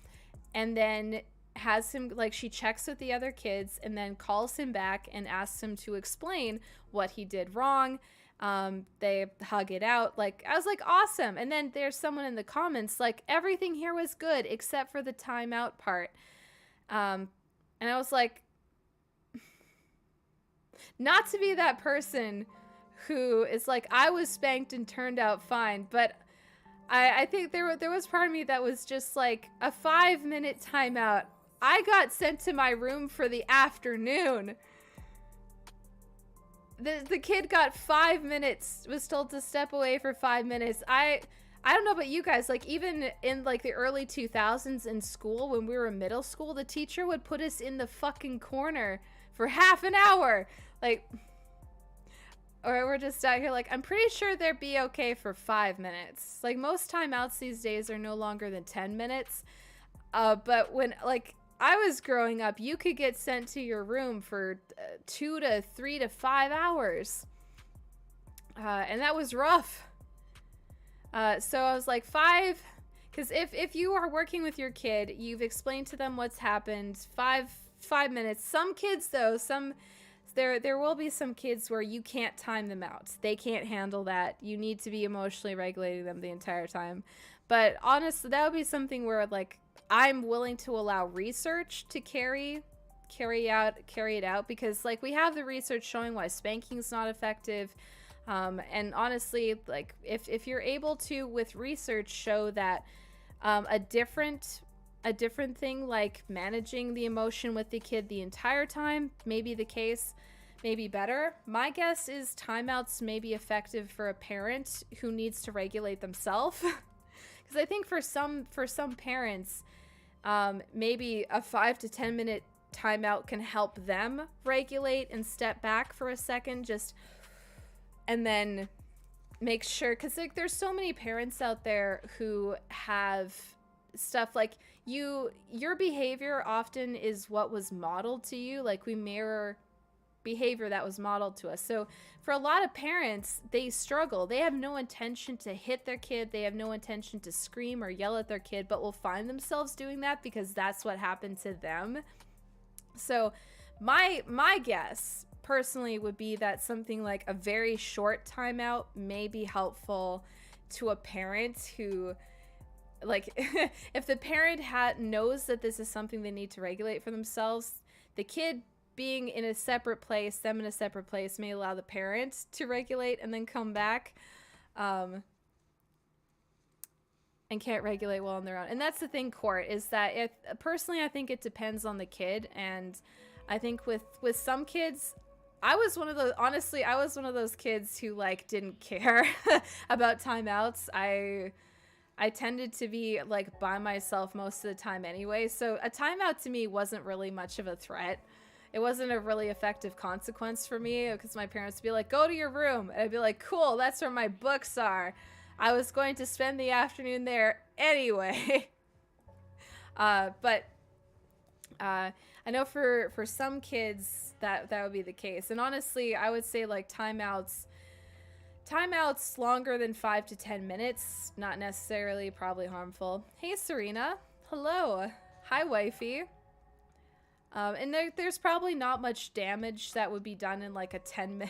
S1: and then has him, like, she checks with the other kids and then calls him back and asks him to explain what he did wrong. They hug it out. Like, I was like, awesome. And then there's someone in the comments like, everything here was good except for the timeout part. And I was like, not to be that person who is like, I was spanked and turned out fine, but I think there was part of me that was just like, a 5-minute timeout. I got sent to my room for the afternoon. The kid got 5 minutes, was told to step away for 5 minutes. I don't know about you guys, like even in like the early 2000s in school, when we were in middle school, the teacher would put us in the fucking corner for half an hour. Like, or we're just out here like, I'm pretty sure they'd be okay for 5 minutes. Like most timeouts these days are no longer than 10 minutes. But when like I was growing up, you could get sent to your room for 2 to 3 to 5 hours. And that was rough. So I was like 5, because if you are working with your kid, you've explained to them what's happened, 5 minutes. Some kids though, there will be some kids where you can't time them out. They can't handle that. You need to be emotionally regulating them the entire time. But honestly, that would be something where like I'm willing to allow research to carry it out, because like we have the research showing why spanking is not effective. And honestly, like if you're able to with research show that a different thing like managing the emotion with the kid the entire time may be the case, maybe better. My guess is timeouts may be effective for a parent who needs to regulate themselves. Because I think for some parents, maybe a 5 to 10 minute timeout can help them regulate and step back for a second, just and then make sure, because like there's so many parents out there who have stuff like your behavior often is what was modeled to you. Like we mirror behavior that was modeled to us. So for a lot of parents, they struggle. They have no intention to hit their kid. They have no intention to scream or yell at their kid, but will find themselves doing that because that's what happened to them. So my guess personally would be that something like a very short timeout may be helpful to a parent who, like, if the parent knows that this is something they need to regulate for themselves, the kid being in a separate place, them in a separate place, may allow the parent to regulate and then come back, and can't regulate well on their own. And that's the thing, Court, is that personally, I think it depends on the kid. And I think with some kids, I was one of those kids who like didn't care about timeouts. I tended to be like by myself most of the time anyway. So a timeout to me wasn't really much of a threat. It wasn't a really effective consequence for me, because my parents would be like, go to your room. And I'd be like, cool, that's where my books are. I was going to spend the afternoon there anyway. But I know for some kids that would be the case. And honestly, I would say like timeouts longer than 5 to 10 minutes, not necessarily probably harmful. Hey, Serena. Hello. Hi, wifey. And there's probably not much damage that would be done in like a 10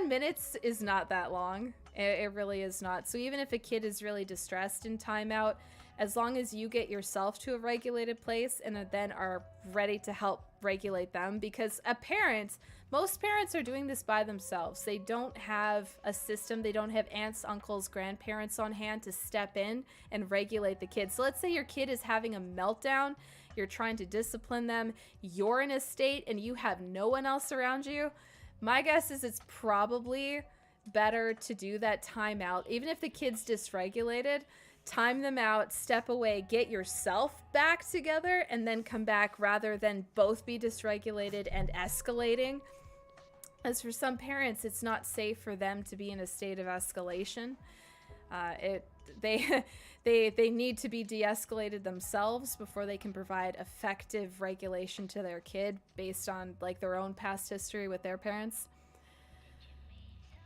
S1: minutes is not that long. It really is not. So even if a kid is really distressed in timeout, as long as you get yourself to a regulated place and then are ready to help regulate them, because most parents are doing this by themselves. They don't have a system. They don't have aunts, uncles, grandparents on hand to step in and regulate the kid. So let's say your kid is having a meltdown. You're trying to discipline them. You're in a state and you have no one else around you. My guess is it's probably better to do that timeout. Even if the kid's dysregulated, time them out, step away, get yourself back together, and then come back rather than both be dysregulated and escalating. As for some parents, it's not safe for them to be in a state of escalation. They need to be de-escalated themselves before they can provide effective regulation to their kid based on like their own past history with their parents.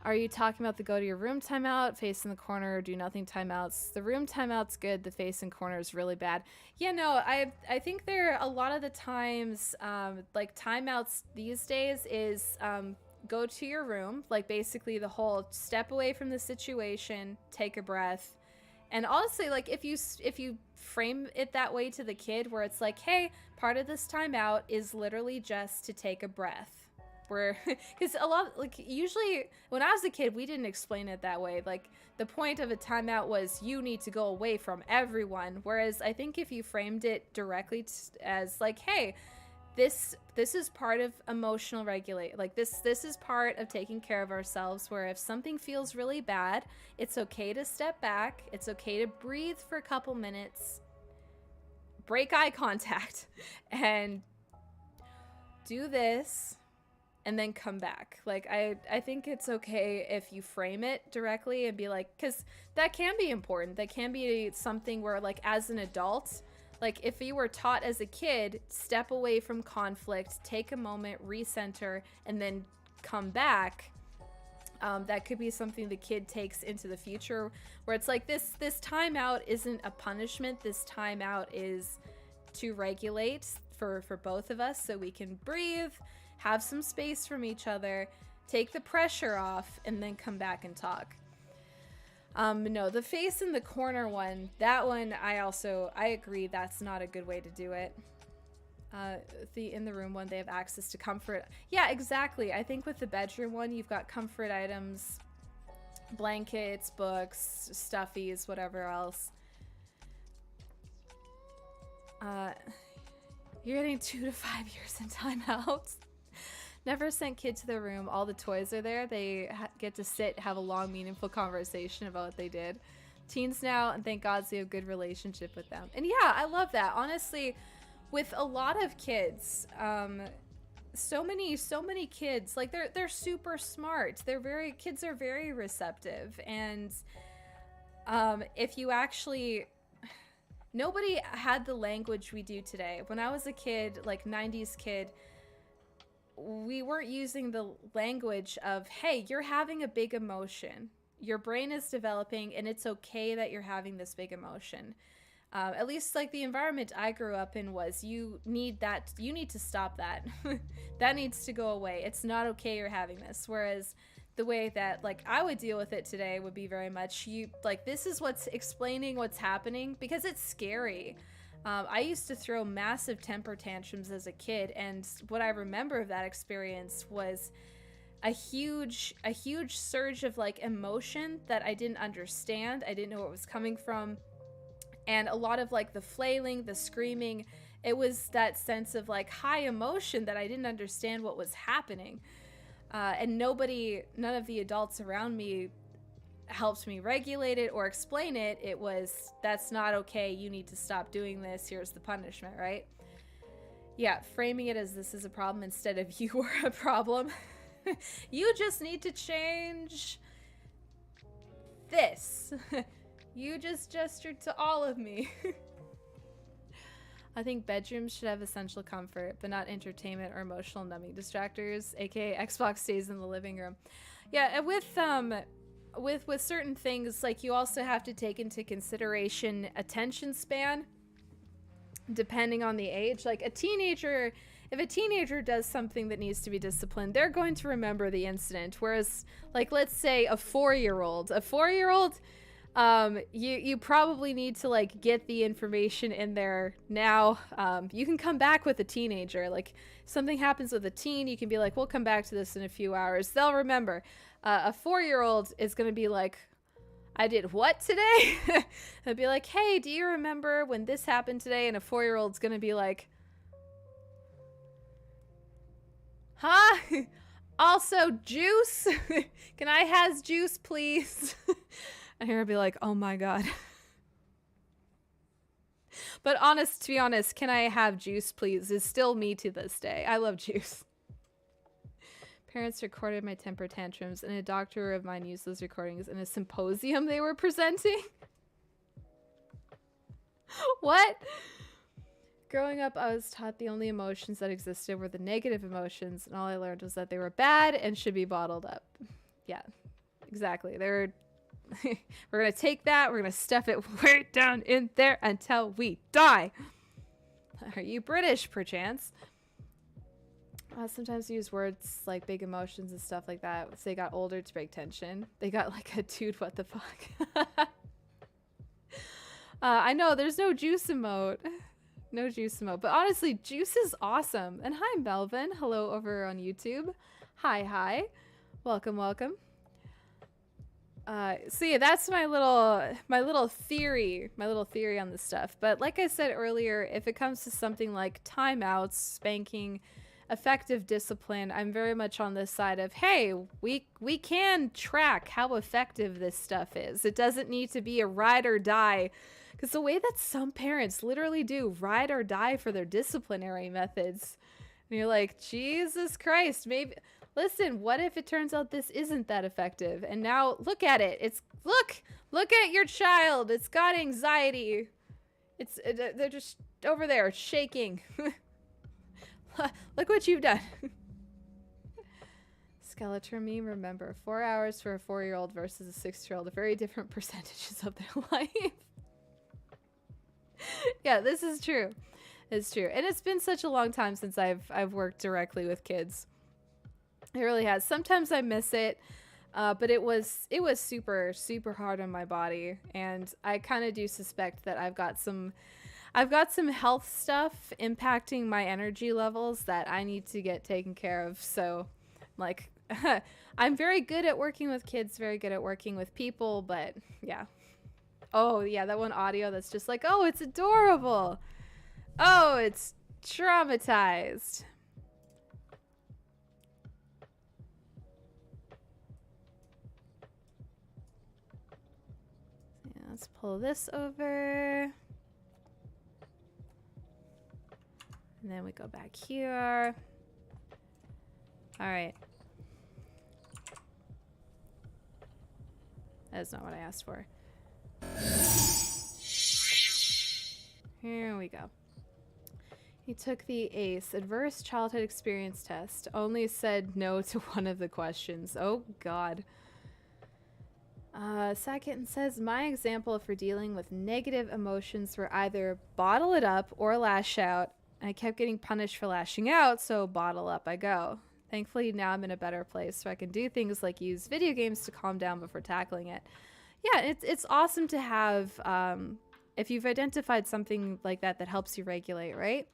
S1: Are you talking about the go to your room timeout, face in the corner, do nothing timeouts? The room timeout's good, the face in corner is really bad. Yeah, no, I think there a lot of the times, like timeouts these days is go to your room, like basically the whole step away from the situation, take a breath. And honestly, like if you frame it that way to the kid where it's like, hey, part of this timeout is literally just to take a breath. Because usually when I was a kid, we didn't explain it that way. Like the point of a timeout was you need to go away from everyone. Whereas I think if you framed it directly as like, hey, this is part of emotional regulate. Like this is part of taking care of ourselves, where if something feels really bad, it's okay to step back. It's okay to breathe for a couple minutes, break eye contact, and do this. And then come back. Like, I think it's okay if you frame it directly and be like, because that can be important. That can be something where, like, as an adult, like, if you were taught as a kid, step away from conflict, take a moment, recenter, and then come back, that could be something the kid takes into the future, where it's like, this timeout isn't a punishment. This timeout is to regulate for both of us so we can breathe, have some space from each other, take the pressure off, and then come back and talk. No, the face in the corner one, that one, I agree that's not a good way to do it. The in the room one, they have access to comfort. Yeah, exactly. I think with the bedroom one, you've got comfort items, blankets, books, stuffies, whatever else. You're getting 2 to 5 years in timeouts. Never sent kid to their room. All the toys are there. They get to sit, have a long, meaningful conversation about what they did. Teens now, and thank God they have a good relationship with them. And yeah, I love that. Honestly, with a lot of kids, so many kids, like they're super smart. Kids are very receptive. And if you actually, nobody had the language we do today. When I was a kid, like 90s kid, we weren't using the language of, hey, you're having a big emotion. Your brain is developing and it's okay that you're having this big emotion. At least like the environment I grew up in was, you need to stop that. That needs to go away. It's not okay you're having this. Whereas the way that like I would deal with it today would be very much, this is what's explaining what's happening, because it's scary. I used to throw massive temper tantrums as a kid, and what I remember of that experience was a huge surge of like emotion that I didn't understand. I didn't know where it was coming from, and a lot of like the flailing, the screaming. It was that sense of like high emotion that I didn't understand what was happening, and none of the adults around me helped me regulate it or explain it. It was, that's not okay, you need to stop doing this, here's the punishment, right? Yeah, framing it as this is a problem instead of you are a problem. You just need to change this. You just gestured to all of me. I think bedrooms should have essential comfort, but not entertainment or emotional numbing distractors, aka Xbox stays in the living room. Yeah, with certain things, like, you also have to take into consideration attention span, depending on the age. Like a teenager, if a teenager does something that needs to be disciplined, they're going to remember the incident. Whereas, like, let's say a 4-year-old, you probably need to, like, get the information in there now. You can come back with a teenager. Like, something happens with a teen, you can be like, we'll come back to this in a few hours. They'll remember. A 4-year-old is going to be like, I did what today? They'll be like, hey, do you remember when this happened today? And a 4-year-old's going to be like, huh? Also, juice? Can I has juice, please? And here I'll be like, oh my god. But to be honest, can I have juice, please? Is still me to this day. I love juice. Parents recorded my temper tantrums, and a doctor of mine used those recordings in a symposium they were presenting. What? Growing up, I was taught the only emotions that existed were the negative emotions, and all I learned was that they were bad and should be bottled up. Yeah, exactly. We're gonna take that, we're gonna stuff it way down in there until we die. Are you British, perchance? Sometimes use words like big emotions and stuff like that. So they got older to break tension. They got like a dude, what the fuck? I know, there's no juice emote. No juice emote. But honestly, juice is awesome. And hi, Melvin. Hello over on YouTube. Hi. Welcome. So yeah, that's my little theory on this stuff. But like I said earlier, if it comes to something like timeouts, spanking, effective discipline, I'm very much on this side of, hey, we can track how effective this stuff is. It doesn't need to be a ride or die, because the way that some parents literally do ride or die for their disciplinary methods, and you're like, Jesus Christ, maybe, listen, what if it turns out this isn't that effective? And now look at it. Look at your child. It's got anxiety. They're just over there shaking. Look what you've done. Skeleton meme, remember, 4 hours for a 4-year-old versus a 6-year-old, very different percentages of their life. Yeah, this is true. It's true. And it's been such a long time since I've worked directly with kids. It really has. Sometimes I miss it, but it was super, super hard on my body, and I kind of do suspect that I've got some health stuff impacting my energy levels that I need to get taken care of. So, like, I'm very good at working with kids, very good at working with people, but yeah. Oh, yeah, that one audio that's just like, oh, it's adorable. Oh, it's traumatized. Yeah, let's pull this over. And then we go back here. All right. That's not what I asked for. Here we go. He took the ACE, Adverse Childhood Experience Test. Only said no to one of the questions. Oh, God. Second says, my example for dealing with negative emotions were either bottle it up or lash out. I kept getting punished for lashing out, so bottle up I go. Thankfully, now I'm in a better place, so I can do things like use video games to calm down before tackling it. Yeah, it's awesome to have, if you've identified something like that that helps you regulate, right?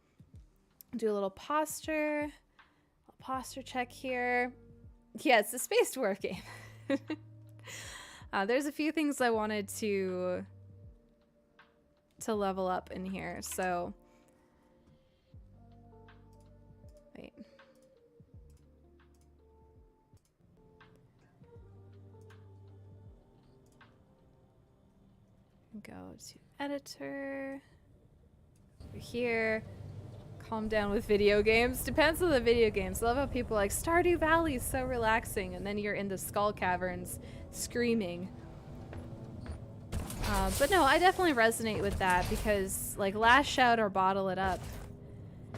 S1: Do a little posture check here. Yeah, it's a spaced work game. There's a few things I wanted to level up in here, so... Wait. Go to editor. Over here. Calm down with video games. Depends on the video games. I love how people are like, Stardew Valley is so relaxing, and then you're in the skull caverns screaming. But no, I definitely resonate with that because, like, lash out or bottle it up.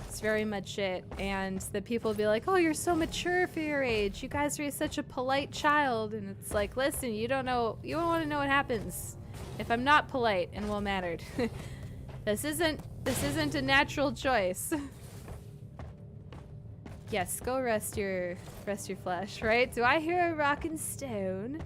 S1: It's very much it. And the people will be like, oh, you're so mature for your age. You guys are such a polite child. And it's like, listen, you don't want to know what happens if I'm not polite and well-mannered. This isn't a natural choice. Yes, go rest your flesh, right? Do I hear a rockin' stone?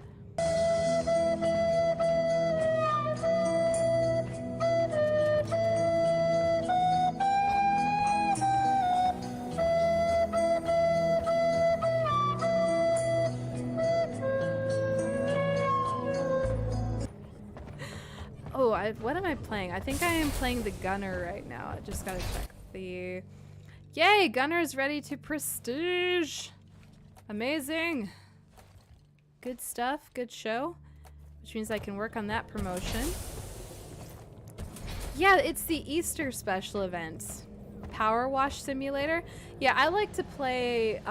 S1: Oh, what am I playing? I think I am playing the Gunner right now. I just gotta check the... Yay! Gunner's ready to prestige! Amazing! Good stuff, good show. Which means I can work on that promotion. Yeah, it's the Easter special event. Power Wash Simulator. Yeah, I like to play,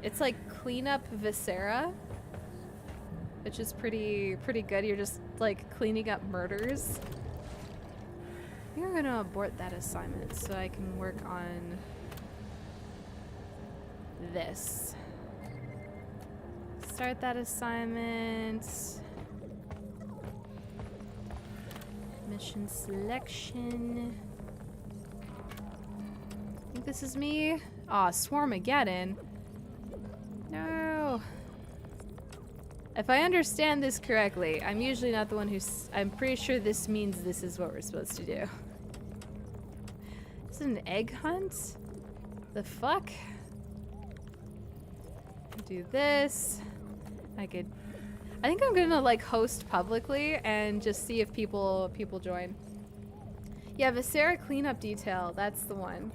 S1: it's like Cleanup Viscera, which is pretty good. You're just like cleaning up murders. We're gonna abort that assignment so I can work on this. Start that assignment. Mission selection. I think this is me. Aw, Swarmageddon. No. If I understand this correctly, I'm usually not the one who's... I'm pretty sure this means this is what we're supposed to do. Is it an egg hunt? The fuck? Do this. I think I'm gonna like host publicly and just see if people join. Yeah, Viscera cleanup detail, that's the one.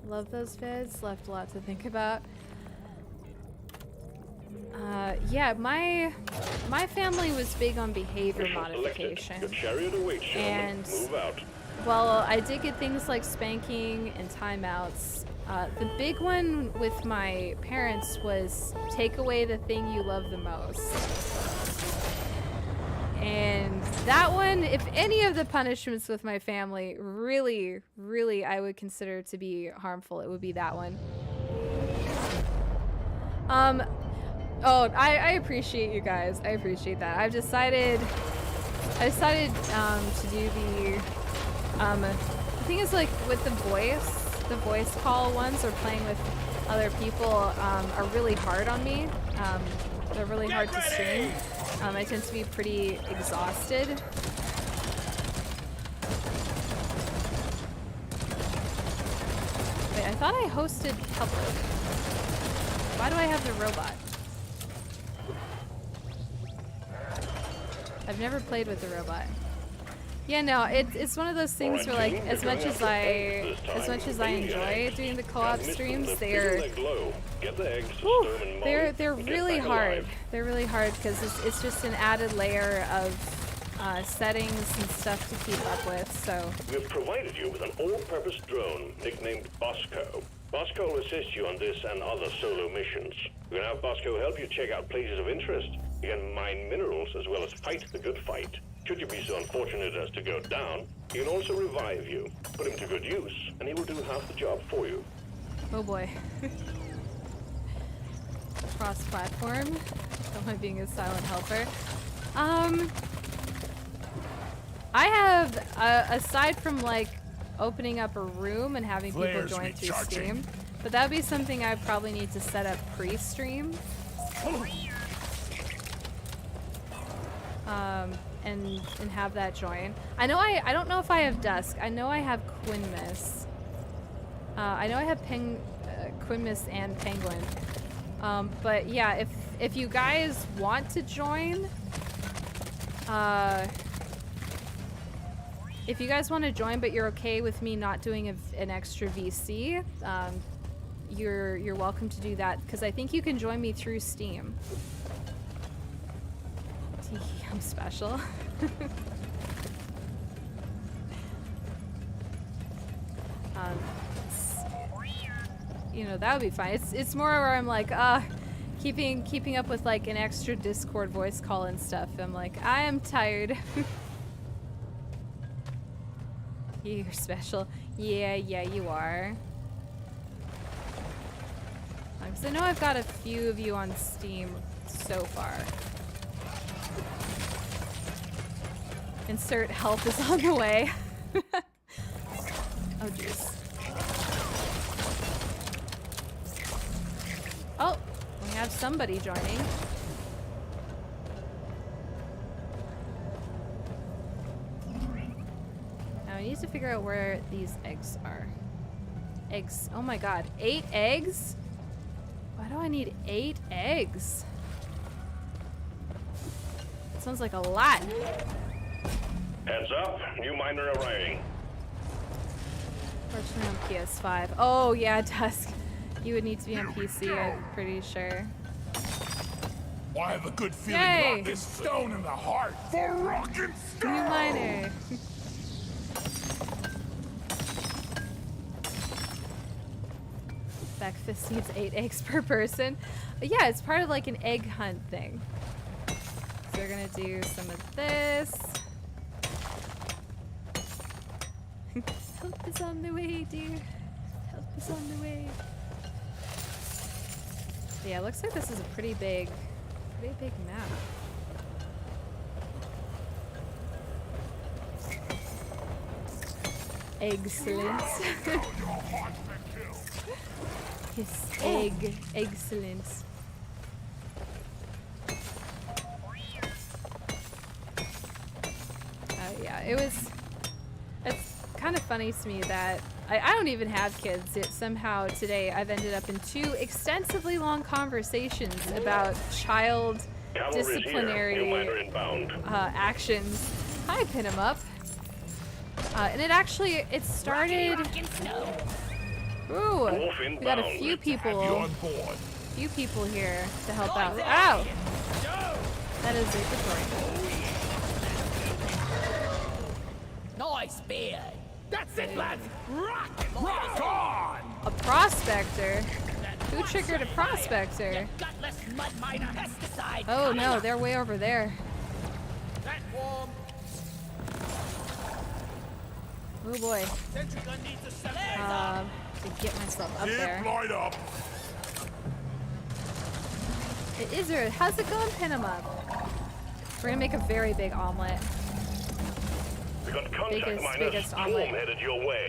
S1: Love those vids, left a lot to think about. Yeah, my family was big on behavior modification. And well, I did get things like spanking and timeouts. The big one with my parents was take away the thing you love the most. And that one, if any of the punishments with my family really, I would consider to be harmful, it would be that one. Oh, I appreciate you guys. I appreciate that. I decided to do the thing is, like, with the voice call ones or playing with other people are really hard on me. They're really hard to stream. I tend to be pretty exhausted. Wait, I thought I hosted public. Why do I have the robot? I've never played with the robot. Yeah, no, it's one of those things where, like, as much as I enjoy doing the co-op streams, they're really hard. They're really hard because it's just an added layer of settings and stuff to keep up with. So
S2: we've provided you with an all-purpose drone nicknamed Bosco. Bosco will assist you on this and other solo missions. You can have Bosco help you check out places of interest. You can mine minerals as well as fight the good fight. Should you be so unfortunate as to go down, he can also revive you. Put him to good use, and he will do half the job for you.
S1: Oh boy. Cross-platform. Am I being a silent helper? I have, aside from like opening up a room and having people join through Steam, but that would be something I probably need to set up pre-stream. And have that join. I know I don't know if I have Dusk. I know I have Quinmus. I know I have Quinmus and Penguin. But yeah, if you guys want to join, if you guys want to join but you're okay with me not doing an extra VC, you're welcome to do that because I think you can join me through Steam. I'm special. You know, that would be fine. It's more where I'm like, Keeping up with like an extra Discord voice call and stuff. I'm like, I am tired. You're special. Yeah, you are. Because I know I've got a few of you on Steam so far. Insert help is on the way. Oh, jeez. Oh, we have somebody joining. Now I need to figure out where these eggs are. Eggs. Oh my god. 8 eggs? Why do I need 8 eggs? That sounds like a lot.
S2: Heads up, new miner arriving.
S1: Fortunately on PS5. Oh yeah, Dusk. You would need to be on PC, I'm pretty sure.
S3: I have a good feeling
S1: Yay!
S3: about this stone in the heart for rockin' stone!
S1: New miner. Backfist needs 8 eggs per person. Yeah, it's part of like an egg hunt thing. So we're gonna do some of this. Help is on the way, dear. Help is on the way. Yeah, it looks like this is a pretty big map. Excellent. Yes, excellent. Yeah, it's kind of funny to me that I don't even have kids, yet somehow today I've ended up in 2 extensively long conversations about child disciplinary actions. Hi, pin 'em up. And it started. Ooh, we got a few people here to help out. Ow! That is a tutorial.
S4: Nice beard.
S3: That's it, lads! Rock on!
S1: A prospector? Who triggered a prospector?
S4: Gutless mud miner pesticide.
S1: Oh no, they're way over there.
S4: That warm.
S1: Oh boy.
S4: Sentry gun needs a seven.
S1: To get myself up
S3: Keep
S1: there.
S3: light up!
S1: It is there. How's it going, pin 'em up? We're gonna make a very big omelet.
S2: We got contact miners.
S1: Biggest
S2: Swarm
S1: omelet.
S2: headed your way.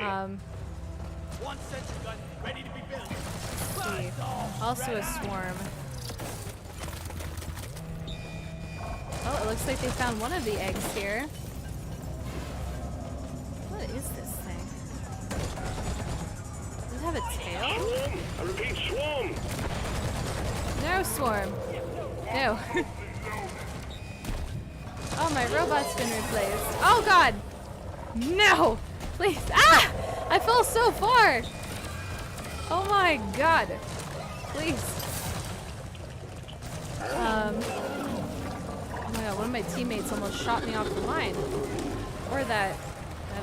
S4: One sentry gun ready to be built.
S1: See. Also a swarm. Oh, it looks like they found one of the eggs here. What is this thing? Does it have a tail?
S2: Swarm! I repeat, swarm!
S1: No swarm. No. Oh, my robot's been replaced. Oh god! No! Please. Ah! I fell so far! Oh my god. Please. Oh my god, one of my teammates almost shot me off the line. Or that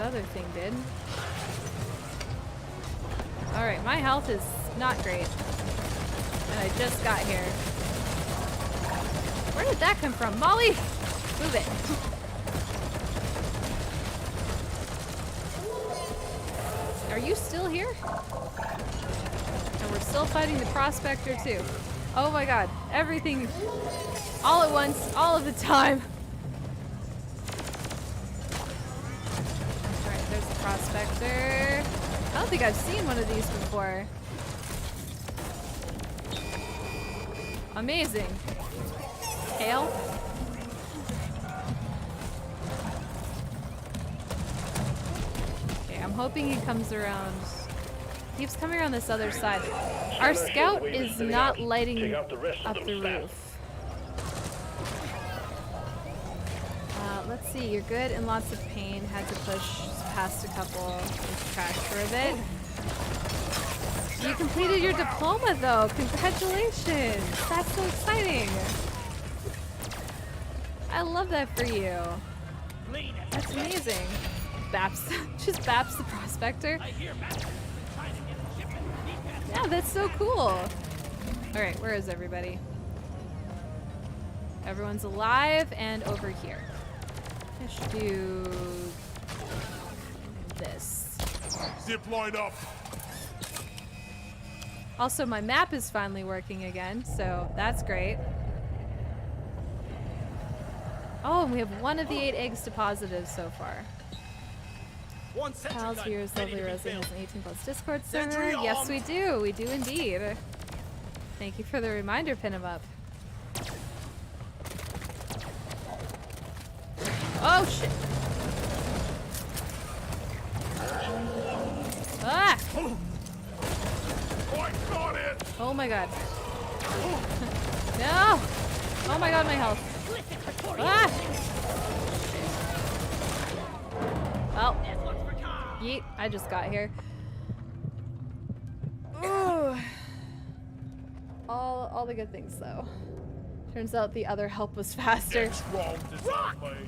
S1: other thing did. Alright, my health is not great. And I just got here. Where did that come from? Molly! Move it. Are you still here? And we're still fighting the prospector too. Oh my god. Everything all at once, all of the time. Alright, there's the prospector. I don't think I've seen one of these before. Amazing. Tail? Okay, I'm hoping he comes around. He keeps coming around this other side. Our scout is not lighting up the roof. Let's see, you're good in lots of pain. Had to push past a couple with trash for a bit. You completed your diploma though. Congratulations. That's so exciting. I love that for you. That's amazing. Baps. Just Baps the prospector. Yeah, that's so cool. Alright, where is everybody? everyone's alive and over here. I should do this.
S3: Zip line up.
S1: Also, my map is finally working again, so that's great. Oh, and we have one of the 8 eggs deposited so far.
S4: One sentry
S1: Pals,
S4: gun
S1: viewers,
S4: ready
S1: lovely
S4: to be
S1: Rosie has
S4: built.
S1: an 18+ Discord server.
S4: Sentry
S1: Yes,
S4: armed.
S1: we do. We do indeed. Thank you for the reminder, pin 'em up. Oh, shit. Ah!
S3: I got it.
S1: Oh my god. No! Oh my god, my health. Ah! Well, yeet, I just got here. Ooh. All the good things though. Turns out the other help was faster.
S3: Strong to zombie.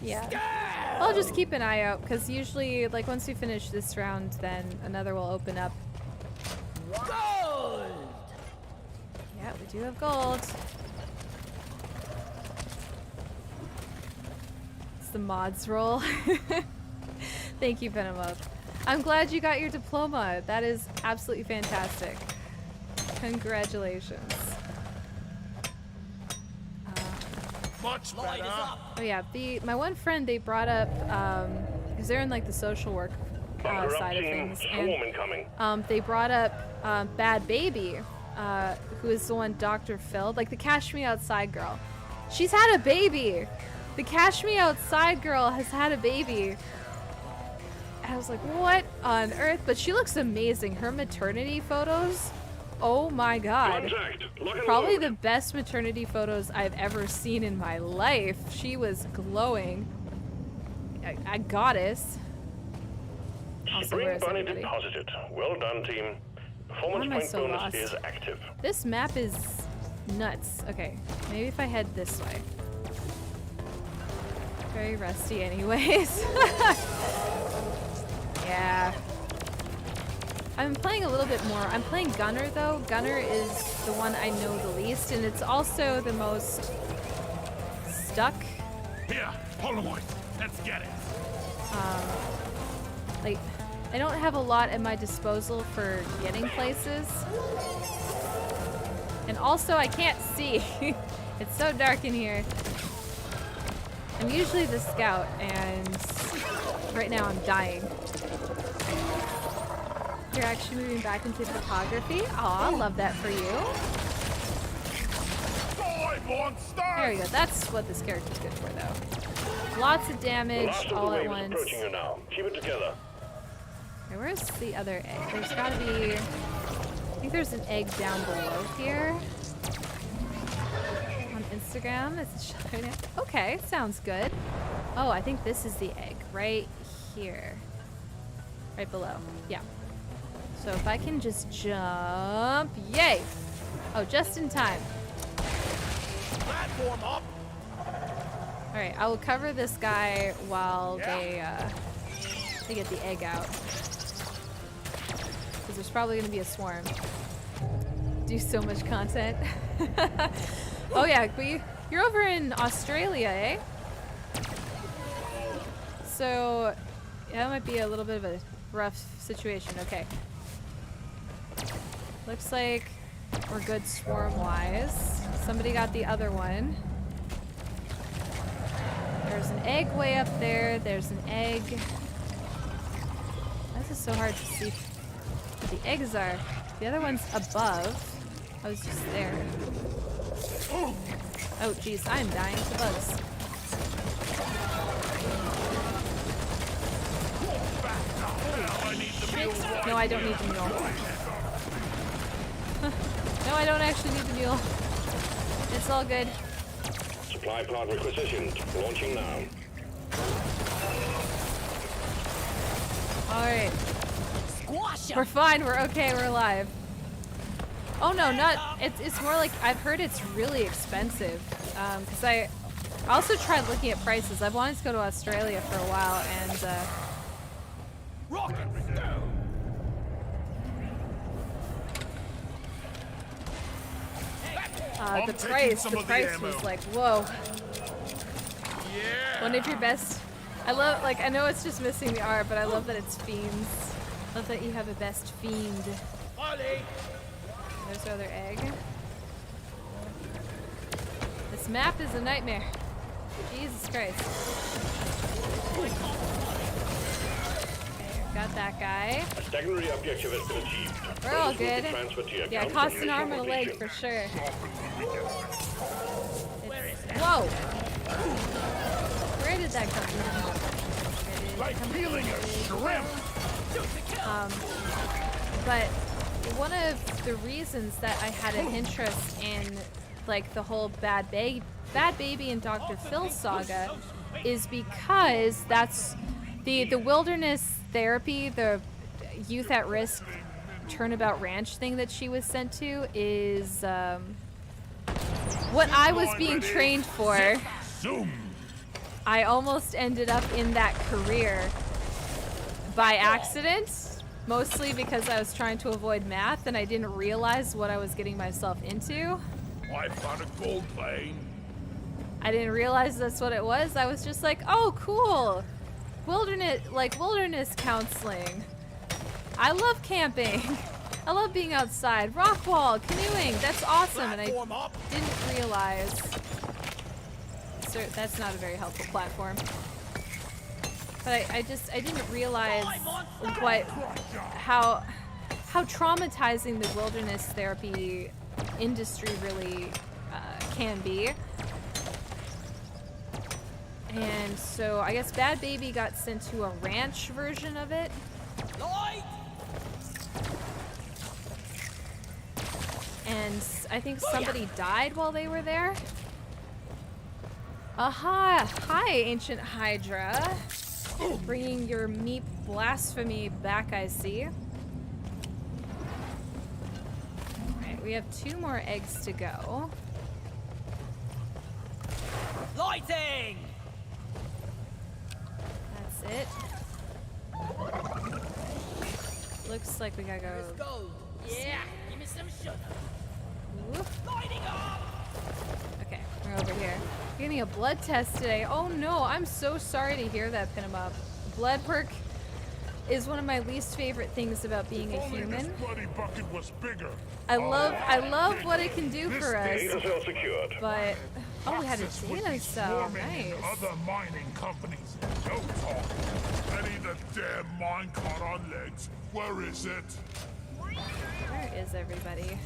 S1: Yeah. I'll just keep an eye out because usually, like, once we finish this round, then another will open up.
S4: Gold!
S1: Yeah, we do have gold. It's the mods roll. Thank you, Venomop. I'm glad you got your diploma. That is absolutely fantastic. Congratulations.
S3: Much
S4: Light is
S3: better.
S4: up.
S1: Oh yeah, my one friend, they brought up, because they're in like the social work
S2: Bunker up,
S1: side of
S2: team.
S1: things,
S2: Swarm
S1: and
S2: incoming.
S1: they brought up Bad Baby, who is the one Dr. Phil, like the Cash Me Outside girl. She's had a baby. The Cash Me Outside girl has had a baby. And I was like, what on earth? But she looks amazing. Her maternity photos, oh my god.
S2: Contact. Lock and
S1: Probably
S2: load.
S1: the best maternity photos I've ever seen in my life. She was glowing. A goddess. Also, where
S2: Spring
S1: is
S2: bunny
S1: everybody?
S2: deposited. Well done, team.
S1: Why
S2: Performance
S1: am I
S2: point
S1: so
S2: bonus
S1: lost?
S2: is active.
S1: This map is nuts. Okay, maybe if I head this way. Very rusty anyways. Yeah. I'm playing a little bit more. I'm playing Gunner though. Gunner is the one I know the least, and it's also the most stuck.
S3: Here, Polaroid. Let's get it.
S1: Like, I don't have a lot at my disposal for getting places. And also, I can't see. It's so dark in here. I'm usually the scout, and right now I'm dying. You're actually moving back into photography? Aw, love that for you.
S3: Die, monster!
S1: There we go. That's what this character's good for, though. Lots of
S2: The
S1: damage
S2: last of the
S1: all at
S2: wave is
S1: once.
S2: approaching you now. Keep it together.
S1: Okay, where's the other egg? There's gotta be... I think there's an egg down below here. On Instagram, it's showing it. Okay, sounds good. Oh, I think this is the egg right here. Right below. Yeah. So if I can just jump... Yay! Oh, just in time.
S4: Platform up.
S1: Alright, I will cover this guy while they get the egg out. Because there's probably going to be a swarm. Do so much content. Oh yeah, you're over in Australia, eh? So, yeah, that might be a little bit of a rough situation. Okay. Looks like we're good swarm-wise. Somebody got the other one. There's an egg way up there. There's an egg. This is so hard to see what the eggs are. The other one's above. I was just there. Oh, geez, I'm dying to bugs. No, I don't need the mule. No, I don't actually need the mule. It's all good.
S2: Supply pod requisitioned. Launching now.
S1: Alright.
S4: Squash 'em.
S1: We're fine, we're okay, we're alive. Oh no, not, it's more like, I've heard it's really expensive. Because I also tried looking at prices. I've wanted to go to Australia for a while, and
S4: Rocket stone.
S1: The price was like, whoa.
S3: Yeah.
S1: One of your best. I love, like, I know it's just missing the R, but I love that it's fiends. Love that you have a best fiend.
S4: Ollie!
S1: There's our other egg. This map is a nightmare. Jesus Christ. Okay, got that guy.
S2: A secondary objective has been achieved.
S1: We're all
S2: Process will be
S1: good.
S2: transferred to your
S1: Yeah, it
S2: account
S1: costs
S2: for
S1: an arm and a leg
S2: initial
S1: for sure.
S2: completion.
S1: Whoa! Where did that come from?
S3: Like peeling a shrimp.
S1: But one of the reasons that I had an interest in like the whole Bad Baby and Dr. Phil saga is because that's the wilderness therapy, the youth at risk turnabout ranch thing that she was sent to is what I was being trained for.
S3: Zoom.
S1: I almost ended up in that career by accident, mostly because I was trying to avoid math and I didn't realize what I was getting myself into.
S3: I found a gold plane.
S1: I didn't realize that's what it was. I was just like, oh, cool. Wilderness counseling. I love camping. I love being outside. Rock wall, canoeing, that's awesome. And I
S4: Platform up!
S1: didn't realize. That's not a very helpful platform. But I didn't realize how traumatizing the wilderness therapy industry really can be. And so I guess Bad Baby got sent to a ranch version of it.
S4: Light!
S1: And I think somebody died while they were there. Aha! Hi, Ancient Hydra. Bringing your meep blasphemy back, I see. Alright, we have 2 more eggs to go.
S4: Lighting!
S1: That's it. Looks like we gotta go.
S4: Let's go! Yeah! Give me some sugar!
S1: Whoop.
S4: Lighting up!
S1: Okay, we're over here. Getting a blood test today. Oh no, I'm so sorry to hear that, Pin'em. Blood work is one of my least favorite things about being a human.
S3: Bloody bucket was bigger.
S1: I love what it can do for us,
S2: Data cell secured.
S1: but oh, we had a
S3: Access would
S1: data
S3: be
S1: cell.
S3: swarming in
S1: Nice.
S3: Other mining companies. Don't talk. I need the damn minecart on legs. Where is it?
S1: Where is everybody?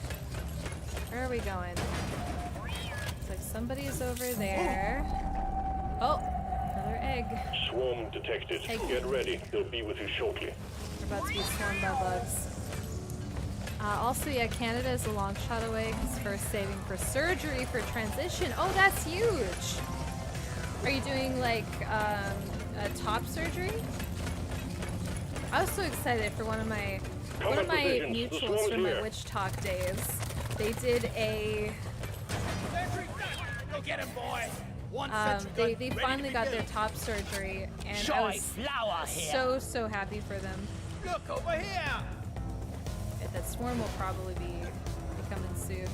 S1: Where are we going? Looks like somebody's over there. Oh, another egg.
S2: Swarm detected.
S1: Hey.
S2: Get ready. They'll be with you shortly.
S1: We're about to be swarmed by bugs. Also, yeah, Canada is a long shot away because first saving for surgery for transition. Oh, that's huge. Are you doing like a top surgery? I was so excited for one of my mutuals from my witch talk days. They did a
S4: Go get him, boy! One sentry gun,
S1: they
S4: ready
S1: finally
S4: to be
S1: got
S4: built.
S1: their top surgery, and I
S4: Shy
S1: was
S4: flower here!
S1: so happy for them.
S4: Look over here!
S1: Okay, that swarm will probably be coming soon.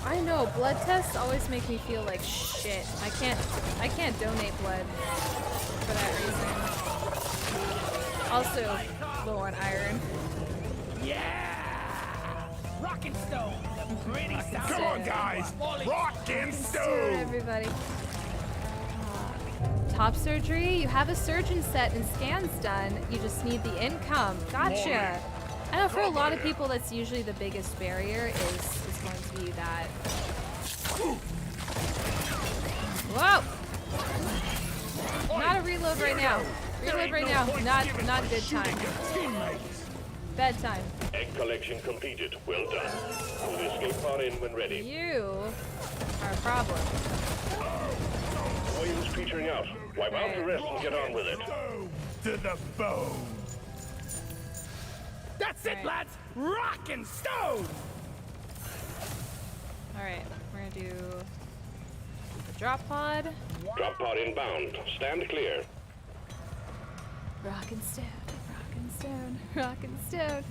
S1: I know blood tests always make me feel like shit. I can't donate blood for that reason. Also, low on iron.
S4: Yeah! Rockin' stone! Pretty sound!
S3: Come on, guys. Rock and
S1: Do it,
S3: stone.
S1: everybody. Top surgery. You have a surgeon set and scans done. You just need the income. Gotcha. I know for a lot of people that's usually the biggest barrier is going to be that. Whoa! Not a reload right now. Reload right now. Not good time. Bedtime.
S2: Egg collection completed. Well done. Pull the escape pod in when ready.
S1: You are a problem.
S2: Volume's petering out. Wipe out the rest and get on with it.
S3: Stone to the bone.
S4: That's it,
S1: Alright.
S4: lads! Rockin' stone!
S1: Alright, we're gonna do the drop pod.
S2: Drop pod inbound. Stand clear.
S1: Rock and stone, rock and stone, rock and stone.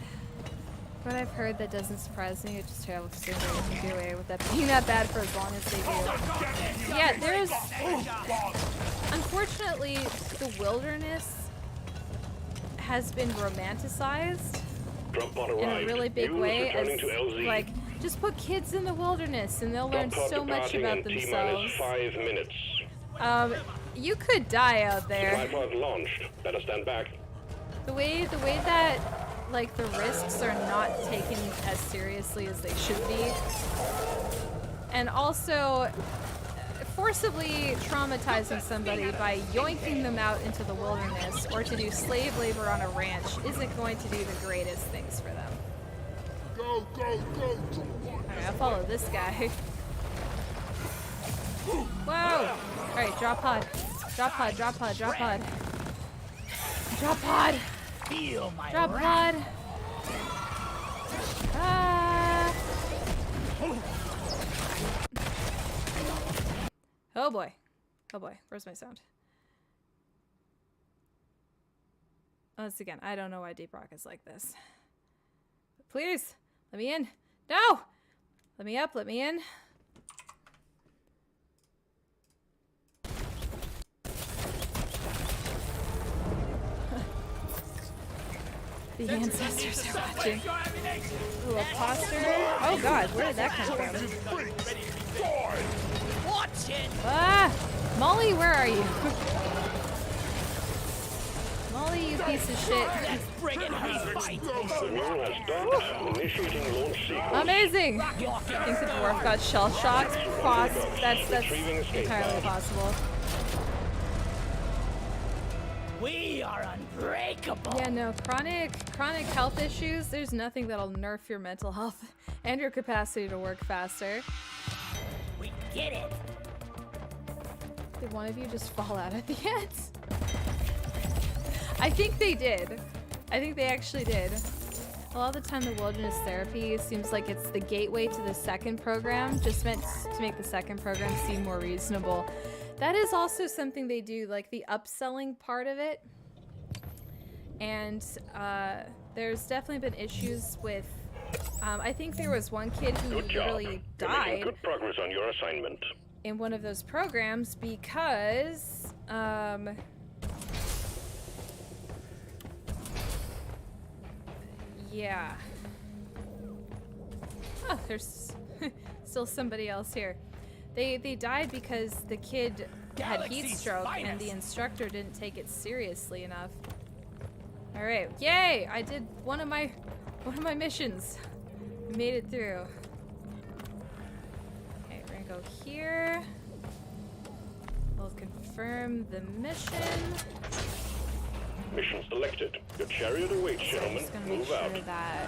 S1: What I've heard that doesn't surprise me, it just terrible for anybody to get away with that being that bad for as long as they do. Yeah, there's... Unfortunately, the wilderness has been romanticized in a really big way. As, like, just put kids in the wilderness and they'll learn so much about themselves.
S2: 5 minutes.
S1: You could die out there.
S2: Tripod launched. Better stand back.
S1: The way that, like, the risks are not taken as seriously as they should be. And also, forcibly traumatizing somebody by yoinking them out into the wilderness or to do slave labor on a ranch isn't going to do the greatest things for them.
S3: Go, go, go!
S1: Alright, I'll follow this guy. Whoa! Alright, drop pod. Drop pod, drop pod, drop pod. Drop pod!
S4: Feel my
S1: Drop pod! Ah! Oh boy. Oh boy. Where's my sound? Once again, I don't know why Deep Rock is like this. But please, let me in. No! Let me up, let me in. The ancestors are watching. Ooh, a poster. Oh god, where did that come from?
S4: Watch it!
S1: Ah! Molly, where are you? Molly, you piece of shit.
S4: Let's bring it home! Fight!
S2: The mule has docked. Initiating launch sequence.
S1: Amazing! I think the dwarf got shell-shocked. That's entirely possible.
S4: We are unbreakable!
S1: Yeah, no, chronic health issues, there's nothing that'll nerf your mental health and your capacity to work faster.
S4: We did it!
S1: Did one of you just fall out at the end? I think they did. I think they actually did. A lot of the time the wilderness therapy seems like it's the gateway to the second program, just meant to make the second program seem more reasonable. That is also something they do, like the upselling part of it. And there's definitely been issues with, I think there was one kid who literally died.
S2: Good progress on your assignment.
S1: In one of those programs because, yeah. Oh, there's still somebody else here. They died because the kid had heat stroke and the instructor didn't take it seriously enough. All right, yay! I did one of my missions. Made it through. Okay, we're gonna go here. We'll confirm the mission.
S2: Mission selected. Your chariot awaits, gentlemen.
S1: Just gonna make
S2: Move
S1: sure
S2: out.
S1: that.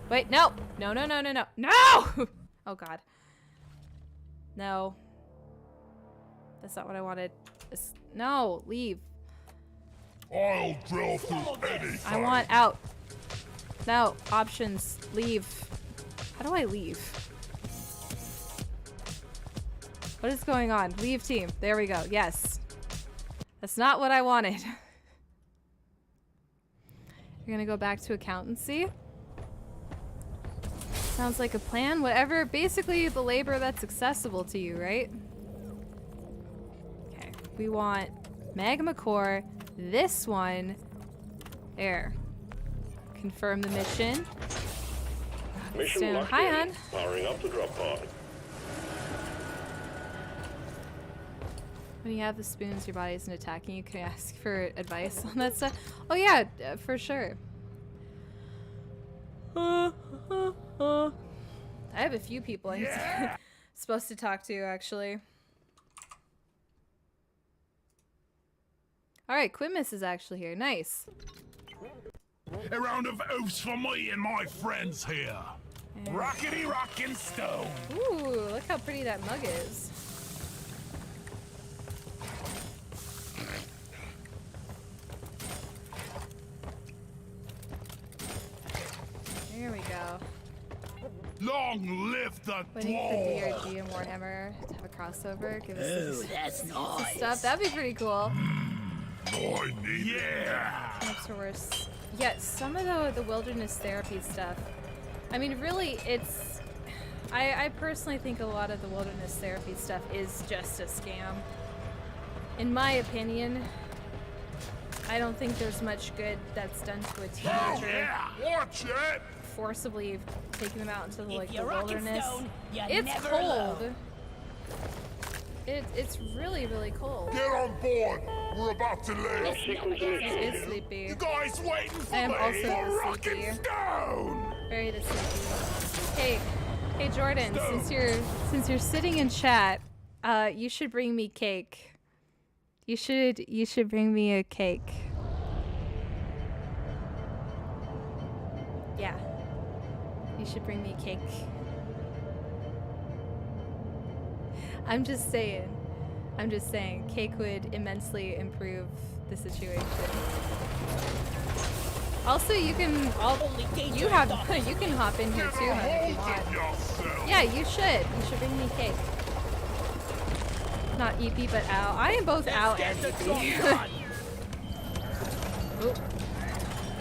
S1: Wait, no! No, no, no, no, no. No! Oh, God. No. That's not what I wanted. No, leave.
S3: I'll drill through anything.
S1: I want out. No, options. Leave. How do I leave? What is going on? Leave team. There we go. Yes. That's not what I wanted. You're gonna go back to accountancy? Sounds like a plan. Whatever, basically the labor that's accessible to you, right? Okay, we want magma core, this one, there. Confirm the mission.
S2: Mission locked
S1: Hi,
S2: in.
S1: hon.
S2: Powering up the drop pod.
S1: When you have the spoons, your body isn't attacking you. Can I ask for advice on that stuff? Oh yeah, for sure. I have a few people I'm supposed to talk to, actually. Alright, Quimus is actually here. Nice.
S3: A round of oaths for me and my friends here.
S1: Yeah.
S3: Rockety rockin' stone.
S1: Ooh, look how pretty that mug is. There we go.
S3: Long live the
S1: Waiting for
S3: dwarf.
S1: DRG and Warhammer to have a crossover. Give
S4: Oh,
S1: us
S4: that's
S1: some
S4: nice.
S1: stuff. That'd be pretty cool.
S3: I need yeah.
S1: Perhaps we're worse yeah, some of the wilderness therapy stuff, I mean, really, it's... I personally think a lot of the wilderness therapy stuff is just a scam. In my opinion, I don't think there's much good that's done to a
S3: Oh
S1: teenager.
S3: yeah, watch it!
S1: Forcibly taking them out into like the
S5: you're rocking
S1: wilderness.
S5: stone, you're
S1: It's
S5: never
S1: cold.
S5: alone.
S1: It's really, really cold.
S3: Get on board. We're about to leave.
S2: Sequence
S1: He
S2: initiated.
S1: is sleepy.
S3: You guys waiting for
S1: I am
S3: me?
S1: also
S3: for
S1: sleepy.
S3: rocking stone.
S1: Very sleepy. Hey Jordan, since you're sitting in chat, you should bring me cake. You should bring me a cake. Yeah. You should bring me cake. I'm just saying, cake would immensely improve the situation. Also, you can you can hop in here
S3: Get
S1: too,
S3: a
S1: honey, if you
S3: hold
S1: want.
S3: of yourself.
S1: Yeah, you should. You should bring me cake. Not EP, but Ow. I am both Ow and EP.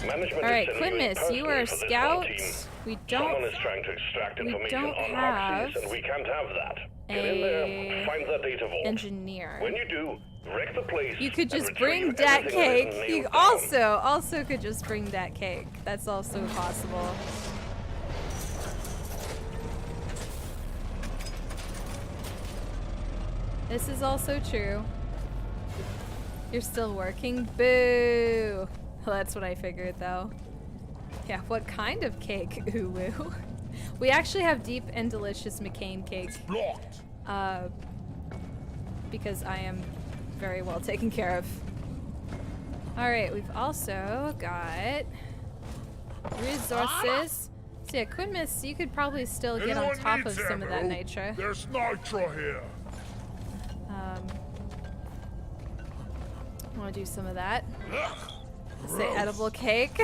S2: Management
S1: All right,
S2: is sending you
S1: Quinmis, you are a
S2: personally for this
S1: scout.
S2: one team.
S1: We
S2: Someone
S1: don't
S2: is trying to extract
S1: we
S2: information
S1: don't
S2: on
S1: have
S2: Oxys, and we can't have that. Get in there, find the data vault.
S1: engineer.
S2: When you do, wreck the place.
S1: You could
S2: and
S1: just
S2: retrieve
S1: bring that
S2: everything that
S1: cake.
S2: isn't
S1: You
S2: nailed down.
S1: also could just bring that cake. That's also possible. This is also true. You're still working? Boo! Well, that's what I figured, though. Yeah, what kind of cake? Ooh, woo. We actually have deep and delicious McCain cake.
S3: Blocked.
S1: Because I am very well taken care of. Alright, we've also got resources. So yeah, Quinmis, you could probably still get on
S3: Anyone
S1: top of
S3: needs
S1: some of that
S3: ammo?
S1: nitro.
S3: There's nitro here.
S1: I want to do some of that.
S3: Ugh,
S1: Say
S3: gross.
S1: edible cake.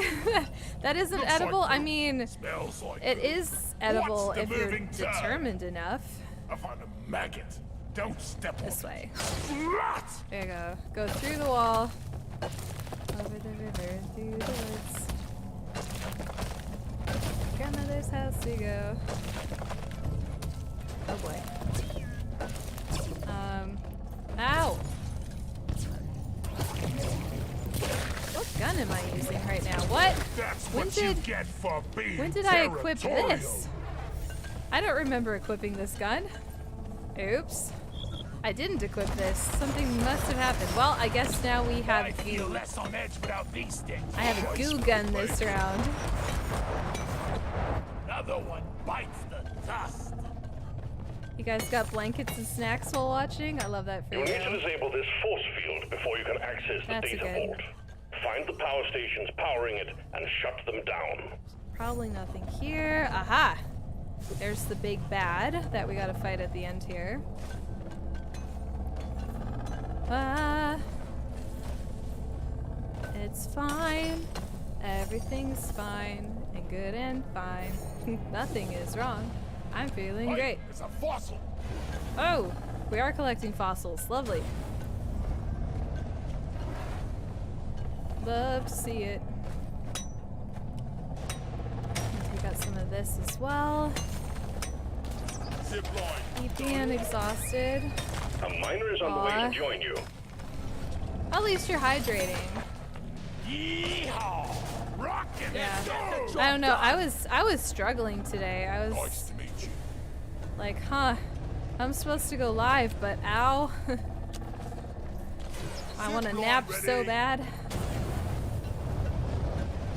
S1: That isn't
S3: Looks like
S1: edible. I
S3: poop.
S1: mean,
S3: Smells like
S1: it
S3: poop.
S1: is edible
S3: What's the
S1: if you're
S3: moving target?
S1: determined enough.
S3: I found a maggot. Don't step on
S1: This
S3: it.
S1: way.
S3: Rat!
S1: There you go. Go through the wall. Over the river, through the woods. Grandmother's house we go. Oh boy. Ow! What gun am I using right now? What?
S3: That's
S1: When
S3: what you
S1: did-
S3: get for being
S1: When did I equip
S3: territorial.
S1: this? I don't remember equipping this gun. Oops. I didn't equip this. Something must have happened. Well, I guess now we have
S3: I feel
S1: goo.
S3: less on edge without these things.
S1: I have a goo gun this round.
S3: Another one bites the dust.
S1: You guys got blankets and snacks while watching? I love that for
S2: You'll need to
S1: you.
S2: disable this force field before you can access the
S1: That's
S2: data
S1: good.
S2: vault. Find the power stations powering it and shut them down.
S1: Probably nothing here. Aha! There's the big bad that we gotta fight at the end here. Ah. It's fine. Everything's fine and good and fine. Nothing is wrong. I'm feeling
S3: Hey,
S1: great.
S3: it's a fossil.
S1: Oh, we are collecting fossils. Lovely. Love to see it. Take out some of this as well.
S3: Zip line.
S1: Being exhausted.
S2: A miner is on the way
S1: Aw.
S2: to join you.
S1: At least you're hydrating.
S3: Yeehaw! Rockin'
S1: Yeah.
S3: it!
S1: I don't know. I was struggling today. I
S3: Nice
S1: was
S3: to meet you.
S1: like, huh. I'm supposed to go live, but ow. I want to nap so bad.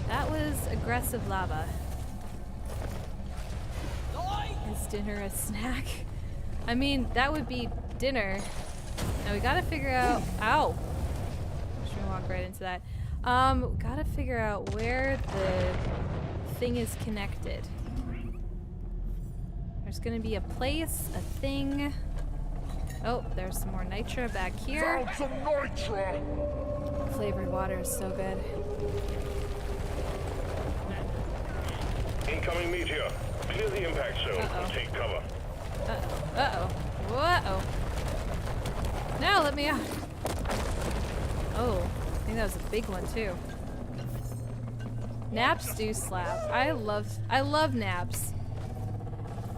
S1: That was aggressive lava. Is dinner a snack? I mean, that would be dinner. Now we gotta figure out. Ow! Should we walk right into that? Gotta figure out where the thing is connected. There's gonna be a place, a thing. Oh, there's some more nitro back here.
S3: Found some nitro.
S1: Flavored water is so good.
S2: Incoming meteor. Clear the impact zone and take cover.
S1: Uh-oh. Uh-oh. No, let me out. Oh, I think that was a big one too. Naps do slap. I love naps.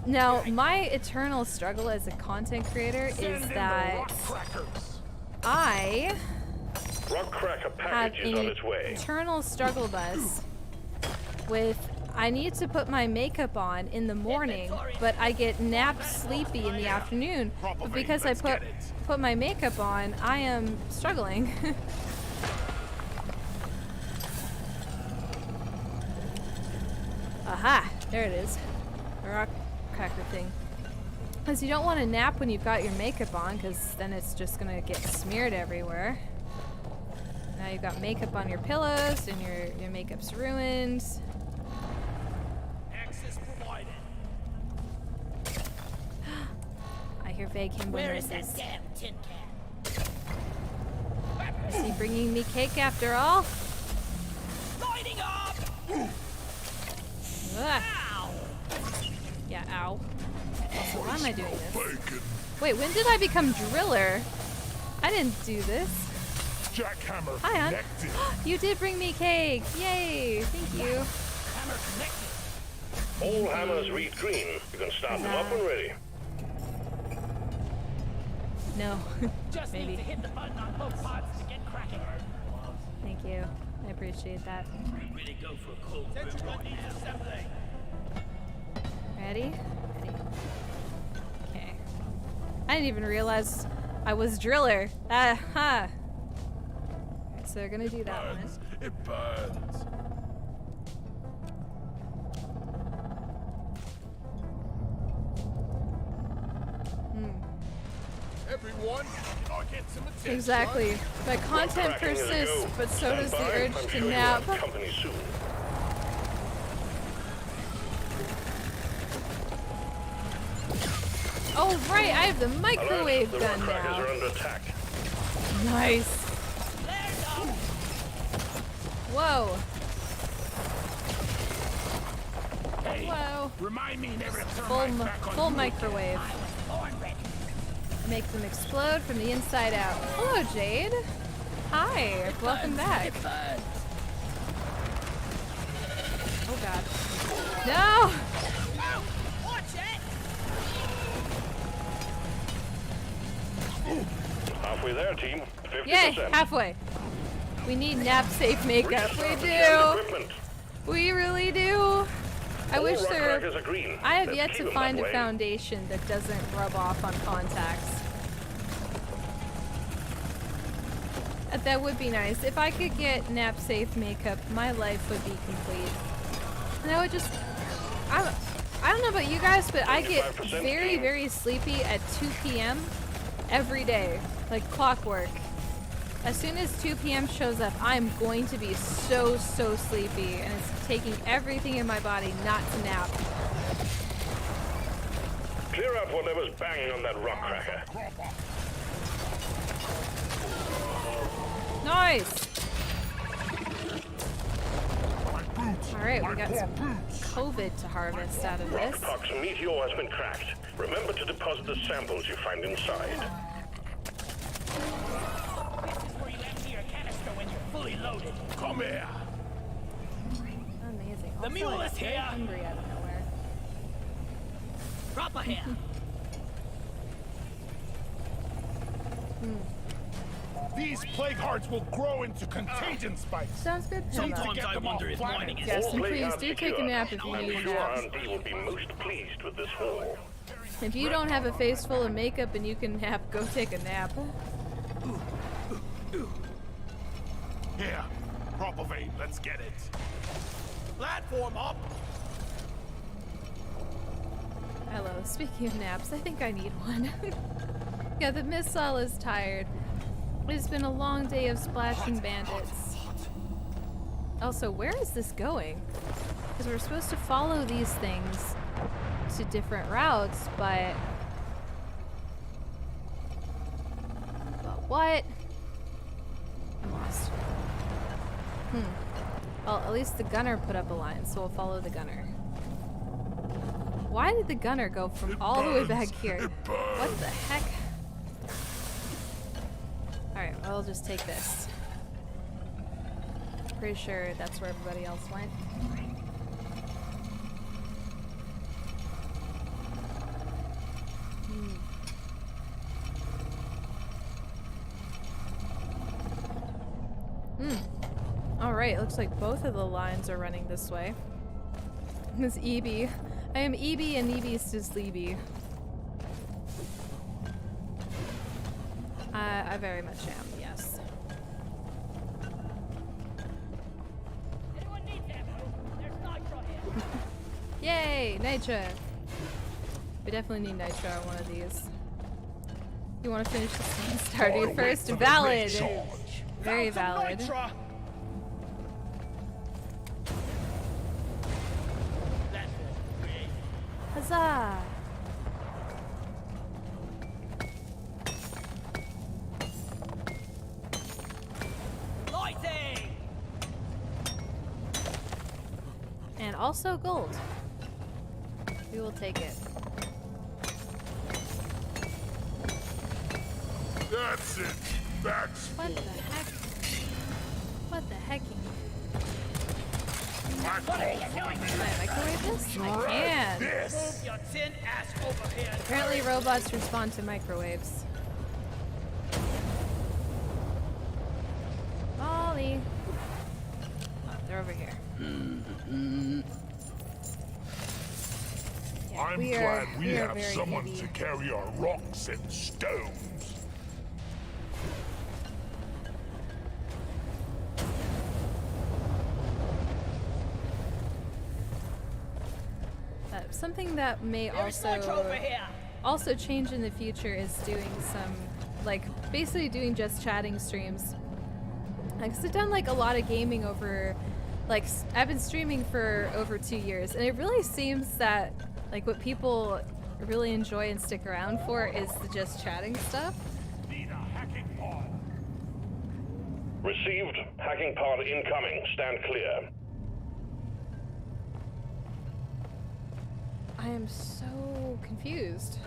S1: Now, my eternal struggle as a content creator is that I
S2: Rock Cracker
S1: have
S2: package is on
S1: an
S2: its way.
S1: eternal struggle bus with I need to put my makeup on in the morning, but I get nap sleepy in the afternoon. But because I put my makeup on, I am struggling. Aha! There it is. The rock cracker thing. Because you don't want to nap when you've got your makeup on, because then it's just going to get smeared everywhere. Now you've got makeup on your pillows, and your makeup's ruined.
S4: Access provided.
S1: I hear vague him
S4: Where is that
S1: noises.
S4: damn tin can?
S1: Is he bringing me cake after all?
S4: Lighting up!
S1: Ugh.
S4: Ow!
S1: Yeah, ow. Also, why am I doing this?
S3: Bacon.
S1: Wait, when did I become driller? I didn't do this.
S3: Jackhammer
S1: Hi, hon.
S3: connected.
S1: You did bring me cake. Yay! Thank you.
S4: Hammer connected.
S2: All hammers read green. You can start them up when ready.
S1: No.
S4: Just
S1: Maybe.
S4: need to hit the button on both pods to get cracking.
S1: Thank you. I appreciate that.
S4: Ready to go for a cold Central gun needs assembly.
S1: Ready? Ready. Okay. I didn't even realize I was driller. Aha! So they're gonna do that one.
S3: Burns. It burns. Everyone, can I get some attention?
S1: Exactly. My content
S2: Cracking is a
S1: persists,
S2: go.
S1: but so
S2: Stand
S1: does the
S2: by.
S1: urge
S2: I'm
S1: to
S2: sure you'll
S1: nap.
S2: have company soon.
S1: Oh right, I have the
S2: Alert,
S1: microwave
S2: the
S1: gun
S2: rock crackers
S1: now.
S2: are under attack.
S1: Nice. Whoa. Whoa.
S3: Remind me never to turn
S1: Full,
S3: my back on
S1: full
S3: you.
S1: microwave. Make them explode from the inside out. Hello, Jade. Hi. Welcome back. Oh God. No.
S4: Watch it!
S2: Halfway there, team. 50%.
S1: Yay, halfway. We need nap-safe makeup. We
S2: Secure
S1: do.
S2: equipment.
S1: We really do. I
S2: All
S1: wish
S2: rock
S1: there.
S2: crackers are green.
S1: I have
S2: Let's
S1: yet
S2: keep
S1: to
S2: them
S1: find
S2: that
S1: a
S2: way.
S1: foundation that doesn't rub off on contacts. That would be nice. If I could get nap-safe makeup, my life would be complete. And I would just... I don't know about you guys, but I get
S2: 25%
S1: very,
S2: team.
S1: very sleepy at 2 p.m. every day. Like clockwork. As soon as 2 p.m. shows up, I'm going to be so sleepy, and it's taking everything in my body not to nap.
S2: Clear out whatever's banging on that rock cracker.
S1: Nice!
S3: My boots.
S1: Alright, we
S3: My
S1: got
S3: poor
S1: some
S3: boots.
S1: COVID to harvest out of this.
S2: Rockpox meteor has been cracked. Remember to deposit the samples you find inside.
S4: This is where you empty your canister when you're fully loaded.
S3: Come here.
S1: Amazing.
S4: The
S1: Also,
S4: mule
S1: I got
S4: is
S1: very
S4: here.
S1: hungry out of nowhere.
S4: Drop a hand.
S3: These plague hearts will grow into contagion spikes.
S1: Sounds good, Pimba.
S4: Sometimes I wonder if mining is...
S1: Yes,
S2: All
S1: and
S2: plague
S1: please
S2: hearts
S1: do take a
S2: secure.
S1: nap if you
S2: I'm
S1: need a
S2: sure
S1: nap.
S2: R&D will be most pleased with this haul.
S1: If you don't have a face full of makeup and you can nap, go take a nap.
S3: Here, crop of 8, let's get it.
S4: Platform up!
S1: Hello, speaking of naps, I think I need one. Yeah, the missile is tired. It's been a long day of splashing bandits. Also, where is this going? Because we're supposed to follow these things to different routes, but what? I'm lost. Well, at least the gunner put up a line, so we'll follow the gunner. Why did the gunner go from all the way back here? What the heck? Alright, I'll just take this. Pretty sure that's where everybody else went. Alright, looks like both of the lines are running this way. This EB. I am EB and EB's to sleepy. I very much am, yes.
S4: Anyone need ammo? There's nitro here.
S1: Yay! Nitro! We definitely need nitro on one of these. You want to finish this Stardew first? Valid! Very valid. Huzzah!
S4: Lighting!
S1: And also gold. We will take it.
S3: That's it. That's
S1: What the heck? What the hecking?
S4: What are you doing?
S1: Can I microwave this? I can!
S3: this.
S4: Move your tin ass over here.
S1: Apparently robots respond to microwaves. Molly! Oh, they're over here. Yeah,
S3: I'm
S1: we
S3: glad we
S1: are
S3: have
S1: very
S3: someone
S1: heavy.
S3: to carry our rocks and stones.
S1: Something that may
S4: There's nitro over here.
S1: also change in the future is doing some, like, basically doing just chatting streams. Like, 'cause I've done, like, a lot of gaming over, like, I've been streaming for over 2 years, and it really seems that, like, what people really enjoy and stick around for is the just chatting stuff.
S3: Need a hacking pod.
S2: Received. Hacking pod incoming. Stand clear.
S1: I am so confused.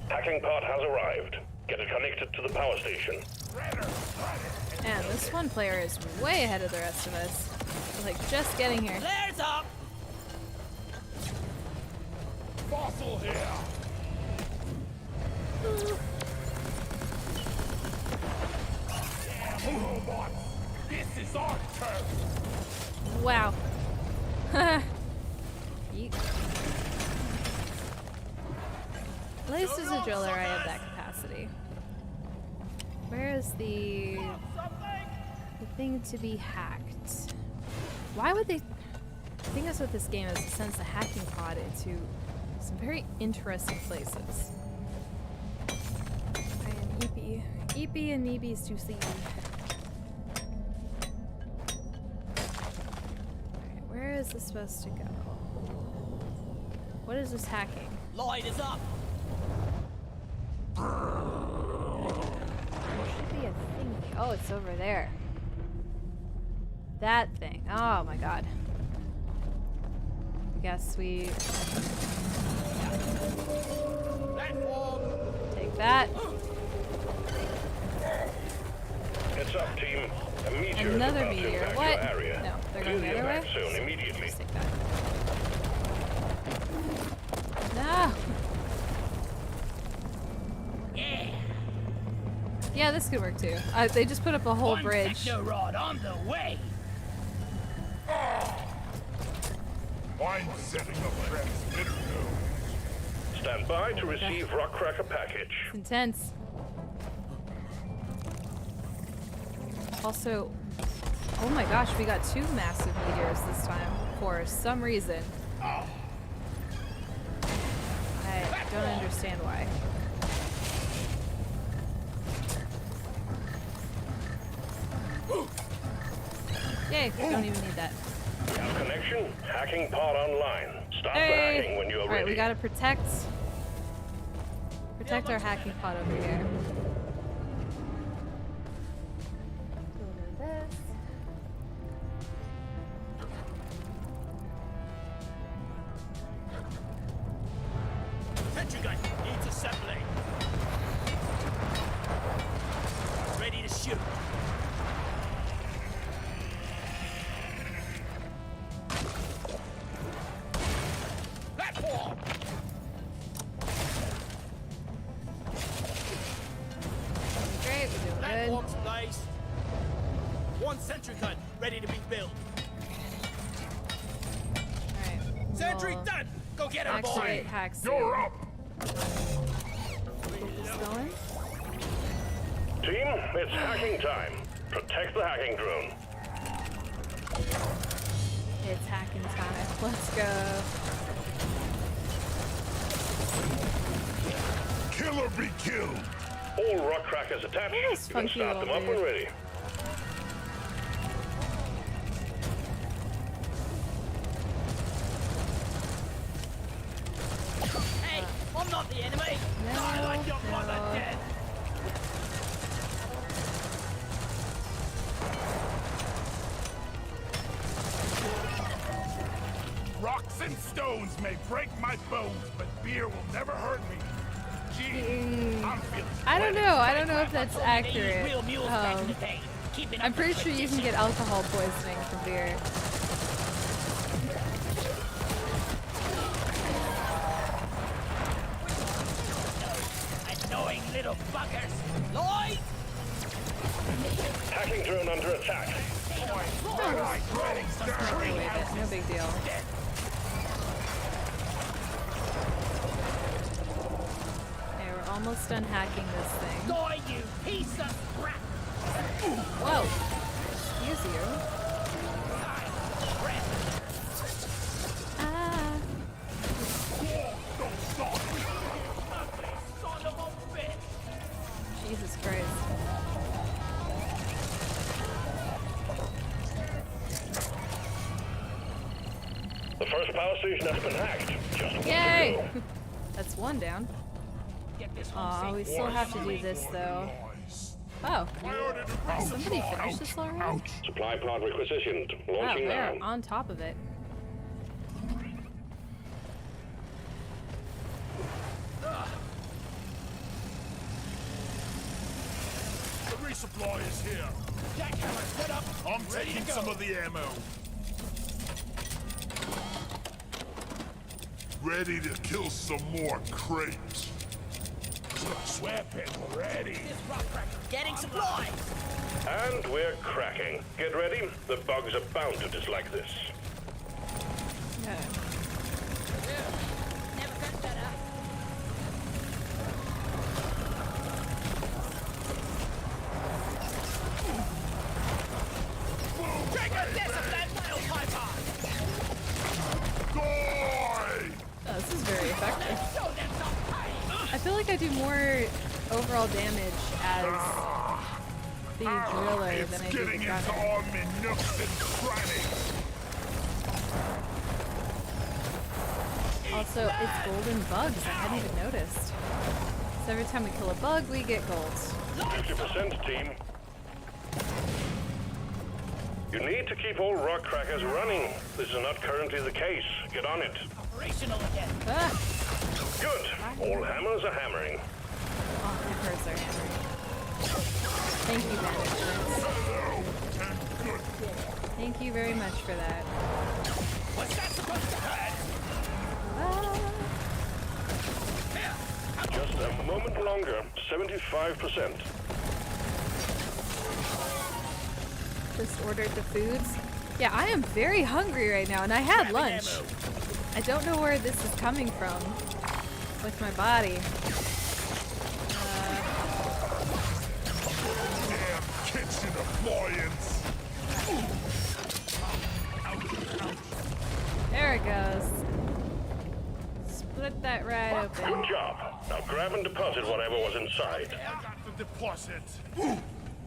S2: Hacking pod has arrived. Get it connected to the power station.
S1: Man, this one player is way ahead of the rest of us. Like, just getting here.
S4: Flares up.
S3: Fossil here. Robots. This is our turn.
S1: Wow. Yeet. At least as a driller, I have that capacity. Where is the thing to be hacked? Why would they? The thing is with this game is it sends the hacking pod into some very interesting places. I am EP. EP and EB's too sleepy. Alright, where is this supposed to go? What is this hacking?
S4: Light is up.
S1: There should be a thing. Oh, it's over there. That thing. Oh my god. I guess we take that.
S2: Heads up, team. A meteor is
S1: Another
S2: about to
S1: meteor.
S2: impact
S1: What?
S2: your area.
S1: No, they're
S2: Clear
S1: going the
S2: the
S1: other way.
S2: impact zone immediately.
S1: Just take that. No. Yeah, this could work too. They just put up a whole
S4: One
S1: bridge.
S4: sector rod on the way.
S3: I'm setting up transmitter nodes.
S2: Stand by to receive rock cracker package.
S1: It's intense. Also, oh my gosh, we got 2 massive meteors this time for some reason. I don't understand why. Yay, we don't even need that.
S2: We have connection. Hacking pod online. Stop the
S1: Hey!
S2: hacking when you're
S1: Alright,
S2: ready.
S1: we gotta protect our hacking pod over here. Go to this.
S4: Sentry gun to shoot. Platform!
S1: Great, we're doing good.
S4: Platforms placed. One sentry gun ready to be built.
S1: Alright.
S4: Sentry
S1: we'll
S4: done! Go get him, boy!
S1: Activate hack suit.
S3: You're up!
S1: Keep this going.
S2: Team, it's hacking time. Protect the hacking drone.
S1: It's hacking time. Let's go.
S3: Killer be killed!
S2: All rock crackers attached.
S1: Look at this
S2: You can
S1: funky
S2: start them
S1: little
S2: up when
S1: dude.
S2: ready.
S4: Hey, I'm not the enemy!
S1: No,
S4: I like your mother
S1: no.
S4: dead!
S3: Rocks and stones may break my bones, but beer will never hurt me. Gee, I'm feeling
S1: I don't know. I don't know if that's
S4: They used
S1: accurate.
S4: real mules back in the day. Keeping
S1: I'm
S4: up
S1: pretty
S4: the
S1: sure you can
S4: tradition.
S1: get alcohol poisoning from beer.
S4: Annoying little buggers! Lloyd!
S2: Hacking drone under attack.
S1: Microwave it. No big deal. Okay, we're almost done hacking this thing.
S4: Die, you piece of crap!
S1: Whoa. Excuse you. Ah.
S4: Son of a bitch!
S1: Jesus Christ.
S2: The first power station has been hacked. Just one to
S1: Yay!
S2: go.
S1: That's one down.
S4: Get this home
S1: Aw, we
S4: safe.
S1: still have to do this though. Oh.
S3: I ordered
S1: Did somebody finish this already?
S2: Supply pod requisitioned.
S1: Wow,
S2: Launching now.
S1: they're on top of it.
S3: The resupply is here.
S4: Jackhammer, set up!
S3: I'm
S4: Ready to
S3: taking
S4: go.
S3: some of the ammo. Ready to kill some more crates. Weapon ready.
S4: This rock cracker getting supplies!
S2: And we're cracking. Get ready. The bugs are bound to dislike this.
S1: Yeah.
S4: Never cut that up. Trigger discipline, little piper!
S3: Die!
S1: Oh, this is very effective.
S4: Show them some pain!
S1: I feel like I do more overall damage as the driller
S3: It's
S1: than I do the
S3: getting into
S1: gunner.
S3: all my nooks and crannies.
S1: Also, it's golden bugs. I hadn't even noticed. So every time we kill a bug, we get gold.
S2: 50% team. You need to keep all rock crackers running. This is not currently the case. Get on it.
S4: Operational again.
S1: Ah!
S2: Good. All hammers are hammering.
S1: Oh, my hurts are hammering. Thank you, Bandage Prince.
S3: And good.
S1: Thank you very much for that.
S4: What's that supposed to hurt?
S1: Ah!
S2: Just a moment longer. 75%.
S1: Just ordered the foods. Yeah, I am very hungry right now, and I had lunch. I don't know where this is coming from with my body.
S3: Damn kitchen appliance.
S1: There it goes. Split that right open.
S2: Good job. Now grab and deposit whatever was inside.
S3: I got the deposit.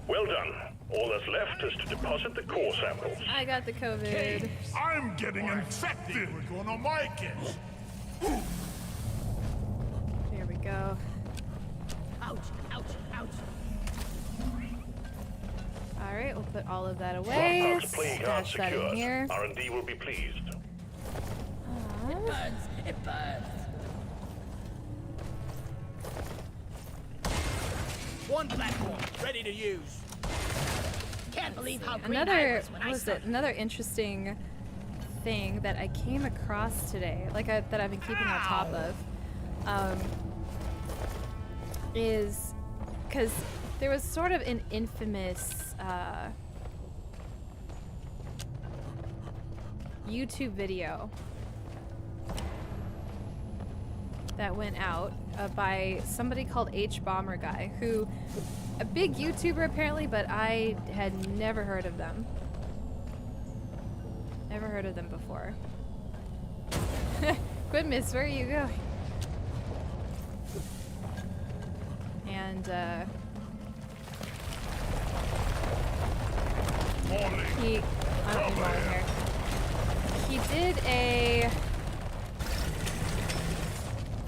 S2: Well done. All that's left is to deposit the core samples.
S1: I got the COVID.
S3: I'm getting infected. We're going on my kids.
S1: There we go.
S4: Ouch, ouch, ouch.
S1: All right, we'll put all of that away.
S2: Rock's playing card
S1: Stash that in
S2: secured.
S1: here.
S2: R&D will be pleased.
S4: Burns, it burns. One platform, ready to use. Can't believe how green I
S1: Another,
S4: was when
S1: what
S4: I
S1: was it?
S4: started.
S1: Another interesting thing that I came across today, that I've been keeping on top of, is because there was sort of an infamous YouTube video that went out by somebody called H Bomber Guy, who a big YouTuber apparently, but I had never heard of them. Never heard of them before. Goodness, where are you going? And he, I don't need Molly here. He did a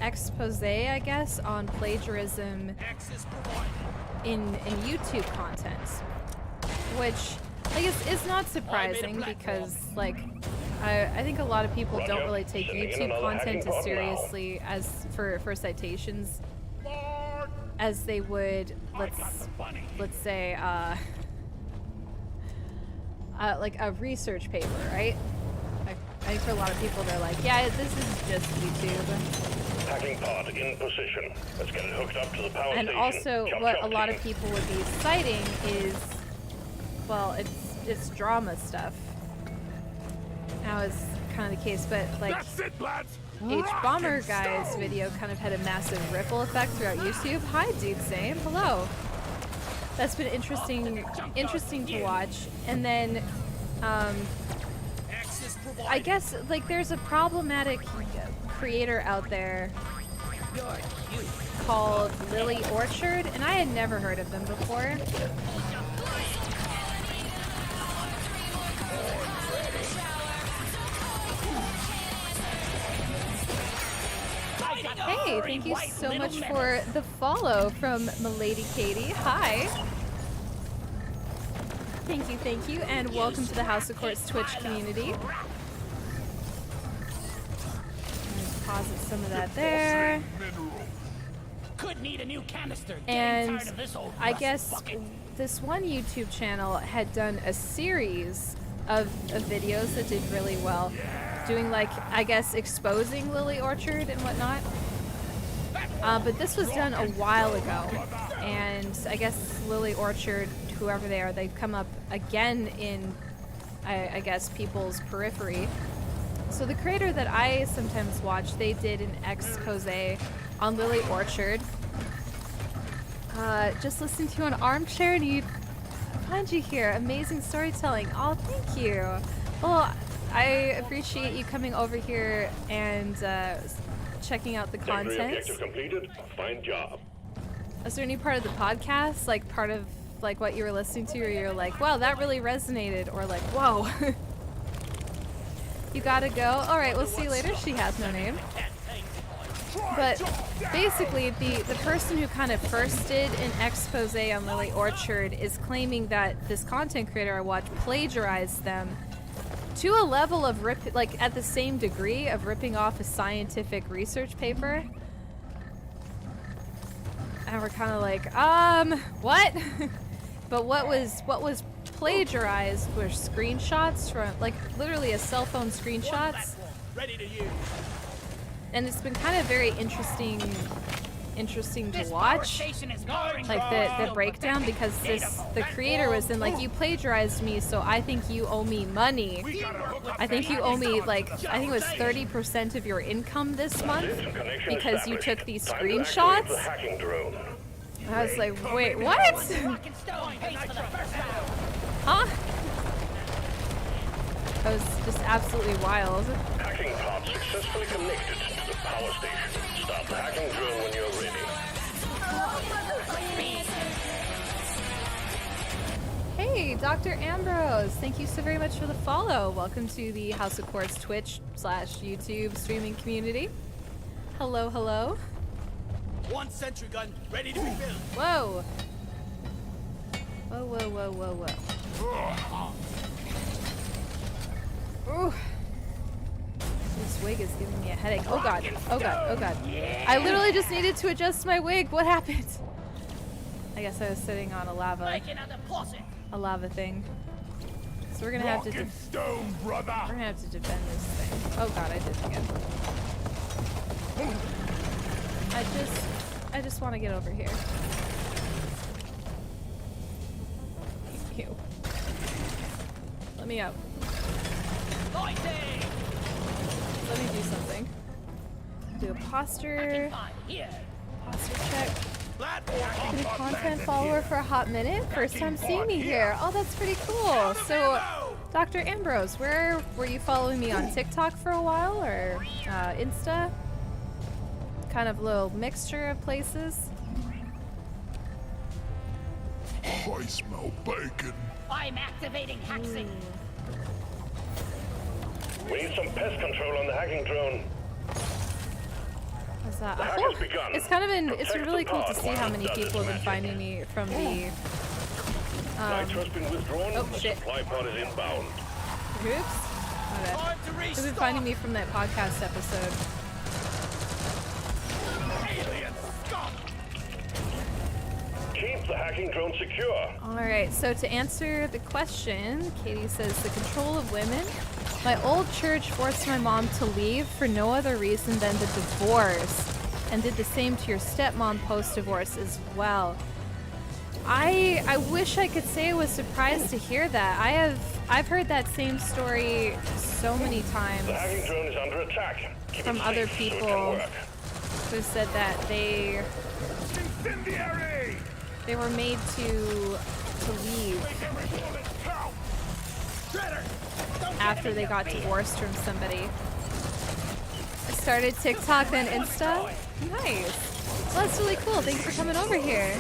S1: expose, I guess, on plagiarism
S4: Access provided.
S1: in YouTube content, which I guess is not surprising
S4: platform.
S1: because, like, I think a lot of people don't
S2: Roger.
S1: really take
S2: Sending in
S1: YouTube
S2: another
S1: content
S2: hacking
S1: as
S2: pod now.
S1: seriously as for citations as they would, let's say, like a research paper, right? I think for a lot of people, they're like, yeah, this is just YouTube.
S2: Hacking pod in position. Let's get it hooked up to the power
S1: And
S2: station.
S1: also,
S2: Jump,
S1: what
S2: jump,
S1: a lot of
S2: team.
S1: people would be citing is, well, it's drama stuff. That was kind of the case, but like
S3: That's it, lads.
S1: H
S3: Rock
S1: Bomber
S3: and
S1: Guy's
S3: stone.
S1: video kind of had a massive ripple effect throughout YouTube. Hi, dude, same. Hello. That's been interesting to watch. And then,
S4: Access provided.
S1: I guess like there's a problematic creator out there
S4: You're cute.
S1: called Lily Orchard, and I had never heard of them before. Hey, thank you so much for the follow from Milady Katie. Hi. Thank you, and welcome to the House of Courts Twitch community. Deposit some of that there.
S3: Mineral.
S4: Could need a new canister. Getting
S1: And
S4: tired of this old
S1: I
S4: rust
S1: guess
S4: bucket.
S1: this one YouTube channel had done a series of videos that did really well, doing like, I guess, exposing Lily Orchard and whatnot. But this was done a while ago, and I guess Lily Orchard, whoever they are, they've come up again in, I guess, people's periphery. So the creator that I sometimes watch, they did an expose on Lily Orchard. Just listen to an armchair and you find you here. Amazing storytelling. Oh, thank you. Well, I appreciate you coming over here and checking out the
S2: Secondary
S1: content.
S2: objective completed. Fine job.
S1: Is there any part of the podcast, like part of like what you were listening to, where you're like, wow, that really resonated, or like, whoa, you gotta go? All right, we'll see you later. She has no name. But basically, the person who kind of first did an expose on Lily Orchard is claiming that this content creator I watch plagiarized them to a level of like at the same degree of ripping off a scientific research paper. And we're kind of like, what? But what was plagiarized were screenshots from, like, literally a cell phone screenshots.
S4: Ready to use.
S1: And it's been kind of very interesting to watch, like the breakdown, because the creator was in like, you plagiarized me, so I think you owe me money. I think you owe me, like, I think it was 30% of your income this month
S2: Connection
S1: because you
S2: established.
S1: took these
S2: Time to activate
S1: screenshots.
S2: the hacking drone.
S1: I was like, wait, what?
S4: Rock and stone pace for the first round.
S1: Huh? That was just absolutely wild.
S2: Hacking pod successfully connected to the power station. Start the hacking drone when you're ready.
S1: Hey, Dr. Ambrose, thank you so very much for the follow. Welcome to the House of Courts Twitch/YouTube streaming community. Hello, hello.
S4: One sentry gun ready to be built.
S1: Whoa. Whoa. Ooh. This wig is giving me a headache. Oh god. I literally just needed to adjust my wig. What happened? I guess I was sitting on a lava thing. So we're gonna have to
S3: Rock and stone, brother.
S1: we're gonna have to defend this thing. Oh god, I did it again. I just want to get over here. Ew. Let me out. Let me do something. Do a posture check. Been a content follower for a hot minute. First time seeing me here. Oh, that's pretty cool. So, Dr. Ambrose, where were you following me on TikTok for a while or Insta? Kind of a little mixture of places.
S3: I smell bacon.
S4: I'm activating hexing.
S2: We need some pest control on the hacking drone.
S1: What's that?
S2: The hack
S1: Oh,
S2: has begun.
S1: it's kind of been, it's
S2: Protect
S1: really
S2: the
S1: cool to
S2: pod
S1: see
S2: while
S1: how
S2: it
S1: many
S2: does
S1: people
S2: its
S1: have been
S2: magic.
S1: finding me from the
S2: Nitro's been withdrawn.
S1: oh,
S2: The
S1: shit.
S2: supply pod is inbound.
S1: Oops. My bad. They've been finding me from that podcast episode.
S2: Keep the hacking drone secure.
S1: Alright, so to answer the question, Katie says the control of women. My old church forced my mom to leave for no other reason than the divorce, and did the same to your stepmom post-divorce as well. I wish I could say I was surprised to hear that. I've heard that same story so many times
S2: The hacking drone is under attack. Keep
S1: from
S2: it
S1: other
S2: safe so it can
S1: people
S2: work.
S1: who said that they
S3: Incendiary!
S1: were made to leave after they got divorced from somebody. I started TikTok then Insta. Nice. Well, that's really cool. Thanks for coming over here.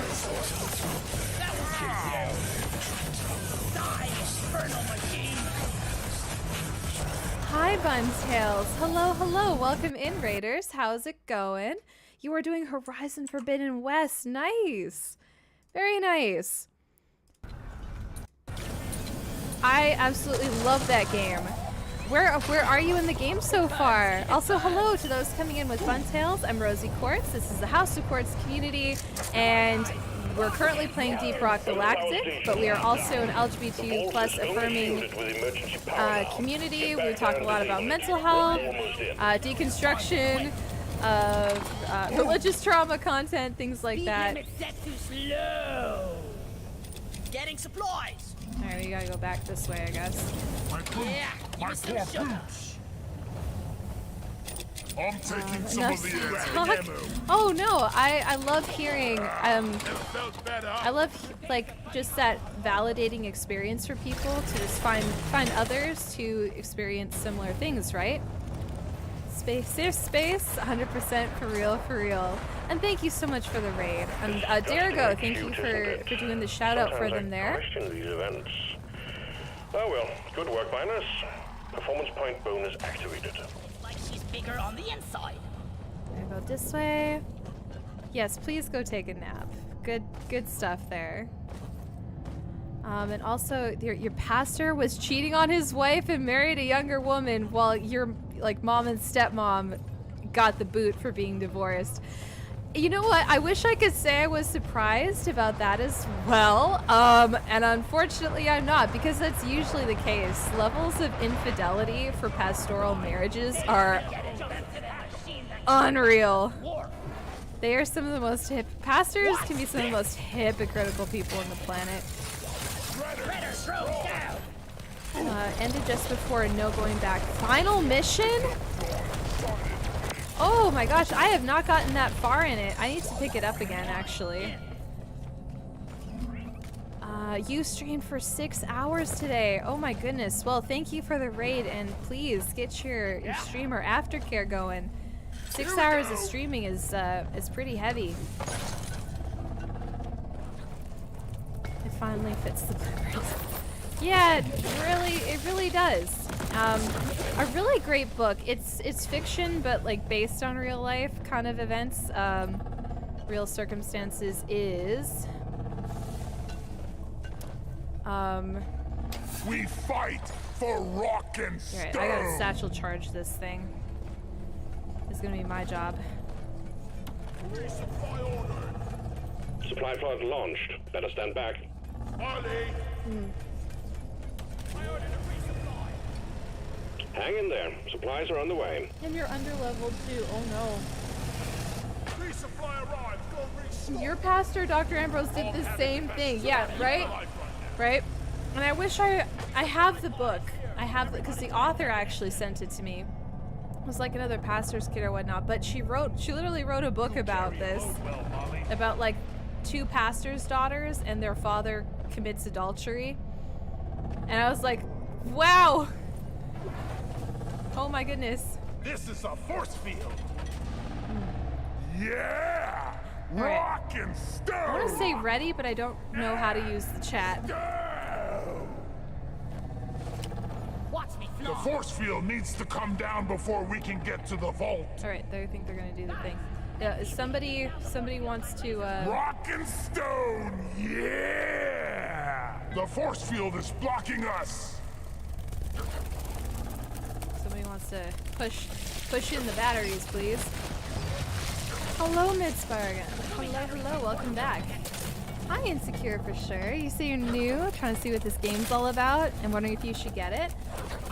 S1: Hi, Buntails. Hello, hello. Welcome in, Raiders. How's it going? You are doing Horizon Forbidden West. Nice. Very nice. I absolutely love that game. Where are you in the game so far? Also, hello to those coming in with Buntails. I'm Rosie Quartz. This is the House of Quartz community, and we're currently playing Deep Rock Galactic, but we are also an LGBTQ plus affirming community. We talk a lot about mental health, deconstruction, religious trauma content, things like that.
S4: It's set too slow. Getting supplies.
S1: Alright, we gotta go back this way, I guess.
S3: My poor boots. I'm taking some
S1: Enough
S3: of the
S1: talk. Oh no, I love hearing
S3: felt better.
S1: I love like just that validating experience for people to just find others to experience similar things, right? Safe space, 100% for real. And thank you so much for the raid. And Derigo, thank you for doing the shout out for them there.
S2: Question these events. Oh well, good work, Minus. Performance point bonus activated.
S4: Like she's bigger on the inside.
S1: I go this way. Yes, please go take a nap. Good stuff there. And also, your pastor was cheating on his wife and married a younger woman, while your like mom and stepmom got the boot for being divorced. You know what? I wish I could say I was surprised about that as well. And unfortunately I'm not, because that's usually the case. Levels of infidelity for pastoral marriages are unreal. They are some of the most pastors can be some of the most hypocritical people on the planet. Ended just before no going back. Final mission? Oh my gosh, I have not gotten that far in it. I need to pick it up again, actually. You streamed for 6 hours today. Oh my goodness. Well, thank you for the raid, and please get your streamer aftercare going. 6 hours of streaming is pretty heavy. It finally fits the blueprint. Yeah, it really does. A really great book. It's fiction, but like based on real life kind of events, real circumstances is.
S3: We fight for rock and stone.
S1: Alright, I gotta satchel charge this thing. It's gonna be my job.
S3: Resupply order.
S2: Supply pod launched. Better stand back.
S3: Ollie!
S4: I ordered a resupply.
S2: Hang in there. Supplies are on the way.
S1: And you're underleveled too. Oh no.
S3: Resupply arrived. Go restock.
S1: Your pastor, Dr. Ambrose, did the same thing. Yeah, right? Right? And I wish I have the book. I have, because the author actually sent it to me. It was like another pastor's kid or whatnot, but she literally wrote a book about this. About like 2 pastors' daughters and their father commits adultery. And I was like, wow! Oh my goodness.
S3: This is a force field. Yeah!
S1: All right.
S3: Rock and stone!
S1: I want to say ready, but I don't know how to use the chat.
S4: Watch me
S3: The
S4: fly.
S3: force field needs to come down before we can get to the vault.
S1: Alright, I think they're gonna do the thing. Yeah, is somebody wants to,
S3: Rock and stone, yeah! The force field is blocking us.
S1: somebody wants to push in the batteries, please. Hello, Midspire again. Hello, welcome back. Hi, Insecure for sure. You say you're new, trying to see what this game's all about, and wondering if you should get it.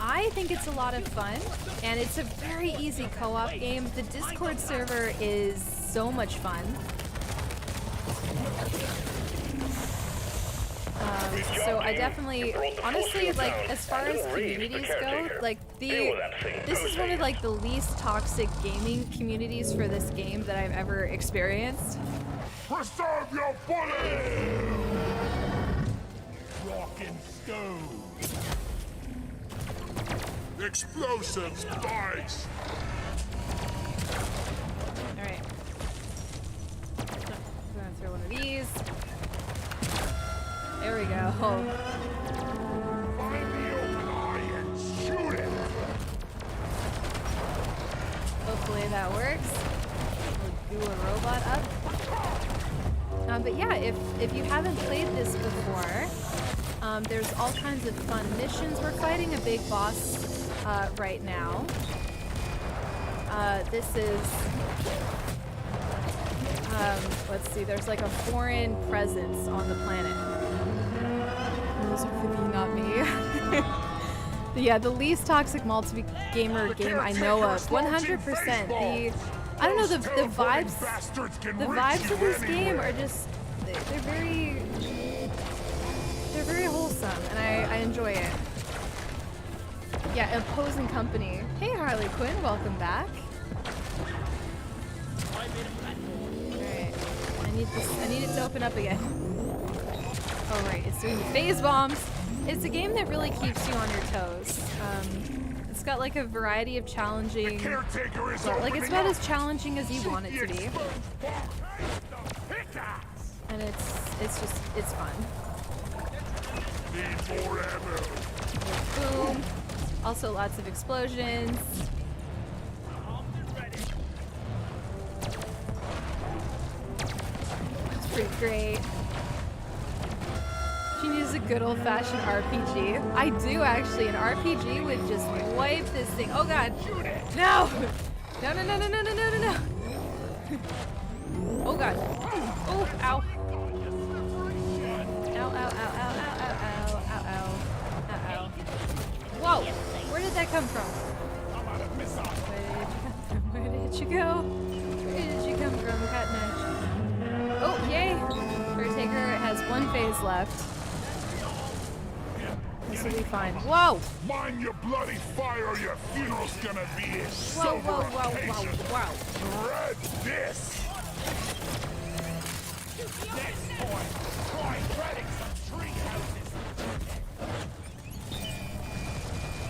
S1: I think it's a lot of fun, and it's a very easy co-op game. The Discord server is so much fun. So I definitely, honestly, like, as far as communities go, like, this is one of, like, the least toxic gaming communities for this game that I've ever experienced.
S3: Preserve your bullet! Rock and stone. Explosives, spikes.
S1: Alright. I'm gonna throw one of these. There we go.
S3: Find the open eye and shoot it.
S1: Hopefully that works. We'll do a robot up. But yeah, if you haven't played this before, there's all kinds of fun missions. We're fighting a big boss right now. This is... let's see, there's like a foreign presence on the planet. Those are Vivi, not me. But yeah, the least toxic multi-gamer game I know of. 100%. I don't know, the vibes of this game are just, they're very wholesome, and I enjoy it. Yeah, opposing company. Hey Harley Quinn, welcome back. Alright, I need it to open up again. Oh right, it's doing the phase bombs. It's a game that really keeps you on your toes. It's got like a variety of challenging, like it's about as challenging as you want it to be. And it's fun.
S3: Need more ammo.
S1: Boom. Also lots of explosions. It's pretty great. She needs a good old-fashioned RPG. I do actually. An RPG would just wipe this thing. Oh god. No! No. Oh god. Oh, ow. Ow. Whoa! Where did that come from? Where did you go? Where did you come from, Cutnudge? Oh, yay! Caretaker has 1 phase left. This will be fine. Whoa!
S3: Mind your bloody fire or your funeral's gonna be a
S1: Whoa.
S3: Dread this!
S4: Next point. Try threading some tree houses.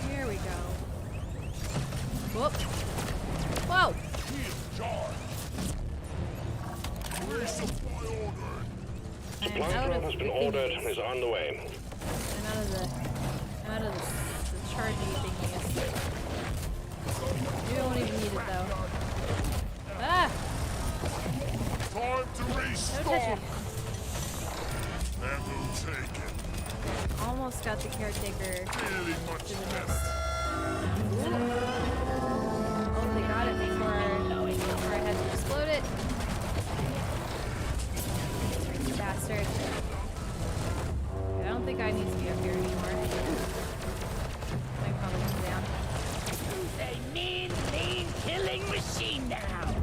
S1: Here we go. Whoop. Whoa!
S3: Shield charge. Resupply ordered.
S1: I am
S2: Supply
S1: out
S2: drop
S1: of
S2: has been
S1: the
S2: ordered
S1: thingies.
S2: and is on the way.
S1: I'm out of the charging thingies. You don't even need it though. Ah!
S3: Time to
S1: No
S3: restock.
S1: touching.
S3: Ammo taken.
S1: Almost got the caretaker
S3: Really much
S1: to the
S3: better.
S1: next. Oh, they got it before I had to explode it. bastard. I don't think I need to be up here anymore. I can probably come down.
S4: Who's a mean killing machine now?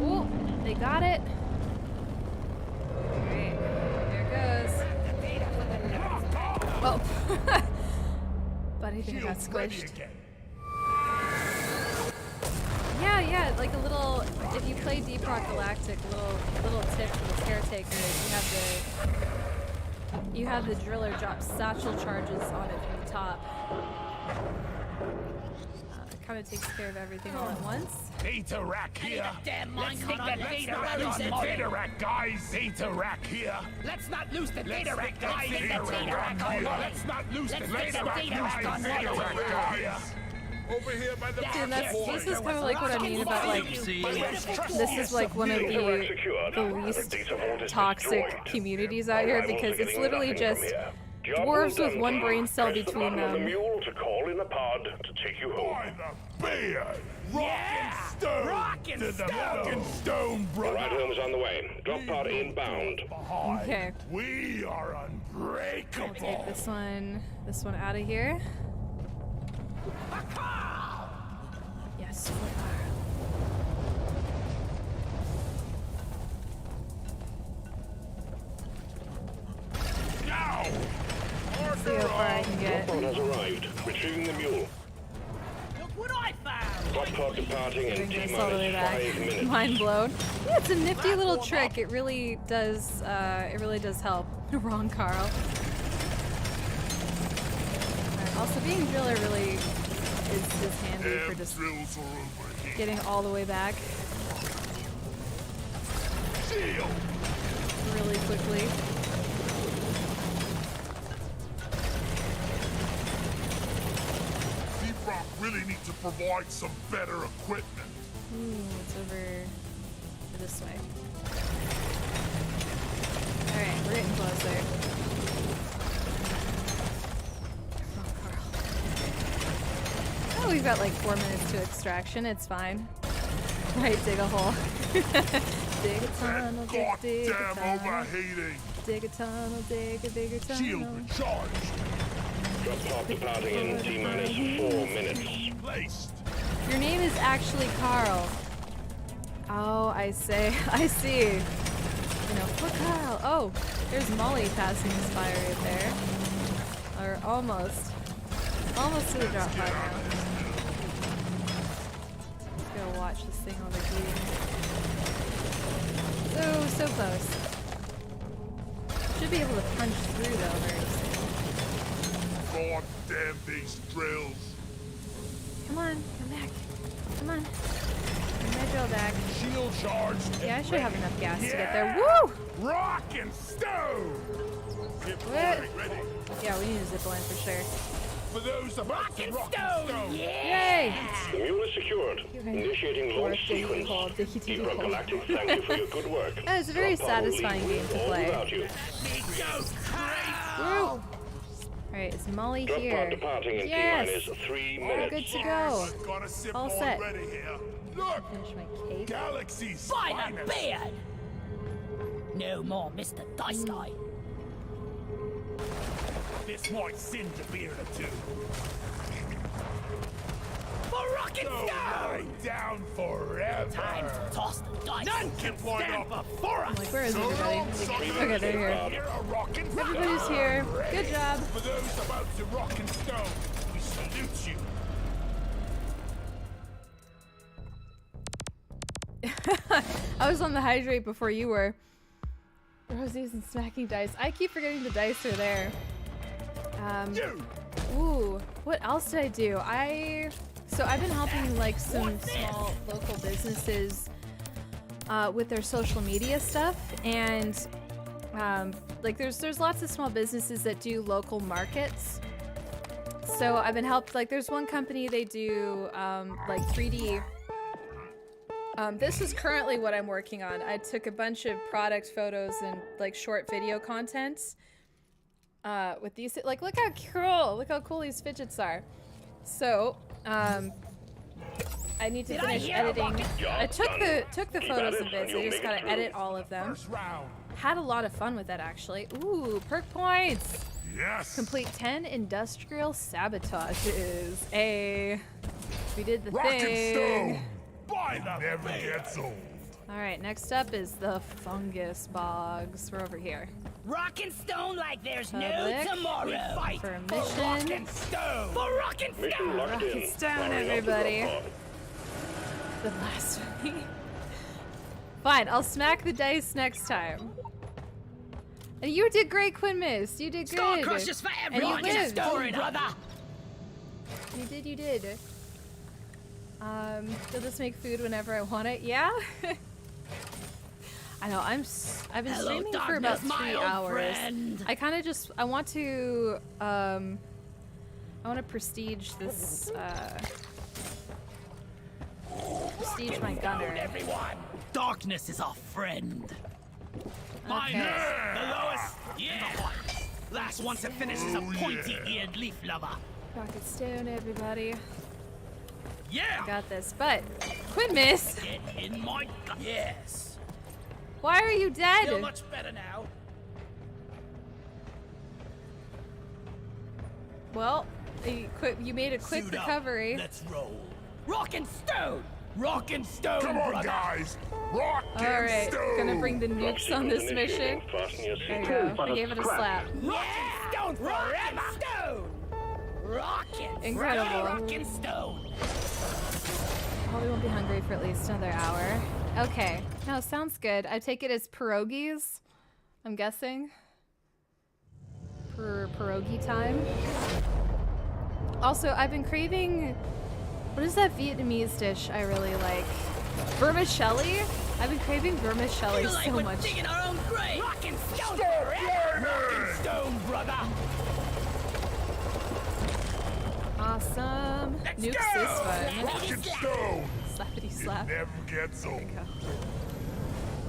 S1: Oh, they got it. Alright, there it goes. Oh. But I think I got squished. Yeah, like a little, if you play Deep Rock Galactic, little tip for the caretaker, you have the driller drop satchel charges on it from the top. It kind of takes care of everything all at once.
S3: Data rack here.
S4: Damn mine
S3: Let's not lose the data rack, guys. Data rack here.
S4: Let's not lose the data rack, guys.
S3: Data rack here. Let's not lose the data rack, guys. Data rack here. Over here by the
S1: And this is kind of like what I mean about like, this is like one of the least toxic communities out here because it's literally just dwarves with one brain cell between them.
S2: The mule to call in a pod to take you home.
S3: By the beard. Rock and stone,
S2: The
S3: brother.
S2: ride home is on the way. Drop pod inbound.
S1: Okay.
S3: We are unbreakable.
S1: Take this one out of here. Yes, we
S3: Now.
S1: are. See how far I can get.
S2: Drop pod has arrived. Retrieving the mule.
S4: Look what I found!
S2: Drop pod departing in
S1: Bring this all the way
S2: T-minus
S1: back.
S2: 5 minutes.
S1: Mind blown. Yeah, it's a nifty little trick. It really does help. Wrong, Carl. Alright, also, being driller really is handy for just
S3: Drills are over here.
S1: getting all the way back
S3: Shield.
S1: really quickly.
S3: Deep Rock really need to provide some better equipment.
S1: Ooh, it's over this way. Alright, we're getting closer. Come on, Carl. Oh, we've got like 4 minutes to extraction. It's fine. Right, dig a hole. Dig a tunnel, dig a
S3: Goddamn
S1: tunnel.
S3: overheating.
S1: Dig a tunnel, dig a bigger
S3: Shield
S1: tunnel.
S3: recharged.
S2: Drop pod departing in T-minus 4 minutes.
S3: Placed.
S1: Your name is actually Carl. Oh, I see. You know, for Carl. Oh, there's Molly passing this fire right there. Or almost. Almost to the drop pod now. Let's go watch this thing overheat. So close. Should be able to punch through though very soon.
S3: God damn these drills.
S1: Come on, come back. Come on. Bring my drill back.
S3: Shield charged.
S1: Yeah, I should have enough gas to get there. Woo!
S3: Rock and stone.
S1: What? Yeah, we need a zip line for sure.
S3: For those about to rock and stone.
S1: Yay!
S2: The mule is secured. Initiating launch sequence. Deep Rock Galactic, thank you for your good work.
S1: That was a very
S2: Drop pod will
S1: satisfying
S2: leave
S1: game to
S2: with or
S1: play.
S2: without you.
S1: Woo! Alright, is Molly
S2: Drop
S1: here?
S2: pod departing in
S1: Yes!
S2: T-minus 3
S1: We're
S2: minutes.
S1: good to go.
S3: I've got a sip
S1: All set.
S3: already here. Look,
S1: Finish my cake.
S3: Galaxy's
S4: By the
S3: finest.
S4: beard! No more Mr. Dice Guy.
S3: This might singe a beard or two.
S4: For Rocket
S3: Go
S4: Stone!
S3: lie down forever.
S4: Time to toss the dice. None can stand before us!
S1: Like, where is everybody? Okay, they're here.
S3: Here are rock and
S1: Everybody's here. Good job.
S3: For those about to rock and stone, we salute you.
S1: I was on the hydrate before you were. Rosie's and smacking dice. I keep forgetting the dice are there. Ooh, what else did I do? So I've been helping like some small local businesses with their social media stuff, and like there's lots of small businesses that do local markets. So I've been helped. Like there's one company, they do like 3D. This is currently what I'm working on. I took a bunch of product photos and like short video content with these. Like, look how cool these fidgets are. So, I need to
S4: Did I
S1: finish
S4: hear a
S1: editing.
S4: rocket?
S1: I took the
S2: Keep
S1: photos
S2: at
S1: of
S2: it,
S1: this.
S2: and you'll
S1: I just
S2: make it
S1: gotta
S2: through.
S1: edit all of them.
S3: First round.
S1: Had a lot of fun with that actually. Ooh, perk points.
S3: Yes.
S1: Complete 10 industrial sabotages. We did the
S3: Rock and
S1: thing.
S3: stone. By the never gets old.
S1: All right, next up is the fungus bogs. We're over here.
S4: Rock and stone like there's
S1: Public.
S4: no tomorrow. We fight
S1: For a
S4: rock
S1: mission.
S4: and stone. For rock and
S2: Mission
S4: stone.
S2: locked
S1: Rock
S2: in.
S1: and stone,
S2: Powering up the
S1: everybody.
S2: drop pod.
S1: The blasphemy. Fine, I'll smack the dice next time. And you did great, Quinn Miss. You did
S4: Skull
S1: good.
S4: crushers for
S1: And you
S4: everyone.
S1: lived.
S4: Stone, brother.
S1: You did. You'll just make food whenever I want it. Yeah. I know. I've been
S4: Hello,
S1: streaming for about
S4: darkness, my
S1: 3
S4: old
S1: hours.
S4: friend.
S1: I kind of just I want to prestige this prestige my gunner.
S4: Everyone. Darkness is our friend. Mine
S1: Okay.
S4: is the lowest. Yeah. Last one to finish is a pointy-eared leaf lover.
S1: Rocket stone, everybody.
S4: Yeah.
S1: Got this. But Quinn Miss,
S4: Get in my gun. Yes.
S1: why are you dead?
S4: Feel much better now.
S1: Well, you made a quick
S4: Suit up.
S1: recovery.
S4: Let's roll. Rock and stone. Rock and stone,
S3: Come on,
S4: brother.
S3: guys. Rock
S1: All
S3: and
S1: right,
S3: stone.
S1: gonna bring the
S2: Drop
S1: nukes on
S2: sequence
S1: this mission.
S2: initiating. Fasten your
S1: There you
S2: seatbelt.
S1: go. I gave it a slap.
S4: Rock and stone forever. Stone. Rock and
S1: Incredible.
S4: Rock and stone.
S1: Well, we won't be hungry for at least another hour. Okay. No, sounds good. I take it as pierogies. I'm guessing. Pierogi time. Also, I've been craving. What is that Vietnamese dish I really like? Vermicelli? I've been craving vermicelli
S4: Feel like
S1: so
S4: we're
S1: much.
S4: digging our own grave. Rock and stone forever. Rock and stone, brother.
S1: Awesome.
S4: Let's
S1: Nukes
S4: go!
S1: is fun.
S3: Rock and stone.
S1: Slappity
S3: It
S1: slap.
S3: never gets old.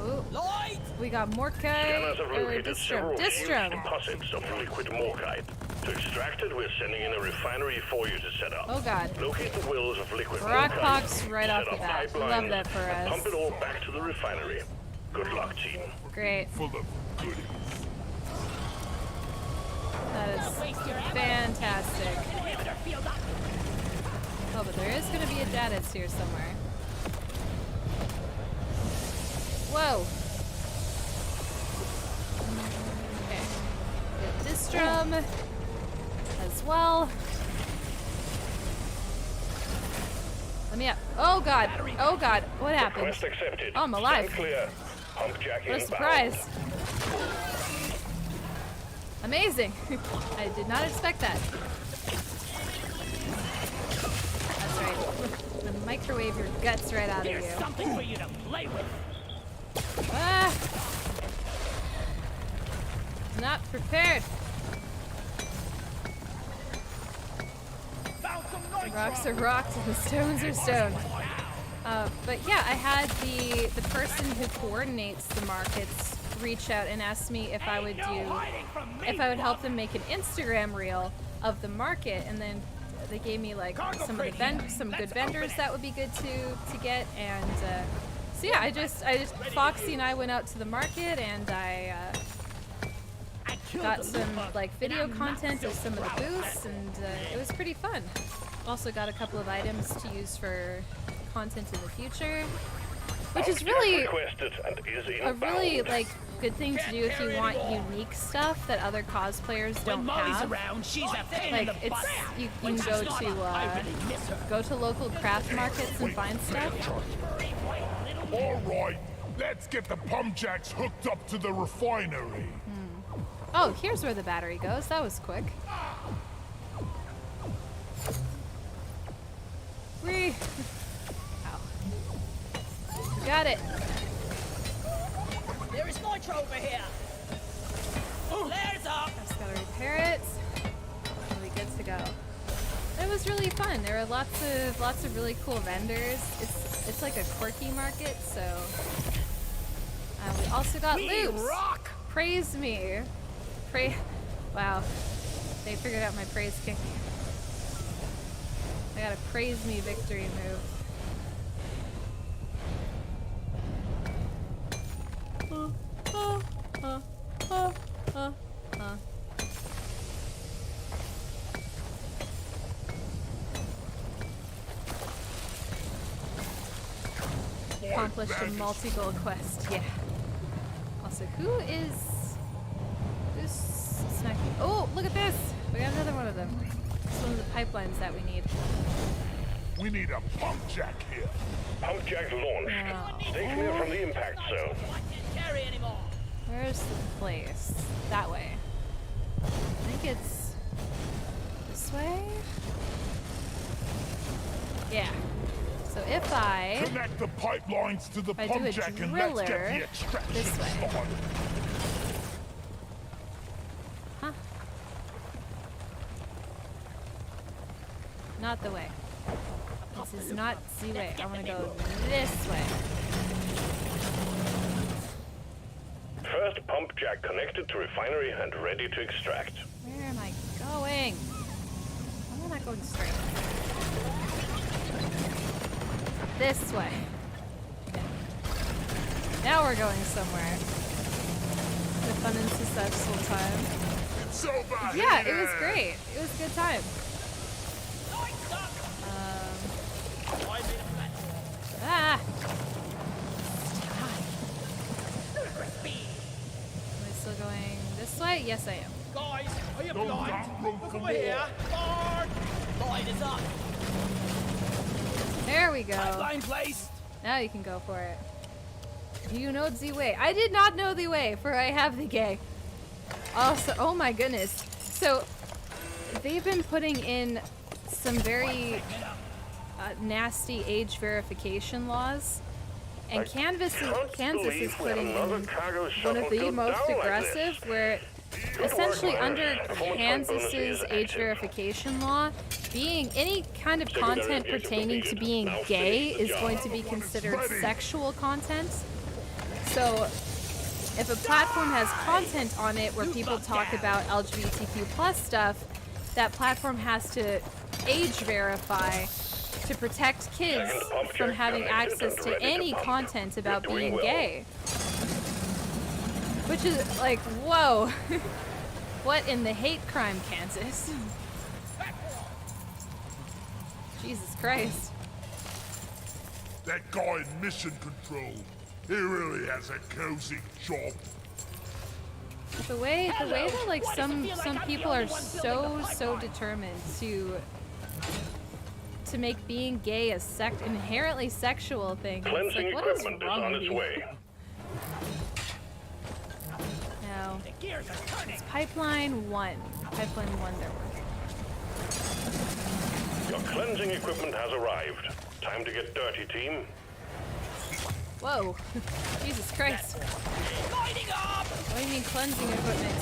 S1: Oh,
S4: Light.
S1: we got Morkai
S2: Scanners have
S1: or
S2: located
S1: Distrum.
S2: several huge
S1: Distrum.
S2: deposits of liquid morkite. To extract it, we're sending in a refinery for you to set up.
S1: Oh god.
S2: Locate the wells of liquid
S1: Rock
S2: morkite,
S1: box right off
S2: set
S1: the
S2: up
S1: bat.
S2: pipelines,
S1: Love that for
S2: and
S1: us.
S2: pump it all back to the refinery. Good luck, team.
S1: Great.
S3: Full of goodies.
S1: That is fantastic. Oh, but there is going to be a Jadis here somewhere. Whoa. Okay. Get Distrum as well. Let me up. Oh god. Oh god. What happened?
S2: Request accepted.
S1: Oh, I'm alive.
S2: Stand clear. Pump jack
S1: What a
S2: inbound.
S1: surprise. Amazing. I did not expect that. That's right. I'm gonna microwave your guts right out of
S4: Here's
S1: you.
S4: something for you to play with.
S1: Ah! Not prepared.
S4: Found some
S1: The
S4: nitro.
S1: rocks are rocked and the stones are stoned. But yeah, I had the person who coordinates the markets reach out and ask me if I would help them make an Instagram reel of the market, and then they gave me like some good vendors that would be good to get, and so yeah, I just Foxy and I went out to the market, and I got some like video content of some of the booths, and it was pretty fun. Also got a couple of items to use for content in the future, which is really
S2: Requested and is
S1: a really
S2: inbound.
S1: like good thing to do if you want unique stuff that other cosplayers
S4: When
S1: don't
S4: Molly's
S1: have.
S4: around, she's a pain
S1: Like
S4: in the
S1: it's
S4: butt.
S1: you
S4: When
S1: can
S4: she's
S1: go
S4: not
S1: to
S4: I really miss her.
S1: go to local craft markets and find stuff.
S3: All right, let's get the pump jacks hooked up to the refinery.
S1: Oh, here's where the battery goes. That was quick. Whee! Ow. Got it.
S4: There is nitro over here. Flares up.
S1: Just gotta repair it. We'll be good to go. It was really fun. There were lots of really cool vendors. It's like a quirky market, so we also got
S4: We
S1: loops.
S4: rock.
S1: Praise me. Wow. They figured out my praise kick. I got a praise me victory move. Accomplished a multi-goal quest, yeah. Also, who's smacking? Oh, look at this! We got another one of them. It's one of the pipelines that we need.
S3: We need a pump jack here.
S2: Pump jack launched.
S1: Oh.
S2: Stay clear from the impact zone.
S4: Carry anymore.
S1: Where's the place? That way. I think it's this way? Yeah. So if I
S3: Connect the pipelines to the
S1: I
S3: pump
S1: do a
S3: jack and let's get
S1: driller
S3: the extraction
S1: this way.
S3: started.
S1: Huh? Not the way. This is not the way. I want to go this way.
S2: First pump jack connected to refinery and ready to extract.
S1: Where am I going? Why am I not going straight? This way. Yeah. Now we're going somewhere. A fun and successful time.
S3: It's over
S1: Yeah,
S3: here.
S1: it was great. It was a good time. Ah! Am I still going this way? Yes, I am.
S4: Guys, are you
S3: Go
S4: blind?
S3: down, road
S4: Look
S3: for
S4: over
S3: more.
S4: here. Guard. Line is up.
S1: There we go.
S4: Pipeline placed.
S1: Now you can go for it. Do you know the way? I did not know the way, for I have the gay. Also, oh my goodness. So, they've been putting in some very nasty age verification laws. And Kansas is putting in one of the most aggressive, where essentially under Kansas's age verification law, being any kind of content pertaining to being gay is going to be considered sexual content. So if a platform has content on it where people talk about LGBTQ plus stuff, that platform has to age verify to protect kids from having access to any content about being gay. Which is like, whoa. What in the hate crime, Kansas? Jesus Christ.
S3: That guy in mission control, he really has a cozy job.
S1: The way that like some people are so determined to make being gay a inherently sexual thing. It's
S2: Cleansing
S1: like, what is
S2: equipment is
S1: wrong
S2: on
S1: with
S2: its
S1: you?
S2: way.
S1: Now,
S4: The gears are turning.
S1: it's pipeline 1. Pipeline 1 they're working.
S2: Your cleansing equipment has arrived. Time to get dirty, team.
S1: Whoa. Jesus Christ.
S4: Lighting up.
S1: What do you mean cleansing equipment?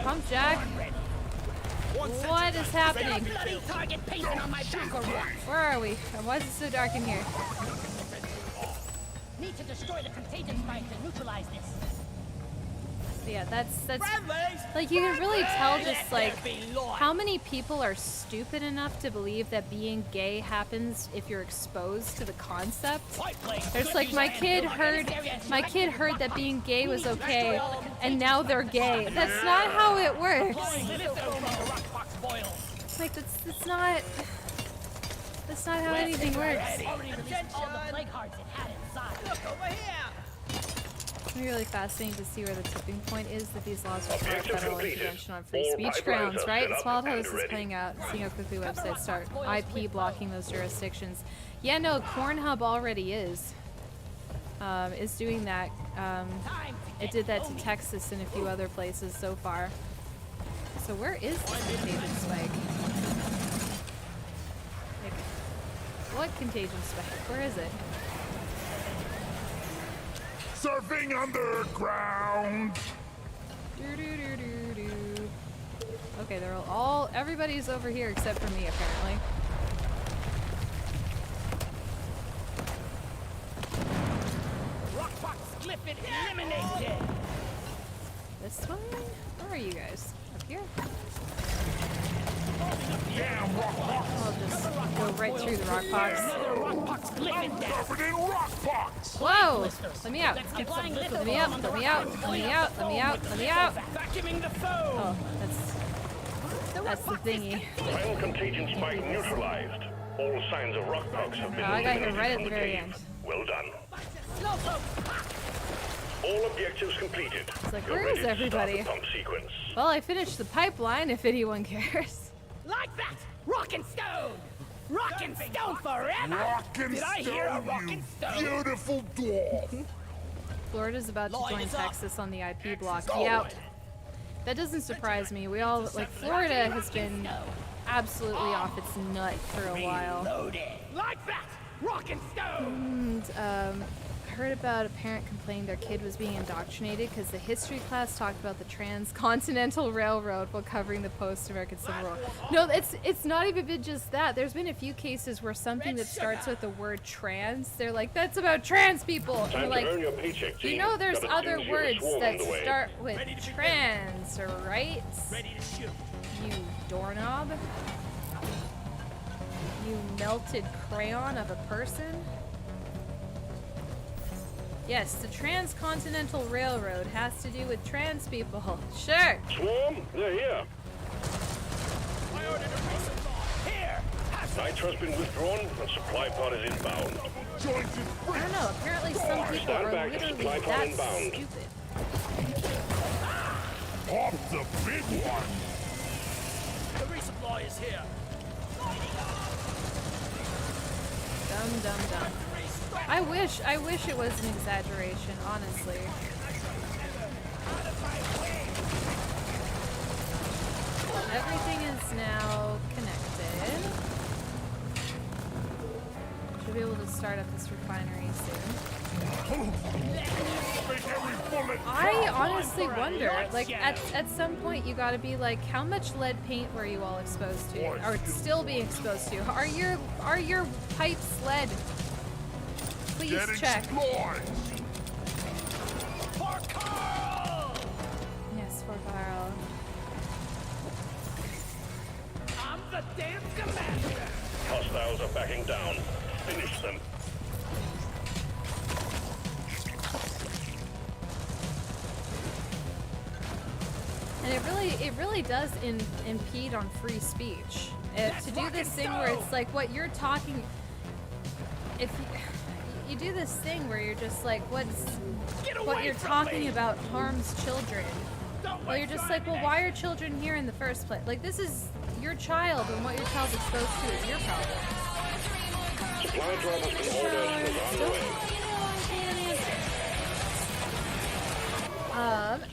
S1: Pump jack? What is happening?
S4: Bloody target pacing on my back or what?
S1: Where are we? Why is it so dark in here?
S4: Need to destroy the contagion spike to neutralize this.
S1: Yeah, that's
S4: Friendlies.
S1: like you can really tell just like
S4: Let there be light.
S1: how many people are stupid enough to believe that being gay happens if you're exposed to the concept. There's like my kid heard that being gay was okay and now they're gay. That's not how it works. Like that's not how anything works.
S4: Already released all the plague hearts it had inside. Look over here.
S1: It's really fascinating to see where the tipping point is that these laws require
S2: Objective
S1: federal
S2: completed.
S1: intervention on free
S2: All
S1: speech
S2: pipelines
S1: grounds,
S2: are
S1: right?
S2: set
S1: It's
S2: up
S1: wild how
S2: and
S1: this is
S2: ready.
S1: playing out, seeing how quickly websites start IP blocking those jurisdictions. Yeah, no, Pornhub already is doing that. It did that to Texas and a few other places so far. So where is this contagion spike? Like, what contagion spike? Where is it?
S3: Surfing underground.
S1: Do. Okay, they're everybody's over here except for me apparently.
S4: Rockbox Clifford eliminated.
S1: This way? Where are you guys? Up here?
S3: Damn rock box.
S1: I'll just go right through the rock box.
S4: Another Rockbox Lift
S3: I'm
S4: it down.
S3: covered in rock pots!
S1: Whoa!
S4: Blisters.
S1: Let me out.
S4: Let's get some
S1: Let
S4: little
S1: me out.
S4: on
S1: Let
S4: the
S1: me out.
S4: ground.
S1: Let me out. Let me out. Let me out.
S4: Vacuuming the foam.
S1: Oh, that's the thingy.
S2: Final contagion spike neutralized. All signs of rock bugs have been
S1: Oh, I got here
S2: eliminated
S1: right at
S2: from
S1: the
S2: the
S1: very
S2: cave.
S1: end.
S2: Well done.
S4: Slowpoke.
S2: All objectives completed.
S1: It's like,
S2: You're
S1: where
S2: ready
S1: is
S2: to start
S1: everybody?
S2: the pump sequence.
S1: Well, I finished the pipeline, if anyone cares.
S4: Like that. Rock and stone. Rock and stone forever.
S3: Rock and
S4: Did I hear a
S3: stone,
S4: rock
S3: you
S4: and stone?
S3: beautiful dwarf!
S1: Florida's about to
S4: Line
S1: join
S4: is up.
S1: Texas on the IP block.
S3: Go.
S1: Yep. That doesn't surprise me. We all, like, Florida has been absolutely off its nut for a while.
S4: Loaded. Like that. Rock and stone.
S1: And, I heard about a parent complaining their kid was being indoctrinated because the history class talked about the Transcontinental Railroad while covering the post-American Civil War. No, it's not even been just that. There's been a few cases where something that starts with the word trans, they're like, that's about trans people. And
S2: Time
S1: we're
S2: to
S1: like,
S2: earn your paycheck, team.
S1: you know there's
S2: Got a
S1: other
S2: 2-0
S1: words
S2: swarm
S1: that
S2: on the way.
S1: start with
S4: Ready to begin.
S1: trans, right?
S4: Ready to shoot.
S1: You doorknob? You melted crayon of a person? Yes, the Transcontinental Railroad has to do with trans people. Sure.
S2: Swarm, they're here.
S4: I ordered a resupply. Here. Have some.
S2: Nitro's been withdrawn and supply pod is inbound.
S3: Jointed
S1: I don't know, apparently some people
S2: Stand
S1: are
S2: back,
S1: literally
S2: supply pod
S1: that
S2: inbound.
S1: stupid.
S3: Pop the big one!
S4: The resupply is here.
S1: Dumb. I wish it was an exaggeration, honestly. Everything is now connected. Should be able to start up this refinery soon.
S3: Make every bullet
S1: I honestly wonder, like, at some point you gotta be like, how much lead paint were you all exposed to? Or still being exposed to? Are your pipes lead? Please
S3: get
S1: check.
S3: explored!
S4: For Carl.
S1: Yes, for Carl.
S4: I'm the damn commander.
S2: Hostiles are backing down. Finish them.
S1: And it really does impede on free speech. To do this thing where it's like what you're talking, if you do this thing where you're just like what you're talking about harms children. Well, you're just like, well, why are children here in the first place? Like, this is your child, and what your child's exposed to is your problem.
S2: Supply drop has been ordered and is on the way.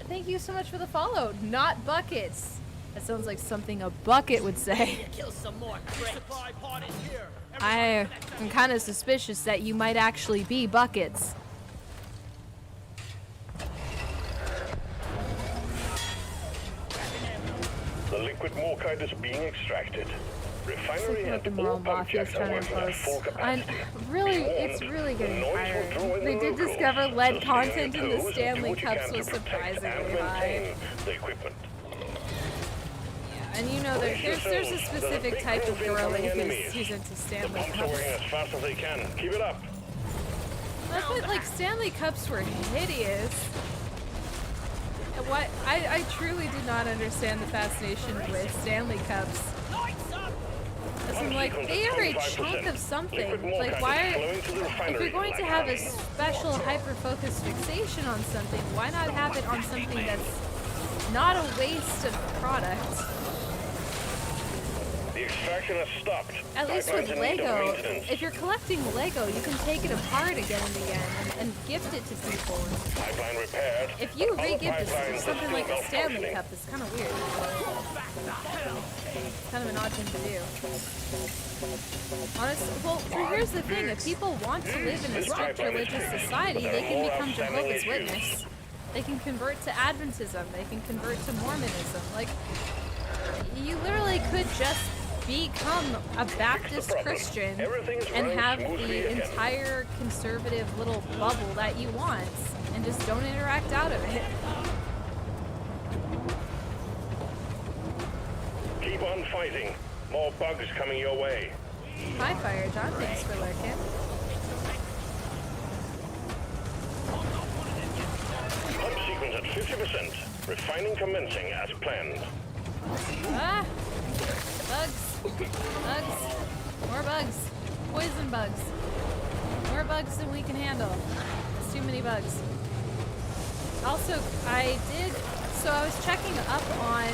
S1: Thank you so much for the follow. Not buckets. That sounds like something a bucket would say.
S4: Kill some more. Resupply pod is here.
S1: I am kind of suspicious that you might actually be buckets.
S2: The liquid morkite is being extracted. Refinery
S1: What
S2: and
S1: the
S2: all
S1: moral
S2: pump
S1: mafia is
S2: jacks are
S1: trying to
S2: working at
S1: impose.
S2: full capacity.
S1: It's really getting tiring. They did discover lead content in the Stanley Cups was surprisingly high.
S2: The equipment.
S1: And you know, there's a specific type of girly who's into
S2: The
S1: Stanley
S2: pumps are
S1: Cups.
S2: working as fast as they can. Keep it up.
S1: I thought, like, Stanley Cups were hideous. What I truly did not understand the fascination with Stanley Cups.
S4: Lights up.
S1: As in, like, they are a chunk of something. Like, why? If you're going to have a special hyper-focused fixation on something, why not have it on something that's not a waste of product?
S2: The extraction has stopped.
S1: At least with
S2: Pipelines in need of
S1: Lego,
S2: maintenance.
S1: if you're collecting Lego, you can take it apart again and again and gift it to people.
S2: Pipeline repaired.
S1: If you
S2: but other
S1: re-gift
S2: pipelines are
S1: something
S2: still
S1: like a Stanley
S2: malfunctioning.
S1: Cup, it's kind of weird. It's kind of an odd thing to do. Honestly, well, here's the thing. If people want to live in a strict religious society, they can become Jehovah's Witness. They can convert to Adventism. They can convert to Mormonism. Like, you literally could just become a Baptist Christian and have the entire conservative little bubble that you want and just don't interact out of it.
S2: Keep on fighting. More bugs coming your way.
S1: Hi, Fire John. Thanks for lurking.
S2: 50%. Refining commencing as planned.
S1: Ah! Bugs. Bugs. More bugs. Poison bugs. More bugs than we can handle. It's too many bugs. Also, so I was checking up on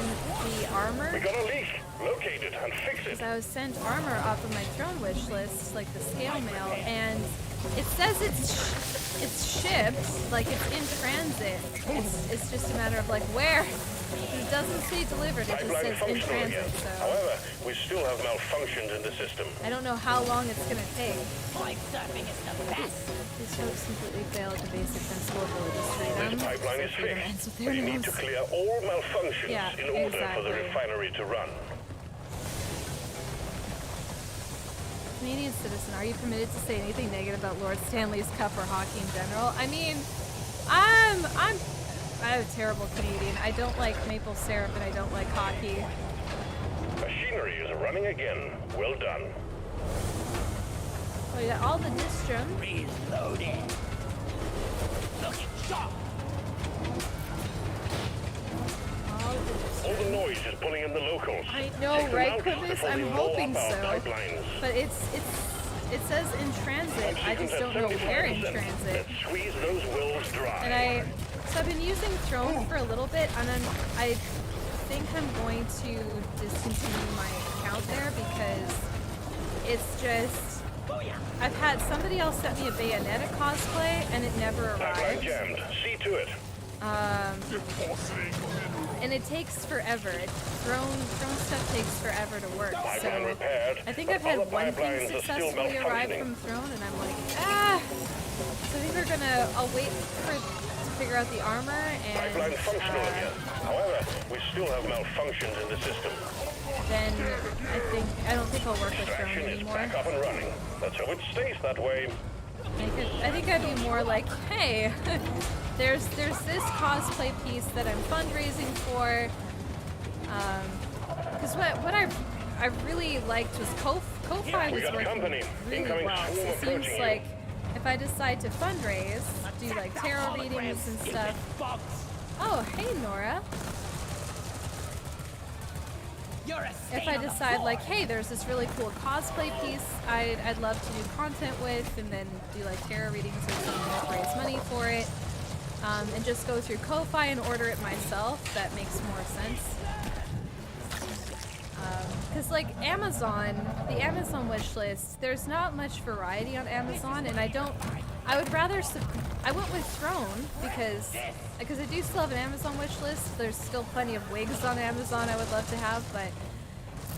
S1: the armor.
S2: We got a leak. Locate it and fix it.
S1: Because I was sent armor off of my throne wish list, like the scale mail, and it says it's shipped, like it's in transit. It's just a matter of like where. It doesn't say delivered, it just
S2: Pipeline
S1: says in
S2: functional
S1: transit,
S2: again.
S1: so
S2: However, we still have malfunctions in the system.
S1: I don't know how long it's gonna take.
S4: Pipe surfing is the best.
S1: These folks completely failed the basic principle of religious freedom.
S2: This pipeline is
S1: So freedom ends
S2: fixed,
S1: with their
S2: but you need to
S1: nose.
S2: clear all malfunctions
S1: Yeah,
S2: in order for the
S1: exactly.
S2: refinery to run.
S1: Canadian citizen, are you permitted to say anything negative about Lord Stanley's Cup or hockey in general? I mean, I'm a terrible Canadian. I don't like maple syrup and I don't like hockey.
S2: Machinery is running again. Well done.
S1: Oh yeah, all the distrum.
S4: Reloaded. Looking sharp.
S1: All the
S2: All
S1: distrum.
S2: the noise is pulling in the locals.
S1: I know,
S2: Take them
S1: right,
S2: out
S1: Quibus?
S2: before
S1: I'm
S2: they blow
S1: hoping
S2: up our
S1: so.
S2: pipelines.
S1: But it says in transit. I just don't know where in
S2: 75%.
S1: transit.
S2: Let's squeeze those wells dry.
S1: And so I've been using Throne for a little bit, and then I think I'm going to discontinue my account there because it's just, I've had somebody else sent me a Bayonetta cosplay, and it never
S2: Pipeline
S1: arrived.
S2: jammed. See to it.
S3: Depositing minerals.
S1: And it takes forever. Throne stuff takes forever to work.
S2: Pipeline
S1: So
S2: repaired.
S1: I think
S2: but
S1: I've had
S2: other
S1: one
S2: pipelines
S1: thing
S2: are still
S1: successfully arrive
S2: malfunctioning.
S1: from Throne, and I'm like, ah. So I think I'll wait to figure out the armor and
S2: Pipeline functional again. However, we still have malfunctions in the system.
S1: then I don't think I'll work with Throne
S2: Extraction is
S1: anymore.
S2: back up and running. Let's hope it stays that way.
S1: I think I'd be more like, hey, there's this cosplay piece that I'm fundraising for. Because what I really liked was Ko-Fi
S2: We
S1: was
S2: got
S1: working
S2: company.
S1: really
S2: Incoming
S1: well. So
S2: swarm
S1: it seems
S2: approaching you.
S1: like if I decide to fundraise, do like tarot readings and stuff. Oh, hey Nora.
S4: You're a stain
S1: If I
S4: on the
S1: decide
S4: floor.
S1: like, hey, there's this really cool cosplay piece I'd love to do content with, and then do like tarot readings or something to raise money for it, and just go through Ko-Fi and order it myself, that makes more sense. Because like Amazon, the Amazon wish list, there's not much variety on Amazon, and I would rather, I went with Throne because I do still have an Amazon wish list. There's still plenty of wigs on Amazon I would love to have, but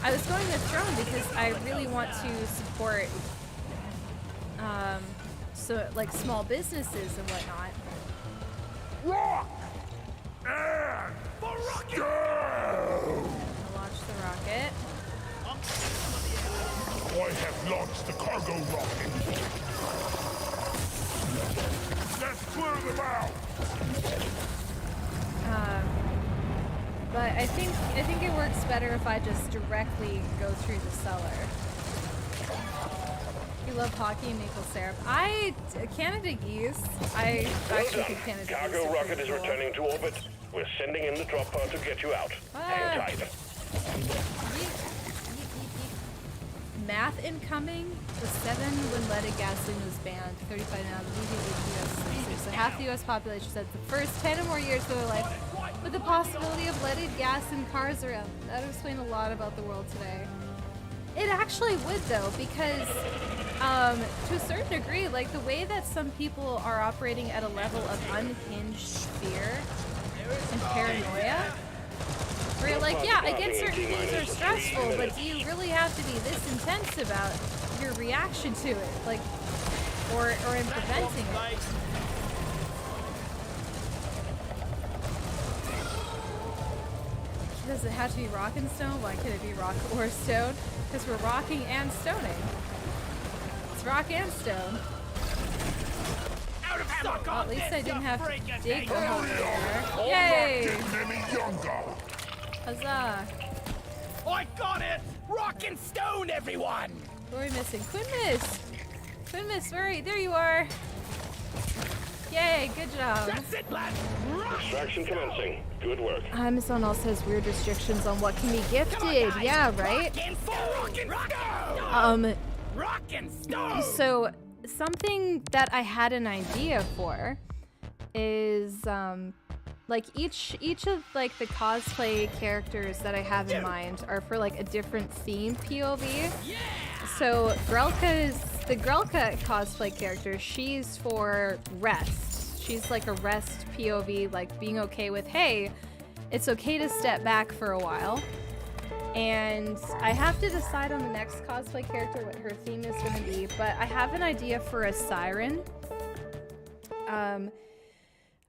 S1: I was going with Throne because I really want to support, so like small businesses and whatnot.
S3: Rock! And go!
S1: I'll launch the rocket.
S3: I have launched the cargo rocket. Let's clear them out.
S1: But I think it works better if I just directly go through the cellar. You love hockey and maple syrup. Canada geese. I
S2: Well
S1: actually
S2: done.
S1: think Canada geese
S2: Cargo
S1: are
S2: rocket
S1: pretty
S2: is
S1: cool.
S2: returning to orbit. We're sending in the drop pod to get you out. Hang
S1: Ah.
S2: tight.
S1: Yeet, yeet, yeet. Math incoming was 7 when leaded gasoline was banned. 35 now. So half the U.S. population said the first 10 or more years of their life with the possibility of leaded gas in cars around. That would explain a lot about the world today. It actually would though, because to a certain degree, like the way that some people are operating at a level of unhinged fear and paranoia, where you're like, yeah, I get certain things are stressful, but do you really have to be this intense about your reaction to it, like, or in preventing it? Does it have to be rock and stone? Why can't it be rock or stone? Because we're rocking and stoning. It's rock and stone.
S4: Out of ammo.
S1: Well, at least I didn't have to dig a hole there.
S3: I'm
S1: Yay!
S3: not getting any younger.
S1: Huzzah!
S4: I got it. Rock and stone, everyone.
S1: Who are we missing? Quinmis! Quinmis, where are you? There you are! Yay, good job.
S4: That's it, lad.
S2: Extraction commencing. Good work.
S1: Amazon also has weird restrictions on what can be gifted. Yeah, right?
S4: Rock and stone.
S1: So something that I had an idea for is like each of like the cosplay characters that I have in mind are for like a different theme POV. So the Grelka cosplay character, she's for rest. She's like a rest POV, like being okay with, hey, it's okay to step back for a while. And I have to decide on the next cosplay character what her theme is going to be, but I have an idea for a siren.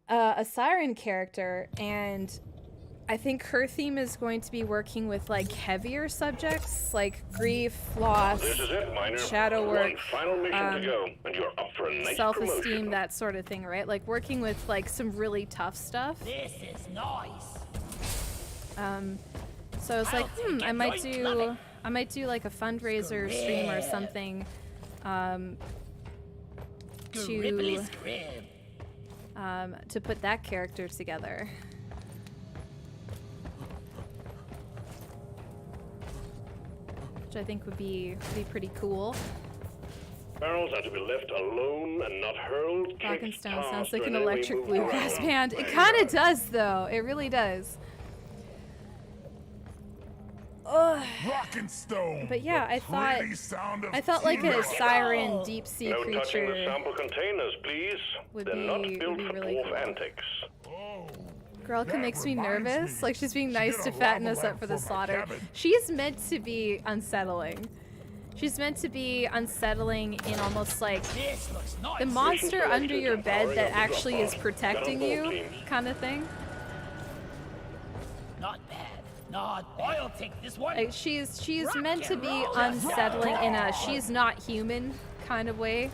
S1: A siren character, and I think her theme is going to be working with like heavier subjects like grief, loss,
S2: This is it, Miner.
S1: shadow work,
S2: One final mission to go, and you're up for a nice
S1: self-esteem,
S2: promotion.
S1: that sort of thing, right? Like working with like some really tough stuff.
S4: This is nice.
S1: So I was like, I might do like a fundraiser stream or something
S4: Gribbly scrib.
S1: to put that character together. Which I think would be pretty cool.
S2: Barrels are to be left alone and not hurled.
S1: Rock and
S2: kicked,
S1: Stone
S2: tossed,
S1: sounds like
S2: or
S1: an
S2: in any way
S1: electric
S2: moved
S1: bluegrass
S2: around.
S1: band. It kind of does, though. It really does. Ugh.
S3: Rock and stone.
S1: But yeah, I thought
S3: Pretty sound of
S1: I felt like a
S3: metal.
S1: siren deep sea
S2: No touching the
S1: creature.
S2: sample containers, please.
S1: Would
S2: They're
S1: be-
S2: not
S1: would
S2: built
S1: be
S2: for
S1: really
S2: dwarf
S1: cool.
S2: antics.
S3: Oh,
S1: Grelka
S3: that
S1: makes me
S3: reminds
S1: nervous.
S3: me.
S1: Like she's being nice
S3: Should
S1: to
S3: get a
S1: fatten
S3: lava
S1: us up
S3: lamp
S1: for the
S3: for my
S1: slaughter.
S3: cabin.
S1: She's meant to be unsettling. She's meant to be unsettling in almost like
S4: This looks nice.
S1: the monster
S2: Mission
S1: under your
S2: selected.
S1: bed
S2: Powering
S1: that
S2: up the
S1: actually is
S2: drop-off.
S1: protecting
S2: Got 'em both
S1: you,
S2: teams.
S1: kind of thing.
S4: Not bad. Not bad. I'll take this one.
S1: Like she's meant to be
S4: roll,
S1: unsettling in a she's not human kind of way.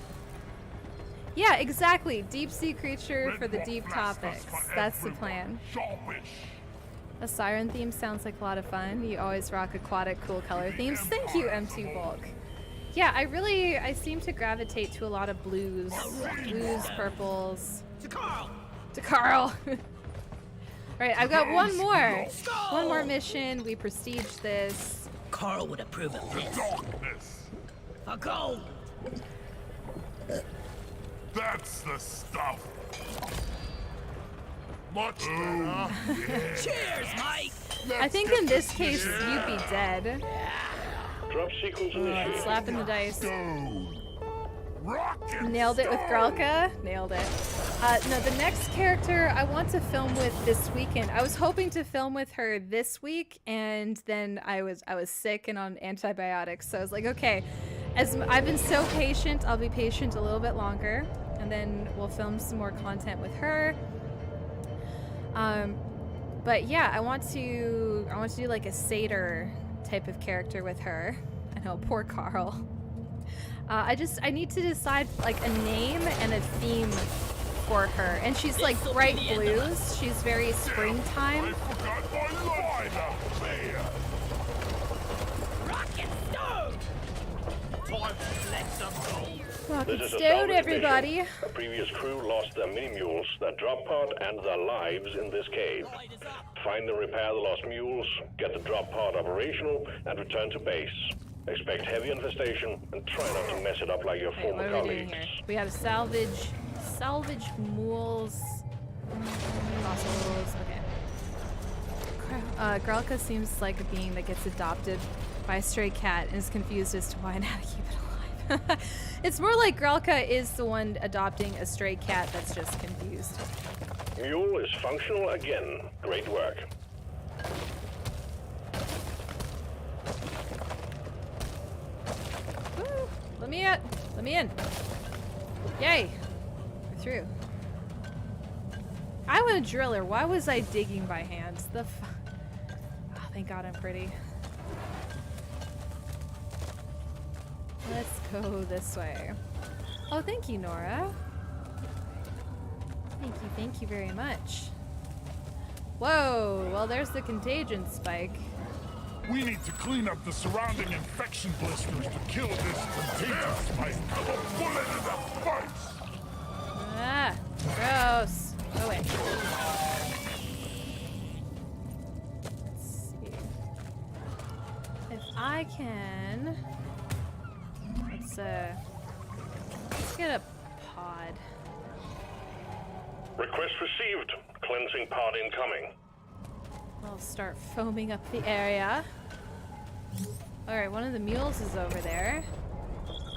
S1: Yeah, exactly. Deep sea creature
S3: red
S1: for the
S3: rock
S1: deep
S3: blasters
S1: topics.
S3: for
S1: That's the
S3: everyone.
S1: plan.
S3: Sharpish.
S1: A siren theme sounds like a lot of fun. You always rock aquatic, cool color themes. Thank you, M2 Volk. Yeah, I seem to gravitate to a lot of blues, purples.
S4: To Carl.
S1: To Carl. Right, I've got one more mission. We prestige this.
S4: Carl would approve of this.
S3: Darkness.
S4: A gold.
S3: That's the stuff. Much better.
S4: Cheers, Mike.
S1: I think in this case you'd be dead.
S2: Drop sequence initiated.
S1: Slapping the dice.
S3: Gold. Rock and
S1: Nailed it with
S3: stone.
S1: Grelka. Nailed it. No, the next character I want to film with this weekend. I was hoping to film with her this week, and then I was sick and on antibiotics. So I was like, okay, as I've been so patient, I'll be patient a little bit longer, and then we'll film some more content with her. But yeah, I want to do like a satyr type of character with her. I know, poor Carl. I need to decide like a name and a theme for her. And she's like
S4: This'll be
S1: bright
S4: the end of
S1: blues. She's very
S3: I
S1: springtime.
S3: forgot my line up there.
S4: Rock and stone. Time to let some go.
S1: Rocket
S2: This is a
S1: stone,
S2: salvage
S1: everybody.
S2: mission. A previous crew lost their mini-mules, their drop pod, and their lives in this cave.
S4: Light is up.
S2: Find and repair the lost mules, get the drop pod operational, and return to base. Expect heavy infestation, and try not to mess it up like your
S1: Wait,
S2: former
S1: what are we doing
S2: colleagues.
S1: here? We have salvage mules, fossils. Okay. Grelka seems like a being that gets adopted by a stray cat and is confused as to why and how to keep it alive. It's more like Grelka is the one adopting a stray cat that's just confused.
S2: Mule is functional again. Great work.
S1: Woo! Let me in. Let me in. Yay! We're through. I'm a driller. Why was I digging by hand? Oh, thank God I'm pretty. Let's go this way. Oh, thank you, Nora. Thank you very much. Whoa, well there's the contagion spike.
S3: We need to clean up the surrounding infection blisters to kill this contagious spike. A bullet in the face.
S1: Ah, Gross. Go away. Let's see. If I can... Let's get a pod.
S2: Request received. Cleansing pod incoming.
S1: I'll start foaming up the area. Alright, one of the mules is over there.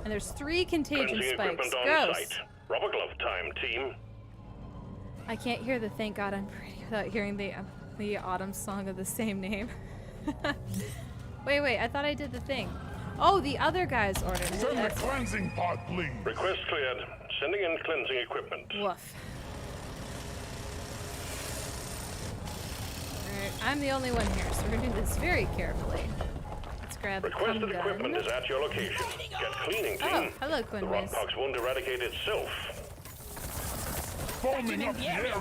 S1: And there's 3 contagion
S2: Cleansing
S1: spikes.
S2: equipment on
S1: Gross.
S2: site. Rubber glove time, team.
S1: I can't hear the Thank God I'm Pretty without hearing the Autumn song of the same name. Wait, I thought I did the thing. Oh, the other guy's ordered it.
S3: Send the
S1: That's
S3: cleansing pod, please.
S2: Request cleared. Sending in cleansing equipment.
S1: woof. Alright, I'm the only one here, so we're gonna do this very carefully. Let's grab the cum
S2: Requested equipment
S1: gun.
S2: is at your location. Get cleaning, team.
S1: Oh, hello,
S2: The
S1: Quinn
S2: rock
S1: Wiz.
S2: pox won't eradicate itself.
S3: Foaming up the area.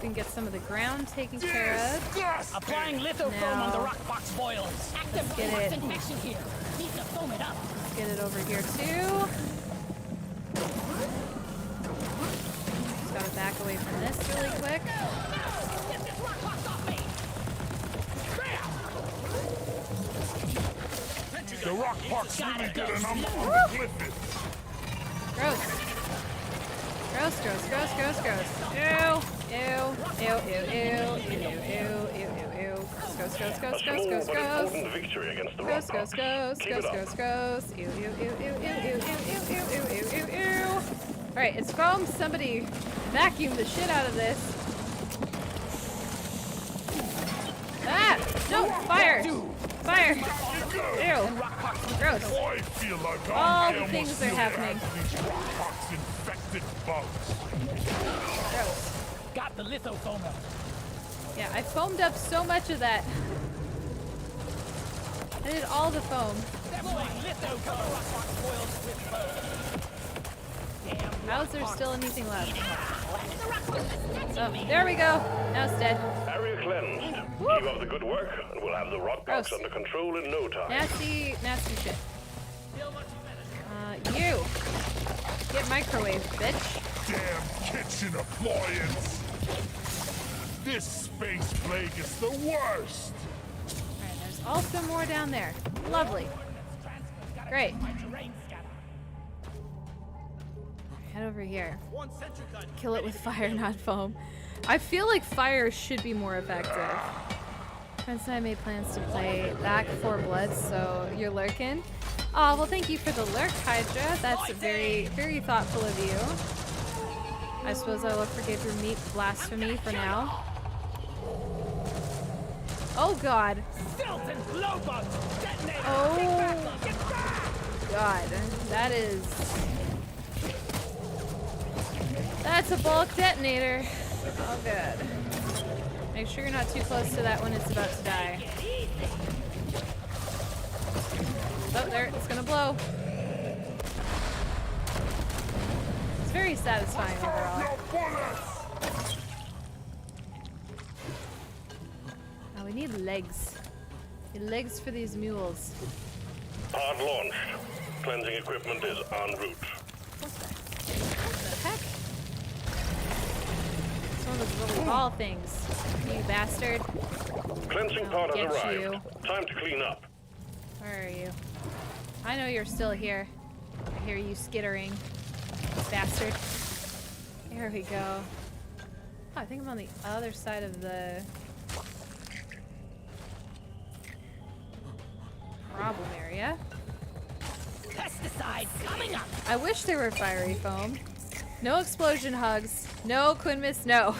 S1: We can get some of the ground taken care of.
S3: Disgusting.
S4: Applying lithofoam
S1: Now-
S4: on the rock box boils. Active
S1: get
S4: force
S1: it.
S4: infection here. Need to foam it up.
S1: Let's get it over here too. Just gotta back away from this really quick.
S4: Get this rock box off me.
S3: The rock pox really
S4: Gotta
S3: did
S4: go
S3: a number
S4: slow.
S3: on the Clifford.
S1: Gross. Gross, gross, gross, gross, gross. Ew. Ew. Ew, ew, ew, ew, ew, ew, ew, ew. Gross, gross,
S2: A
S1: gross,
S2: small
S1: gross, gross,
S2: but
S1: gross.
S2: important victory against the rock
S1: Gross, gross,
S2: pox.
S1: gross,
S2: Keep
S1: gross,
S2: it up.
S1: gross, gross. Ew, ew, ew, ew, ew, ew, ew, ew, ew, ew, ew, ew, ew. Alright, it's foam. Somebody vacuum the shit out of this. Ah! No! Fire! Fire! Ew. Gross.
S3: I feel like
S1: All
S3: I'm
S1: the
S3: almost
S1: things are
S3: feeling
S1: happening.
S3: after these rock pox infected bugs.
S1: Gross.
S4: Got the lithofoamer.
S1: Yeah, I foamed up so much of that. I did all the foam.
S4: Deploying lithofoam. Rock box boils with foam. Damn.
S1: How is there still anything left?
S4: The rock box is next to
S1: Oh,
S4: me.
S1: there we go. Now it's dead.
S2: Area cleansed. Keep up the good work, and we'll have the rock box
S1: Gross.
S2: under control in no time.
S1: Nasty, nasty shit. You. Get microwave, bitch.
S3: Damn kitchen appliance. This space plague is the worst.
S1: Alright, there's also more down there. Lovely. Great. Head over here. Kill it with fire, not foam. I feel like fire should be more effective. Friends and I made plans to play back 4 Bloods, so you're lurking. Oh, well, thank you for the lurk, Hydra. That's very, very thoughtful of you. I suppose I will forgive your meat blasphemy for now. Oh, God.
S4: Skeleton glow bug. Detonator.
S1: Oh.
S4: Get back. Get back.
S1: God, that is... That's a bulk detonator. Oh, good. Make sure you're not too close to that when it's about to die. Oh, there, it's gonna blow. It's very satisfying overall.
S3: Your bullets.
S1: Now we need legs. We need legs for these mules.
S2: Pod launched. Cleansing equipment is en route.
S1: What the heck? It's one of those little ball things. You bastard.
S2: Cleansing
S1: I'll
S2: pod has
S1: get
S2: arrived.
S1: you.
S2: Time to clean up.
S1: Where are you? I know you're still here. I hear you skittering. Bastard. There we go. Oh, I think I'm on the other side of the problem area.
S4: Pesticide coming up.
S1: I wish there were fiery foam. No explosion hugs. No Quinmis, no.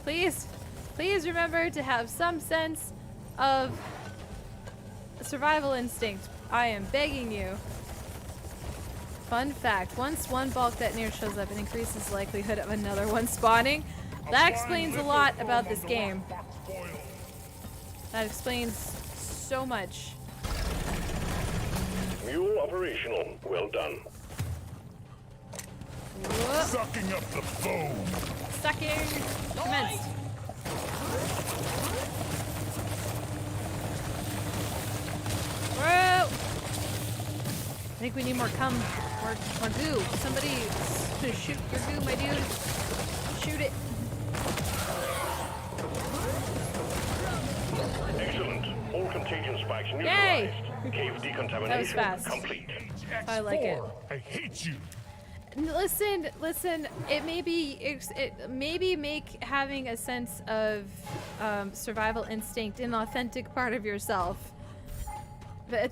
S1: Please, please remember to have some sense of survival instinct. I am begging you. Fun fact, once one bulk detonator shows up, it increases the likelihood of another one spawning. That explains a lot about this game. That explains so much.
S2: Mule operational. Well done.
S1: Whoop.
S3: Sucking up the foam.
S1: Sucking. Commenced. Whoa! I think we need more more goo. Somebody gonna shoot your goo, my dude. Shoot it.
S2: Excellent. All contagion spikes
S1: Yay!
S2: neutralized. Cave decontamination
S1: That was fast.
S2: complete.
S1: I like it.
S3: I hate you.
S1: Listen. It maybe make having a sense of survival instinct an authentic part of yourself. But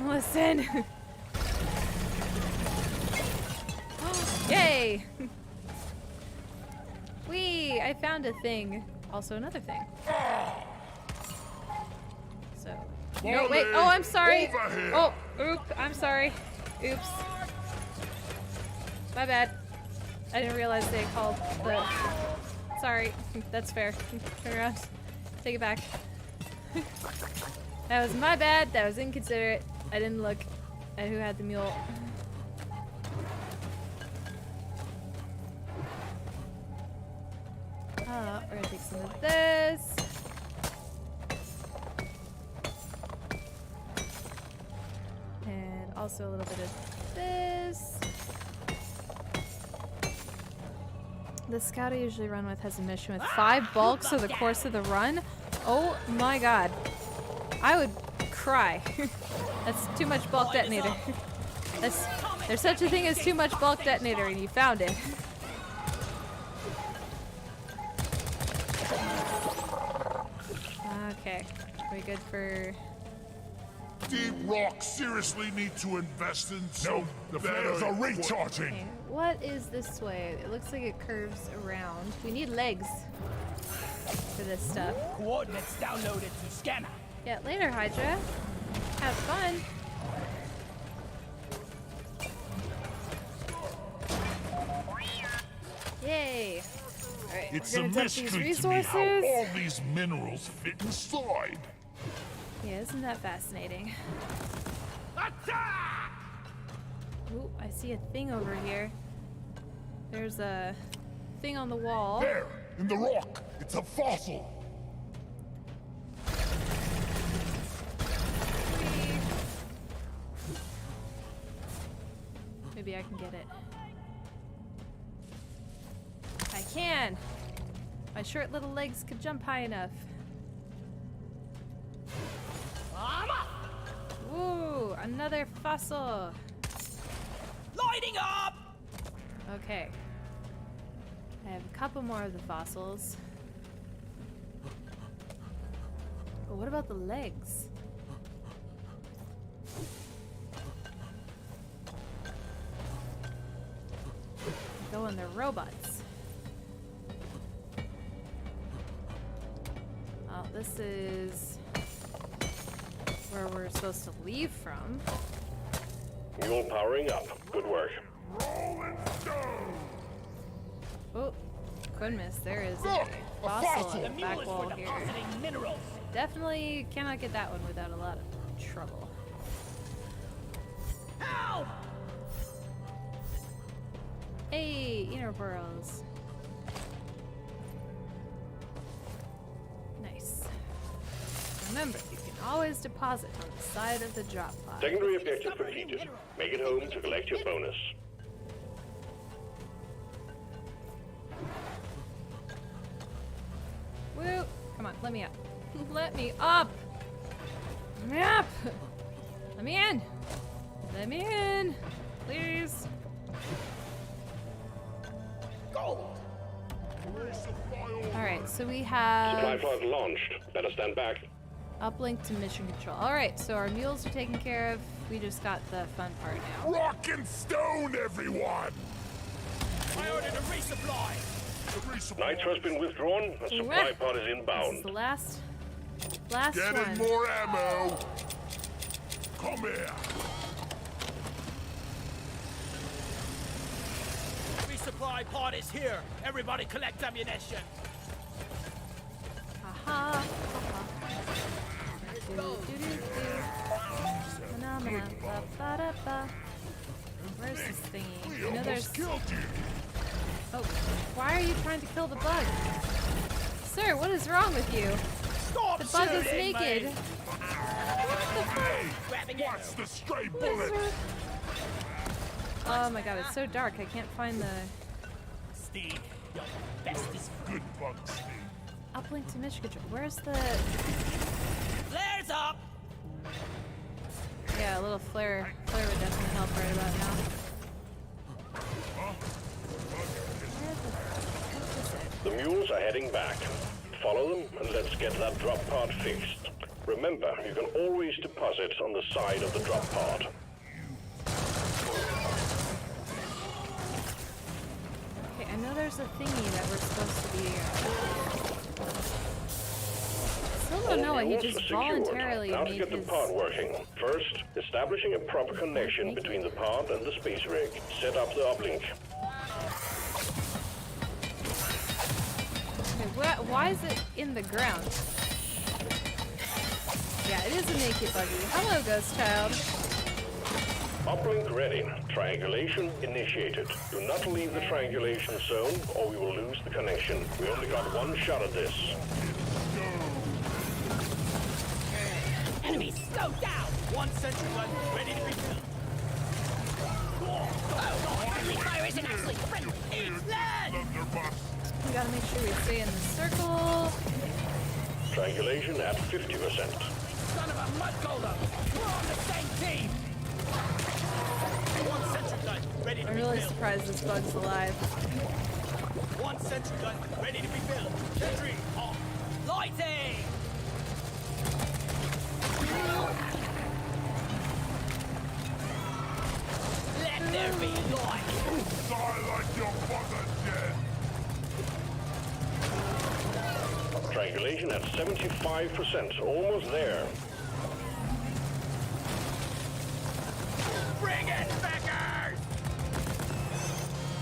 S1: listen. Yay! Whee! I found a thing. Also another thing. So. No, wait. Oh, I'm sorry.
S3: Over here.
S1: Oh, oop. I'm sorry. Oops. My bad. I didn't realize they called the... Sorry. That's fair. Turn around. Take it back. That was my bad. That was inconsiderate. I didn't look at who had the mule. We're gonna take some of this. And also a little bit of this. The scout I usually run with has a mission with 5 bulks over the course of the run. Oh my god. I would cry. That's too much bulk detonator. There's such a thing as too much bulk detonator, and you found it. Okay. We good for...
S3: Deep Rock seriously need to invest in some... No, the flares are recharging.
S1: Okay, what is this way? It looks like it curves around. We need legs for this stuff.
S4: Coordinates downloaded to scanner.
S1: Yeah, later, Hydra. Have fun. Yay. Alright,
S3: It's
S1: we're
S3: a
S1: gonna dump these
S3: mystery to me
S1: resources.
S3: how all these minerals fit inside.
S1: Yeah, isn't that fascinating?
S4: Attack!
S1: Ooh, I see a thing over here. There's a thing on the wall.
S3: There, in the rock. It's a fossil.
S1: Maybe I can get it. I can! My short little legs could jump high enough. Ooh, another fossil!
S4: Lighting up!
S1: Okay. I have a couple more of the fossils. But what about the legs? Go in, they're robots. Oh, this is where we're supposed to leave from.
S2: Mule powering up. Good work.
S3: Rolling stone.
S1: Oh, couldn't miss. There is
S3: Look,
S1: a
S3: a
S1: fossil
S3: fossil.
S1: on
S4: The
S1: the
S4: mule
S1: back
S4: is
S1: wall
S4: for
S1: here.
S4: depositing minerals.
S1: Definitely cannot get that one without a lot of trouble.
S4: Help!
S1: Hey, inner burrows. Nice. Remember, you can always deposit on the side of the drop pod.
S2: Secondary objective completed. Make it home to collect your bonus.
S1: Woo! Come on, let me up. Let me up! Let me up! Let me in! Let me in! Please!
S4: Gold!
S1: Alright, so we
S2: Supply
S1: have
S2: pod launched. Better stand back.
S1: uplink to mission control. Alright, so our mules are taken care of. We just got the fun part now.
S3: Rock and stone, everyone.
S4: I ordered a resupply.
S2: Nitro has been withdrawn. A supply pod is
S1: This is
S2: inbound.
S1: the last
S3: Getting
S1: one.
S3: more ammo. Come here.
S4: Resupply pod is here. Everybody collect ammunition.
S1: Haha. Phenomena. Ba-ba-da-ba. Where's this thingy?
S3: We
S1: You know there's...
S3: almost killed you.
S1: Oh, why are you trying to kill the bug? Sir, what is wrong with you?
S4: Stop
S1: The bug is
S4: shooting,
S1: naked.
S4: mate.
S3: Hey,
S4: Grabbing
S3: watch the stray
S1: What is
S3: bullet.
S1: wrong? Oh my god, it's so dark. I can't find the
S4: Steve, your best is
S3: Good bug, Steve.
S1: uplink to mission control. Where's the...
S4: flares up.
S1: Yeah, a little flare. Flare would definitely help right about now.
S3: Huh?
S2: The mules are heading back. Follow them and let's get that drop pod fixed. Remember, you can always deposit on the side of the drop pod.
S1: Okay, I know there's a thingy that we're supposed to be... I still don't know why he
S2: Mules
S1: just
S2: are secured.
S1: voluntarily
S2: Now to
S1: made
S2: get the
S1: his...
S2: pod working. First, establishing a proper connection between the pod and the space rig. Set up the uplink.
S1: Okay, why is it in the ground? Yeah, it is a naked buggy. Hello, Ghost Child.
S2: Uplink ready. Triangulation initiated. Do not leave the triangulation zone or we will lose the connection. We only got one shot at this.
S4: Enemy scoped down. One sentry gun ready to be filled. Friendly fire isn't actually friendly. It's lead.
S3: Thunderbuss.
S1: We gotta make sure we stay in the circle.
S2: Triangulation at 50%.
S4: Son of a mud golem. We're on the same team. One sentry gun ready to
S1: I'm
S4: be
S1: really
S4: filled.
S1: surprised this bug's alive.
S4: One sentry gun ready to be filled. Sentry on. Lighting. Let there be light.
S3: Die like your mother dead.
S2: Triangulation at 75%. Almost there.
S4: Bring it, Beckers!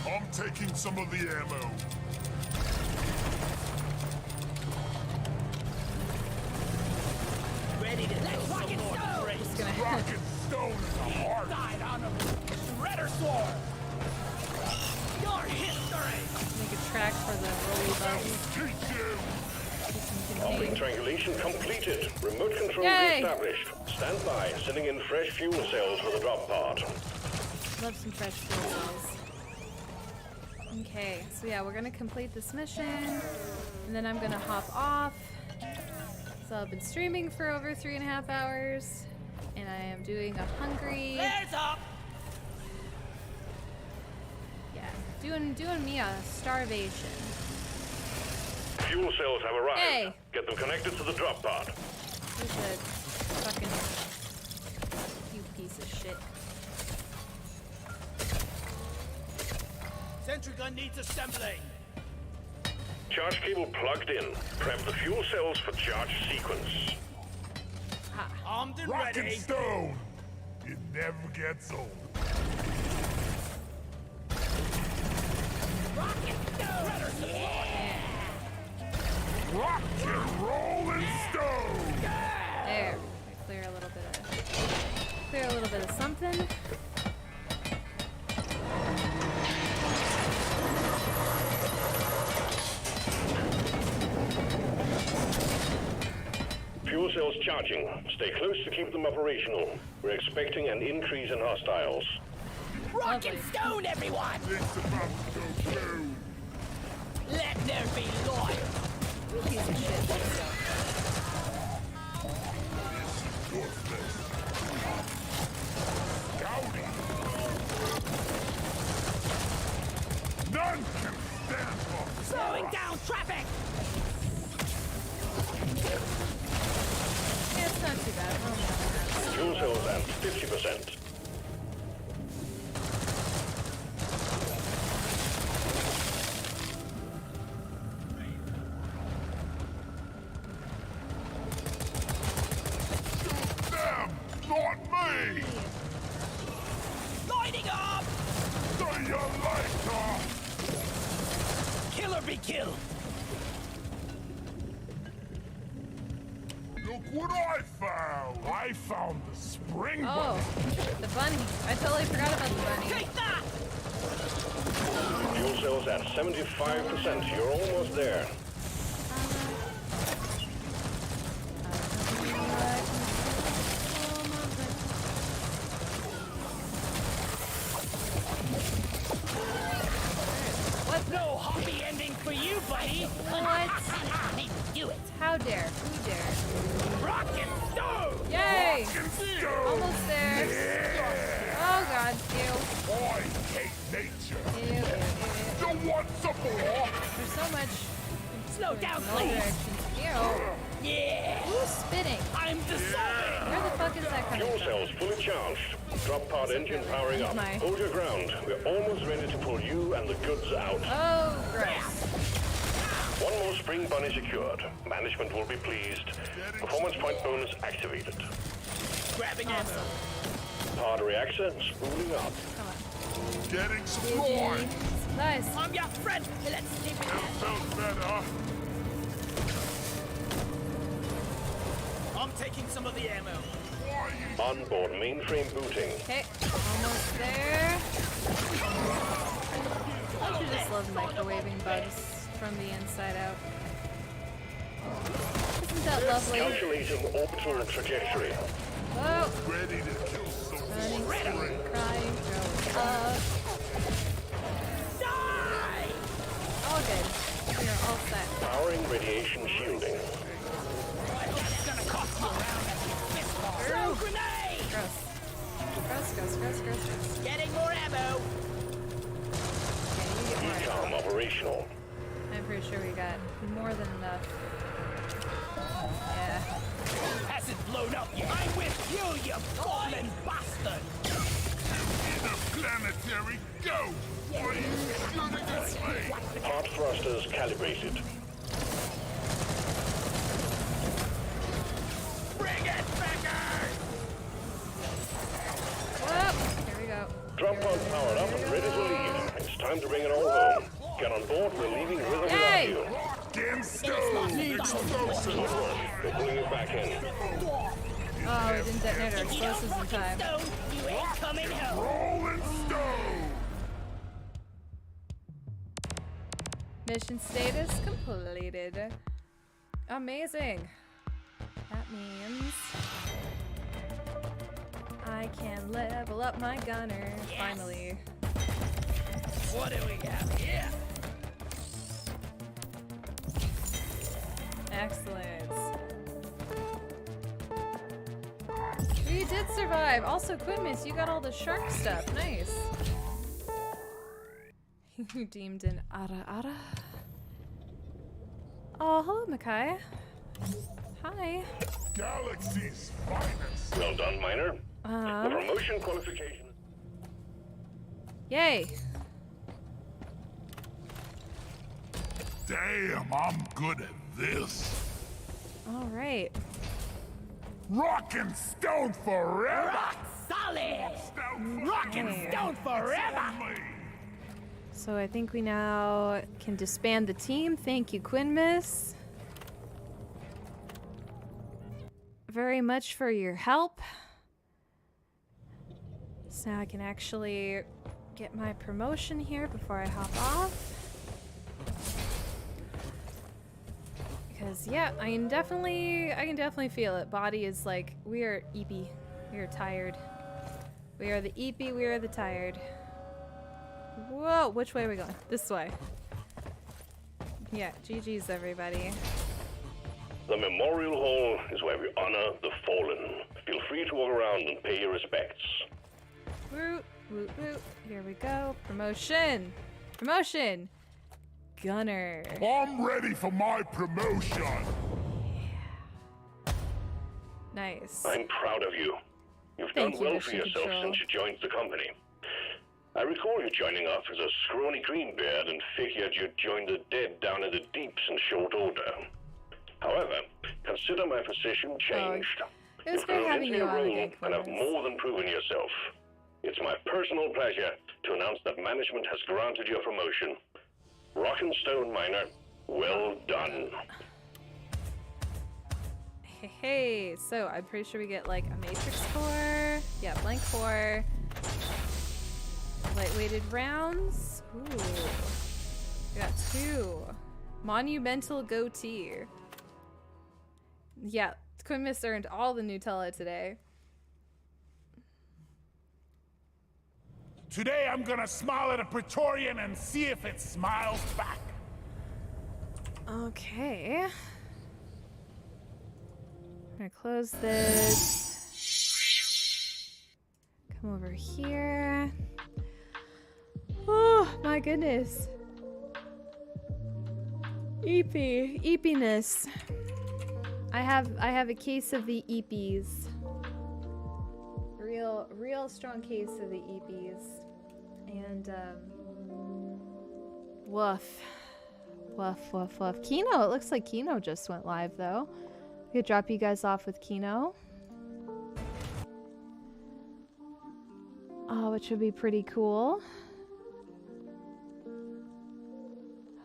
S3: I'm taking some of the ammo.
S4: Ready to let's rock and stone.
S1: Just gonna
S3: Rock and stone in the heart.
S4: Died on a shredder sword. Your history.
S1: make a track for the rolly bugs.
S3: Teach you.
S2: Uplink triangulation completed. Remote control
S1: Yay!
S2: established. Stand by. Sending in fresh fuel cells for the drop pod.
S1: Love some fresh fuel cells. Okay, so yeah, we're gonna complete this mission, and then I'm gonna hop off. So I've been streaming for over 3.5 hours, and I am doing a hungry.
S4: Flares up.
S1: Yeah, doing me a starvation.
S2: Fuel cells have arrived.
S1: Hey.
S2: Get them connected to the drop pod.
S1: Who's a fucking you piece of shit?
S4: Sentry gun needs assembling.
S2: Charge cable plugged in. Prep the fuel cells for charge sequence.
S1: Ha.
S4: Armed and
S3: Rock and
S4: ready.
S3: stone. It never gets old.
S4: Rocket stone.
S3: Rock and roll and stone.
S1: There. Clear a little bit of something.
S2: Fuel cells charging. Stay close to keep them operational. We're expecting an increase in hostiles.
S4: Rock
S1: Lovely.
S4: and stone, everyone.
S3: It's about to go through.
S4: Let there be light.
S1: You piece of shit.
S3: Worthless. Howdy. None can stand for.
S4: Slowing down traffic.
S1: Yeah, it's not too bad. We're only on that.
S2: Fuel cells at 50%.
S3: Them, not me.
S4: Lighting up.
S3: See you later.
S4: Kill or be killed.
S3: Look what I found. I found the spring
S1: Oh, the bunny. I totally forgot about the bunny.
S4: Take that.
S2: Fuel cells at 75%. You're almost there.
S1: How dare? Who dare?
S4: Rocket stone!
S1: Yay!
S3: Rock and stone!
S1: Almost there.
S3: Yeah!
S1: Oh god, ew.
S3: I hate nature.
S1: Ew, ew, ew, ew.
S3: You want some more?
S1: There's so much
S4: Slow down,
S1: in all
S4: please.
S1: directions. Ew.
S4: Yeah!
S1: Who's spitting?
S4: I'm dissolving!
S1: Where the fuck is that coming
S2: Fuel
S1: from?
S2: cells fully charged. Drop pod engine powering up.
S1: My-
S2: Hold your ground. We're almost ready to pull you and the goods out.
S1: Oh, gross.
S2: One more spring bunny secured. Management will be pleased. Performance point bonus activated.
S4: Grabbing ammo.
S2: Pod reactor spooling up.
S1: Come on.
S3: Getting some more.
S1: Nice.
S4: I'm your friend. Let's keep it.
S3: That felt better.
S4: I'm taking some of the ammo.
S2: Onboard mainframe booting.
S1: Okay, almost there. Don't you just love microwaving bugs from the inside out? Isn't that lovely?
S2: Calculating orbital trajectory.
S1: Whoa!
S3: Ready to kill some
S1: Running,
S3: more.
S1: screaming, crying, throwing up.
S4: Die!
S1: All good. We are all set.
S2: Powering radiation shielding.
S4: That's gonna cost you around at the fist ball. Throw grenade!
S1: Gross. Gross, gross, gross, gross, gross.
S4: Getting more ammo.
S1: Okay, you get more.
S2: Decom operational.
S1: I'm pretty sure we got more than enough. Yeah.
S4: Hasn't blown up yet. I'm with you, you fallen bastard!
S3: Interplanetary, go! Why are you shooting at me?
S2: Pod thrusters calibrated.
S4: Bring it, Becker!
S1: Whoop! Here we go.
S2: Drop pod powered up and ready to leave. It's time to bring it all home. Get on board. We're leaving Rhythm without
S1: Yay!
S2: you.
S3: Rock and stone! Explosive!
S2: We're pulling you back in.
S1: Oh, we didn't detonate our explosives in time.
S4: Stone, you ain't coming home.
S3: Rolling stone!
S1: Mission status completed. Amazing. That means I can level up my gunner.
S4: Yes.
S1: Finally.
S4: What do we have here?
S1: Excellent. We did survive. Also, Quinmis, you got all the shark stuff. Nice. You deemed an Ara Ara. Oh, hello, Makai. Hi.
S3: Galaxy's finest!
S2: Well done, Miner. The promotion qualification.
S1: Yay.
S3: Damn, I'm good at this.
S1: All right.
S3: Rock and stone forever!
S4: Rock solid!
S3: Stone
S4: Rock and
S1: Okay.
S4: stone forever!
S3: me!
S1: So I think we now can disband the team. Thank you, Quinmis. Very much for your help. So now I can actually get my promotion here before I hop off. Because yeah, I can definitely feel it. Body is like, we are eepy. We are tired. We are the eepy, we are the tired. Whoa, which way are we going? This way. Yeah, GG's everybody.
S2: The Memorial Hall is where we honor the fallen. Feel free to walk around and pay your respects.
S1: Woot, woot, woot. Here we go. Promotion! Promotion! Gunner.
S3: I'm ready for my promotion!
S1: Nice.
S2: I'm proud of you. You've
S1: Thank
S2: done
S1: you,
S2: well for
S1: Mission
S2: yourself
S1: Control.
S2: since you joined the company. I recall you joining up as a scrawny greenbeard and figured you'd join the dead down in the deeps in short order. However, consider my position changed.
S1: It was
S2: You've
S1: great
S2: grown
S1: having
S2: into
S1: you
S2: your
S1: on
S2: role
S1: again,
S2: and have
S1: Clemens.
S2: more than proven yourself. It's my personal pleasure to announce that management has granted you a promotion. Rock and Stone Miner, well done.
S1: Hey, so I'm pretty sure we get like a matrix core. Yeah, blank core. Lightweighted rounds. Ooh. We got 2. Monumental goatee. Yeah, Quinmis earned all the Nutella today.
S3: Today I'm gonna smile at a Praetorian and see if it smiles back.
S1: Okay. I'm gonna close this. Come over here. Oh my goodness. Eepiness. I have a case of the eepies. Real strong case of the eepies. And woof. Woof. Kino, it looks like Kino just went live though. I could drop you guys off with Kino. Oh, which would be pretty cool.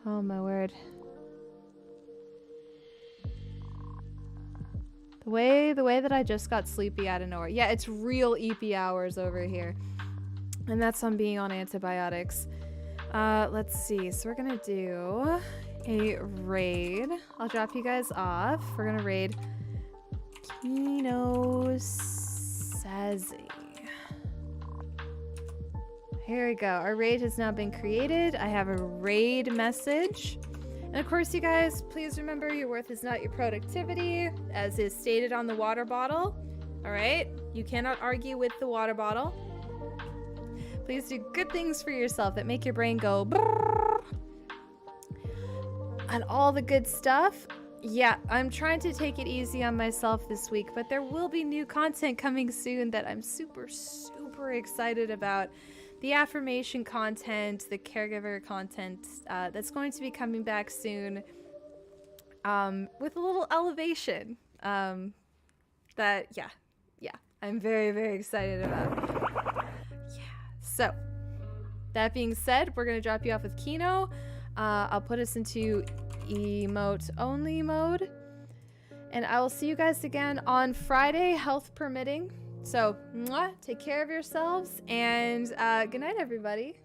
S1: Oh my word. The way that I just got sleepy out of nowhere. Yeah, it's real eepy hours over here. And that's on being on antibiotics. Let's see. So we're gonna do a raid. I'll drop you guys off. We're gonna raid Kino Sazi. Here we go. Our raid has now been created. I have a raid message. And of course, you guys, please remember your worth is not your productivity, as is stated on the water bottle. All right? You cannot argue with the water bottle. Please do good things for yourself that make your brain go brrr. And all the good stuff. Yeah, I'm trying to take it easy on myself this week, but there will be new content coming soon that I'm super excited about. The affirmation content, the caregiver content that's going to be coming back soon with a little elevation that, yeah, I'm very excited about. Yeah, so that being said, we're going to drop you off with Kino. I'll put us into emote only mode. And I will see you guys again on Friday, health permitting. So, take care of yourselves, and good night, everybody.